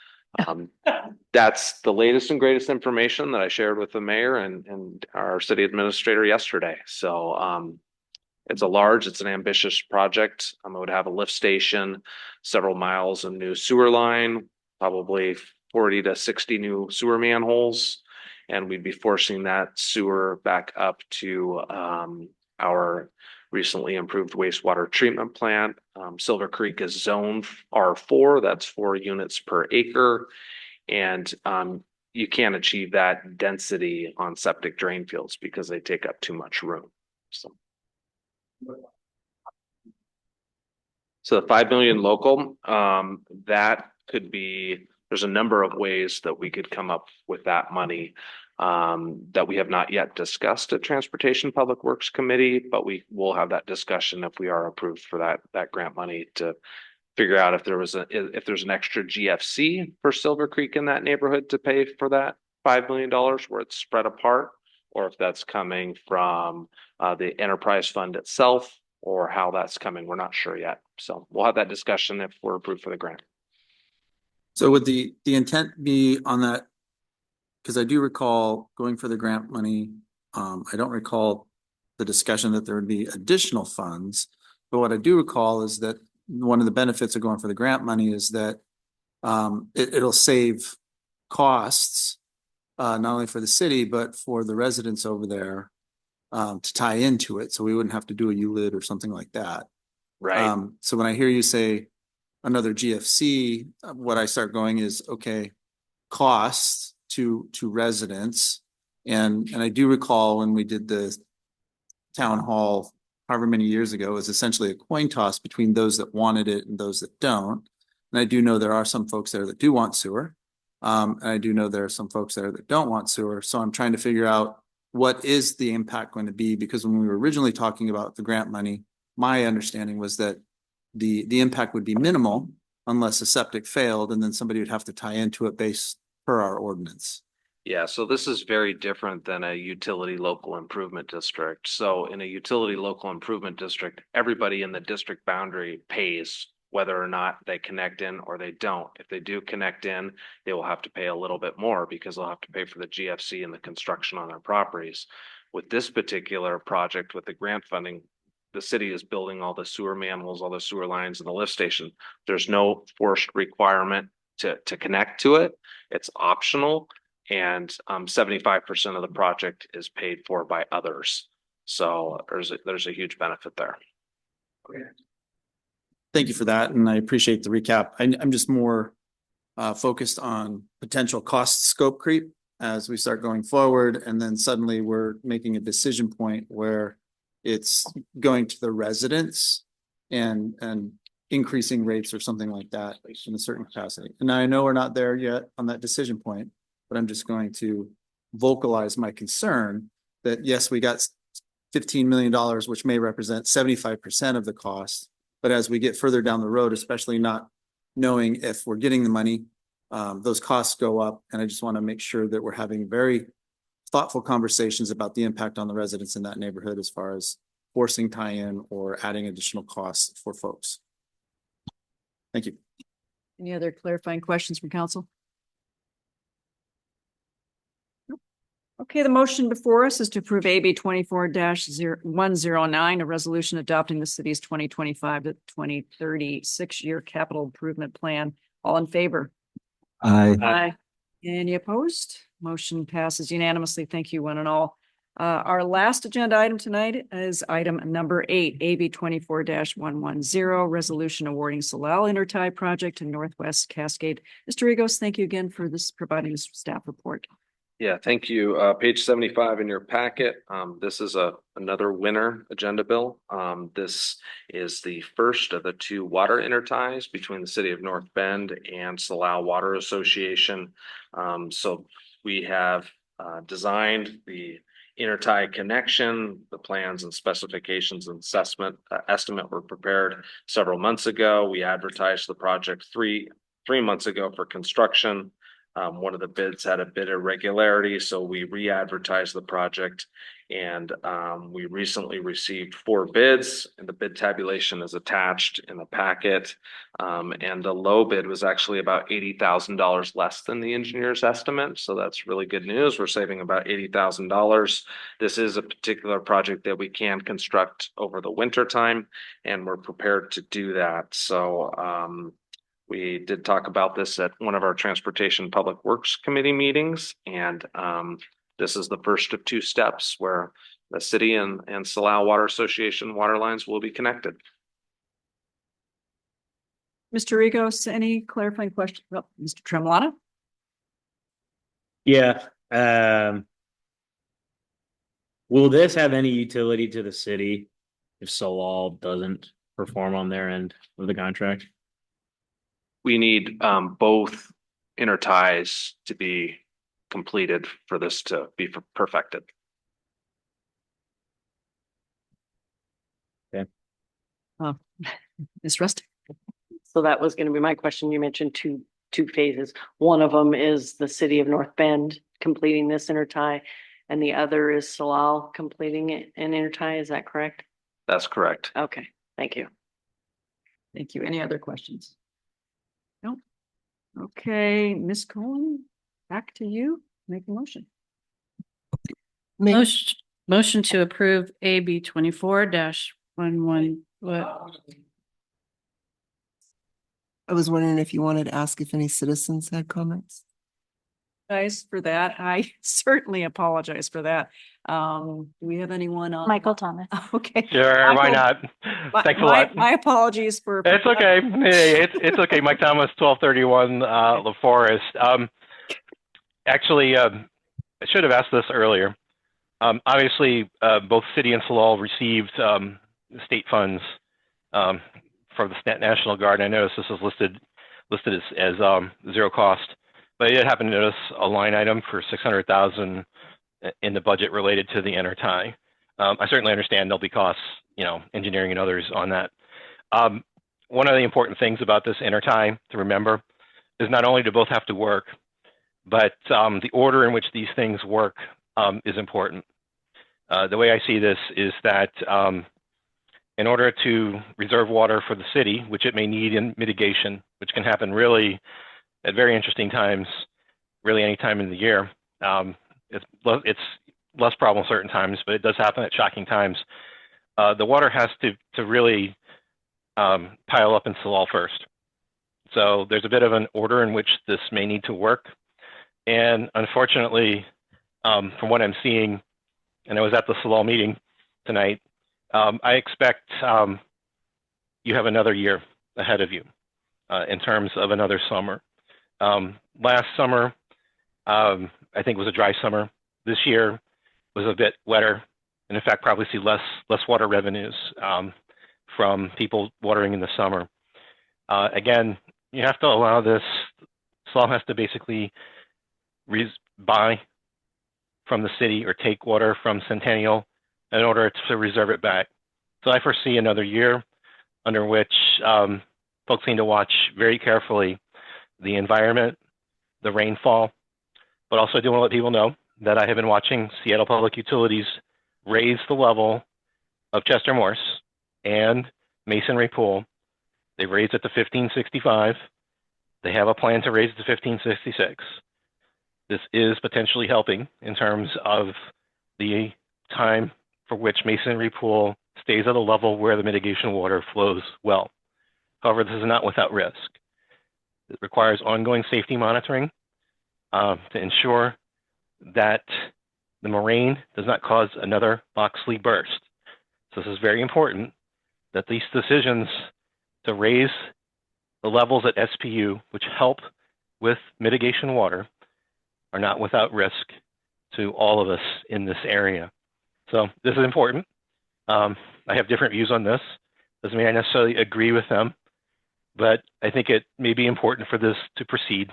that's the latest and greatest information that I shared with the mayor and our city administrator yesterday. So it's an ambitious project. It would have a lift station, several miles of new sewer line, probably 40 to 60 new sewer manholes. And we'd be forcing that sewer back up to our recently improved wastewater treatment plant. Silver Creek is zone R4, that's 4 units per acre. And you can't achieve that density on septic drain fields because they take up too much room. So the 5 million local, that could be, there's a number of ways that we could come up with that money that we have not yet discussed at Transportation Public Works Committee, but we will have that discussion if we are approved for that grant money, to figure out if there's an extra GFC for Silver Creek in that neighborhood to pay for that $5 million where it's spread apart, or if that's coming from the enterprise fund itself, or how that's coming. We're not sure yet. So we'll have that discussion if we're approved for the grant. So would the intent be on that? Because I do recall going for the grant money. I don't recall the discussion that there would be additional funds, but what I do recall is that one of the benefits of going for the grant money is that it'll save costs, not only for the city, but for the residents over there to tie into it. So we wouldn't have to do a ULID or something like that. Right. So when I hear you say another GFC, what I start going is, okay, costs to residents. And I do recall when we did the town hall, however many years ago, it was essentially a coin toss between those that wanted it and those that don't. And I do know there are some folks there that do want sewer. And I do know there are some folks there that don't want sewer. So I'm trying to figure out, what is the impact going to be? Because when we were originally talking about the grant money, my understanding was that the impact would be minimal unless a septic failed, and then somebody would have to tie into it based per our ordinance. Yeah, so this is very different than a utility local improvement district. So in a utility local improvement district, everybody in the district boundary pays whether or not they connect in or they don't. If they do connect in, they will have to pay a little bit more because they'll have to pay for the GFC and the construction on their properties. With this particular project, with the grant funding, the city is building all the sewer manholes, all the sewer lines, and the lift station. There's no forced requirement to connect to it. It's optional, and 75% of the project is paid for by others. So there's a huge benefit there. Okay. Thank you for that, and I appreciate the recap. I'm just more focused on potential cost scope creep as we start going forward, and then suddenly we're making a decision point where it's going to the residents and increasing rates or something like that in a certain capacity. And I know we're not there yet on that decision point, but I'm just going to vocalize my concern that yes, we got $15 million, which may represent 75% of the cost. But as we get further down the road, especially not knowing if we're getting the money, those costs go up. And I just want to make sure that we're having very thoughtful conversations about the impact on the residents in that neighborhood as far as forcing tie-in or adding additional costs for folks. Thank you. Any other clarifying questions from council? Okay, the motion before us is to approve AB 24-109, a resolution adopting the city's 2025 to 2030 6-year capital improvement plan. All in favor? Aye. Any opposed? Motion passes unanimously. Thank you, one and all. Our last agenda item tonight is item number 8, AB 24-110, resolution awarding Salal Intertie project to Northwest Cascade. Mr. Rigos, thank you again for providing this staff report. Yeah, thank you. Page 75 in your packet. This is another winner agenda bill. This is the first of the 2 water interties between the city of North Bend and Salal Water Association. So we have designed the intertie connection. The plans and specifications and estimate were prepared several months ago. We advertised the project three months ago for construction. One of the bids had a bit irregularity, so we re-advertised the project, and we recently received 4 bids, and the bid tabulation is attached in the packet. And the low bid was actually about $80,000 less than the engineer's estimate, so that's really good news. We're saving about $80,000. This is a particular project that we can construct over the winter time, and we're prepared to do that. So we did talk about this at one of our Transportation Public Works Committee meetings, and this is the first of 2 steps where the city and Salal Water Association water lines will be connected. Mr. Rigos, any clarifying questions? Oh, Mr. Tremolano? Yeah. Will this have any utility to the city if Salal doesn't perform on their end of the contract? We need both interties to be completed for this to be perfected. Okay. Ms. Rust? So that was going to be my question. You mentioned two phases. One of them is the city of North Bend completing this intertie, and the other is Salal completing an intertie. Is that correct? That's correct. Okay, thank you. Thank you. Any other questions? Nope. Okay, Ms. Cohen, back to you. Make a motion. Motion to approve AB 24-11. What? I was wondering if you wanted to ask if any citizens had comments. Guys, for that, I certainly apologize for that. Do we have anyone on? Michael Thomas. Okay. Sure, why not? Thanks a lot. My apologies for. It's okay. Hey, it's okay. Mike Thomas, 1231 La Forest. Actually, I should have asked this earlier. Obviously, both city and Salal received state funds from the National Guard. I noticed this is listed as zero cost, but I did happen to notice a line item for $600,000 in the budget related to the intertie. I certainly understand there'll be costs, engineering and others on that. One of the important things about this intertie to remember is not only do both have to work, but the order in which these things work is important. The way I see this is that in order to reserve water for the city, which it may need in mitigation, which can happen really at very interesting times, really any time in the year. It's less problem certain times, but it does happen at shocking times. The water has to really pile up in Salal first. So there's a bit of an order in which this may need to work. And unfortunately, from what I'm seeing, and I was at the Salal meeting tonight, I expect you have another year ahead of you in terms of another summer. Last summer, I think was a dry summer. This year was a bit wetter, and in fact, probably see less water revenues from people watering in the summer. Again, you have to allow this. Salal has to basically buy from the city or take water from Centennial in order to reserve it back. So I foresee another year under which folks need to watch very carefully the environment, the rainfall, but also I do want to let people know that I have been watching Seattle Public Utilities raise the level of Chester Morse and Masonry Pool. They raised it to 1565. They have a plan to raise it to 1566. This is potentially helping in terms of the time for which masonry pool stays at a level where the mitigation water flows well. However, this is not without risk. It requires ongoing safety monitoring to ensure that the moraine does not cause another Boxley burst. So this is very important that these decisions to raise the levels at SPU, which help with mitigation water, are not without risk to all of us in this area. So this is important. I have different views on this. Doesn't mean I necessarily agree with them, but I think it may be important for this to proceed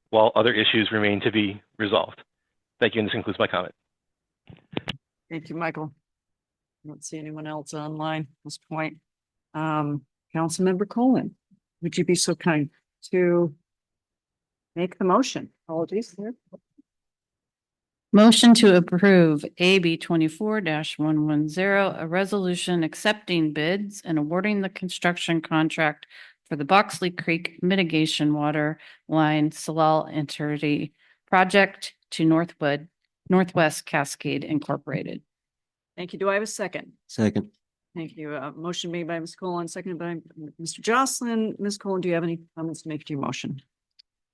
while other issues remain to be resolved. Thank you, and this concludes my comment. Thank you, Michael. I don't see anyone else online at this point. Councilmember Colin, would you be so kind to make the motion? Apologies there. Motion to approve AB 24-110, a resolution accepting bids and awarding the construction contract for the Boxley Creek Mitigation Water Line Salal Entity Project to Northwest Cascade Incorporated. Thank you. Do I have a second? Second. Thank you. Motion made by Ms. Colon, seconded by Mr. Jocelyn. Ms. Colon, do you have any comments to make to your motion?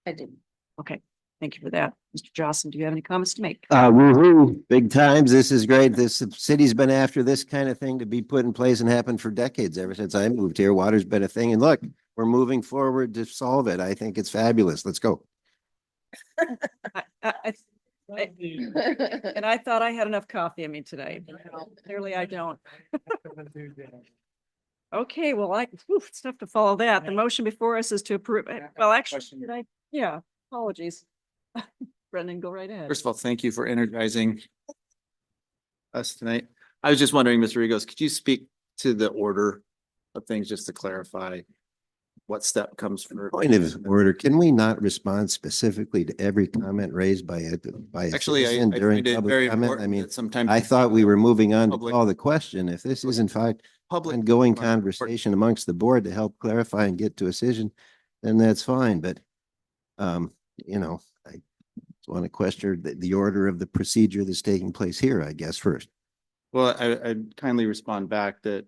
I did. Okay, thank you for that. Mr. Jocelyn, do you have any comments to make? Woo-hoo, big times. This is great. This city's been after this kind of thing to be put in place and happen for decades. Ever since I moved here, water's been a thing. And look, we're moving forward to solve it. I think it's fabulous. Let's go. And I thought I had enough coffee in me today. Clearly I don't. Okay, well, it's tough to follow that. The motion before us is to approve. Well, actually, yeah, apologies. Brendan, go right ahead. First of all, thank you for energizing us tonight. I was just wondering, Mr. Rigos, could you speak to the order of things just to clarify what step comes first? Point of order, can we not respond specifically to every comment raised by a Actually, citizen I during find it public very comment? I important mean, that sometimes I thought we were moving on to public- call the question. If this is in fact public ongoing conversation amongst the board to help clarify and get to a decision, then that's fine. But, you know, I want to question the order of the procedure that's taking place here, I guess, first. Well, I'd kindly respond back that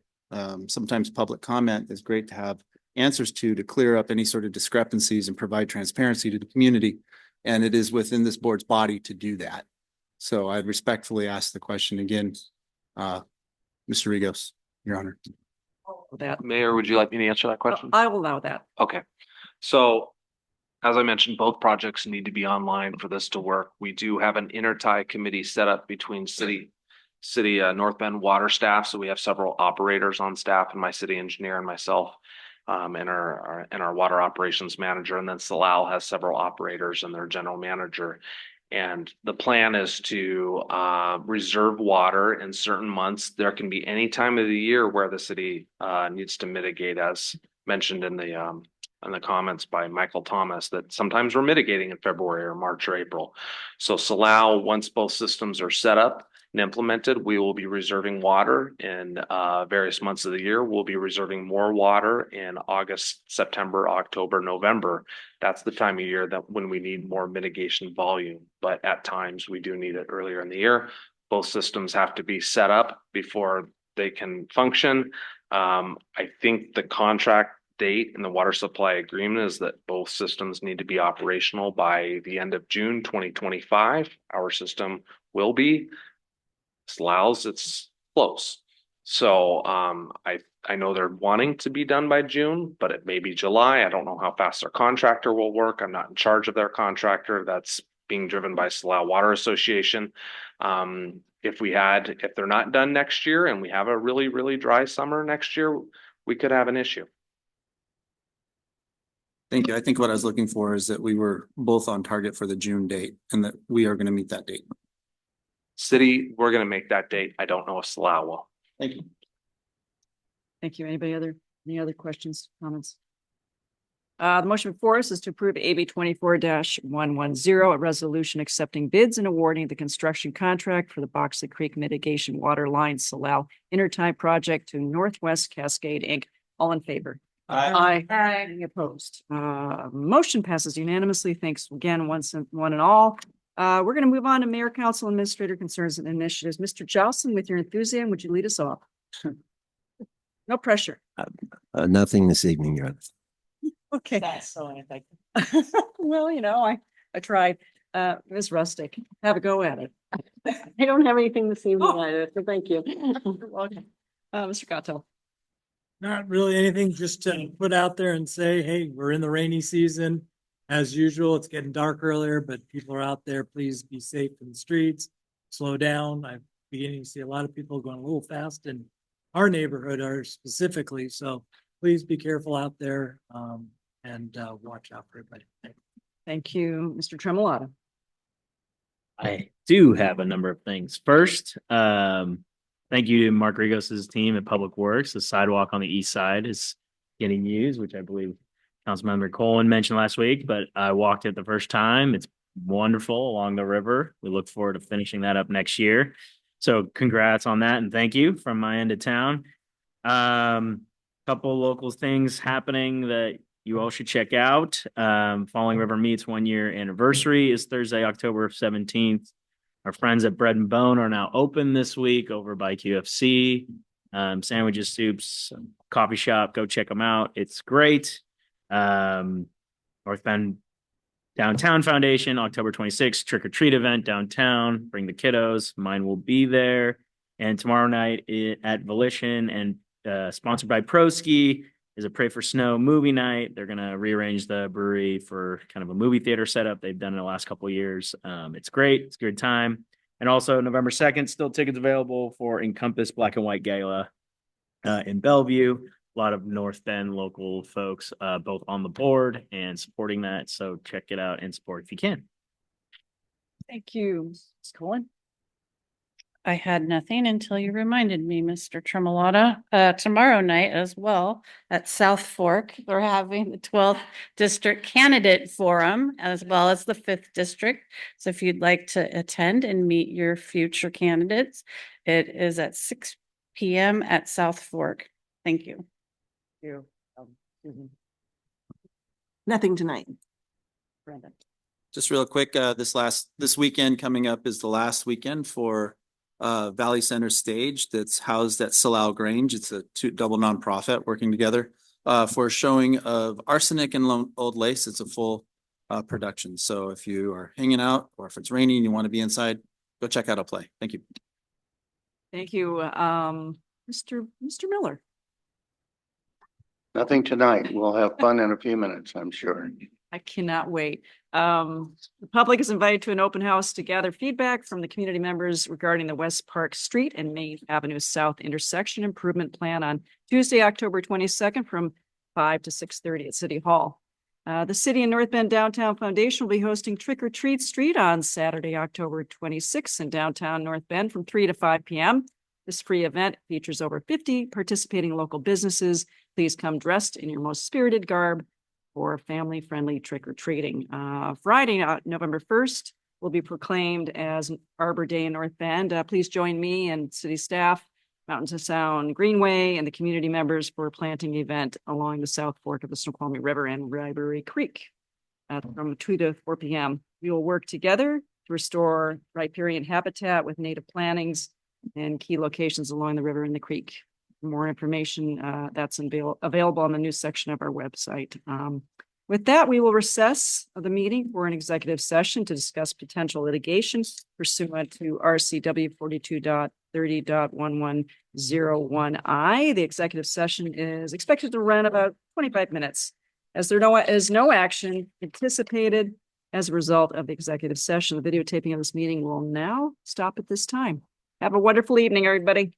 sometimes public comment is great to have answers to clear up any sort of discrepancies and provide transparency to the community. And it is within this board's body to do that. So I'd respectfully ask the question again, Mr. Rigos, Your Honor. Mayor, would you like me to answer that question? I will allow that. Okay, so as I mentioned, both projects need to be online for this to work. We do have an intertie committee set up between city North Bend water staff. So we have several operators on staff and my city engineer and myself. And our water operations manager, and then Salal has several operators and their general manager. And the plan is to reserve water in certain months. There can be any time of the year where the city needs to mitigate, as mentioned in the comments by Michael Thomas, that sometimes we're mitigating in February or March or April. So Salal, once both systems are set up and implemented, we will be reserving water in various months of the year. We'll be reserving more water in August, September, October, November. That's the time of year that when we need more mitigation volume, but at times we do need it earlier in the year. Both systems have to be set up before they can function. I think the contract date in the water supply agreement is that both systems need to be operational by the end of June 2025. Our system will be. Salal's, it's close. So I know they're wanting to be done by June, but it may be July. I don't know how fast their contractor will work. I'm not in charge of their contractor. That's being driven by Salal Water Association. If they're not done next year and we have a really, really dry summer next year, we could have an issue. Thank you. I think what I was looking for is that we were both on target for the June date and that we are going to meet that date. City, we're going to make that date. I don't know if Salal will. Thank you. Thank you. Any other questions, comments? The motion before us is to approve AB 24-110, a resolution accepting bids and awarding the construction contract for the Boxley Creek Mitigation Water Line Salal Intertie Project to Northwest Cascade Inc. All in favor? Aye. Any opposed? Motion passes unanimously. Thanks again, one and all. We're going to move on to mayor, council, administrator concerns and initiatives. Mr. Jocelyn, with your enthusiasm, would you lead us off? No pressure. Nothing this evening, Your Honor. Okay. That's so ineffective. Well, I tried. Ms. Rustick, have a go at it. I don't have anything this evening Oh. either, so thank you. Okay. Mr. Gatto. Not really anything, just to put out there and say, hey, we're in the rainy season. As usual, it's getting dark earlier, but people are out there. Please be safe in the streets. Slow down. I'm beginning to see a lot of people going a little fast in our neighborhood are specifically. So please be careful out there and watch out for everybody. Thank you, Mr. Tremolata. I do have a number of things. First, thank you to Mark Rigos's team at Public Works. The sidewalk on the east side is getting used, which I believe Councilmember Colin mentioned last week, but I walked it the first time. It's wonderful along the river. We look forward to finishing that up next year. So congrats on that and thank you from my end of town. Couple local things happening that you all should check out. Falling River Meats 1 year anniversary is Thursday, October 17th. Our friends at Bread and Bone are now open this week over by QFC. Sandwiches, soups, coffee shop. Go check them out. It's great. North Bend Downtown Foundation, October 26th, trick or treat event downtown. Bring the kiddos. Mine will be there. And tomorrow night at Volition and sponsored by Proski is a Pray for Snow movie night. They're going to rearrange the brewery for kind of a movie theater setup they've done in the last couple of years. It's great. It's a good time. And also November 2nd, still tickets available for Encompass Black and White Gala in Bellevue. A lot of North Bend local folks both on the board and supporting that. So check it out and support if you can. Thank you, Ms. Colin. I had nothing until you reminded me, Mr. Tremolata. Tomorrow night as well at South Fork, they're having the 12th District Candidate Forum as well as the 5th District. So if you'd like to attend and meet your future candidates, it is at 6 p.m. at South Fork. Thank you. Nothing tonight. Brandon. Just real quick, this weekend coming up is the last weekend for Valley Center Stage that's housed at Salal Grange. It's a double nonprofit working together for a showing of Arsenic and Old Lace. It's a full production. So if you are hanging out or if it's raining and you want to be inside, go check out a play. Thank you. Thank you. Mr. Miller. Nothing tonight. We'll have fun in a few minutes, I'm sure. I cannot wait. The public is invited to an open house to gather feedback from the community members regarding the West Park Street and Main Avenue South intersection improvement plan on Tuesday, October 22nd from 5 to 6:30 at City Hall. The City and North Bend Downtown Foundation will be hosting Trick or Treat Street on Saturday, October 26th in downtown North Bend from 3 to 5 p.m. This free event features over 50 participating local businesses. Please come dressed in your most spirited garb for family-friendly trick-or-treating. Friday, November 1st, will be proclaimed as Arbor Day in North Bend. Please join me and city staff, Mountains of Sound Greenway, and the community members for a planting event along the South Fork of the Snoqualmie River and Library Creek from 2 to 4 p.m. We will work together to restore riparian habitat with native plantings and key locations along the river and the creek. For more information, that's available on the news section of our website. With that, we will recess the meeting for an executive session to discuss potential litigation pursuant to RCW 42.30.1101I. The executive session is expected to run about 25 minutes. As there is no action anticipated as a result of the executive session, the videotaping of this meeting will now stop at this time. Have a wonderful evening, everybody.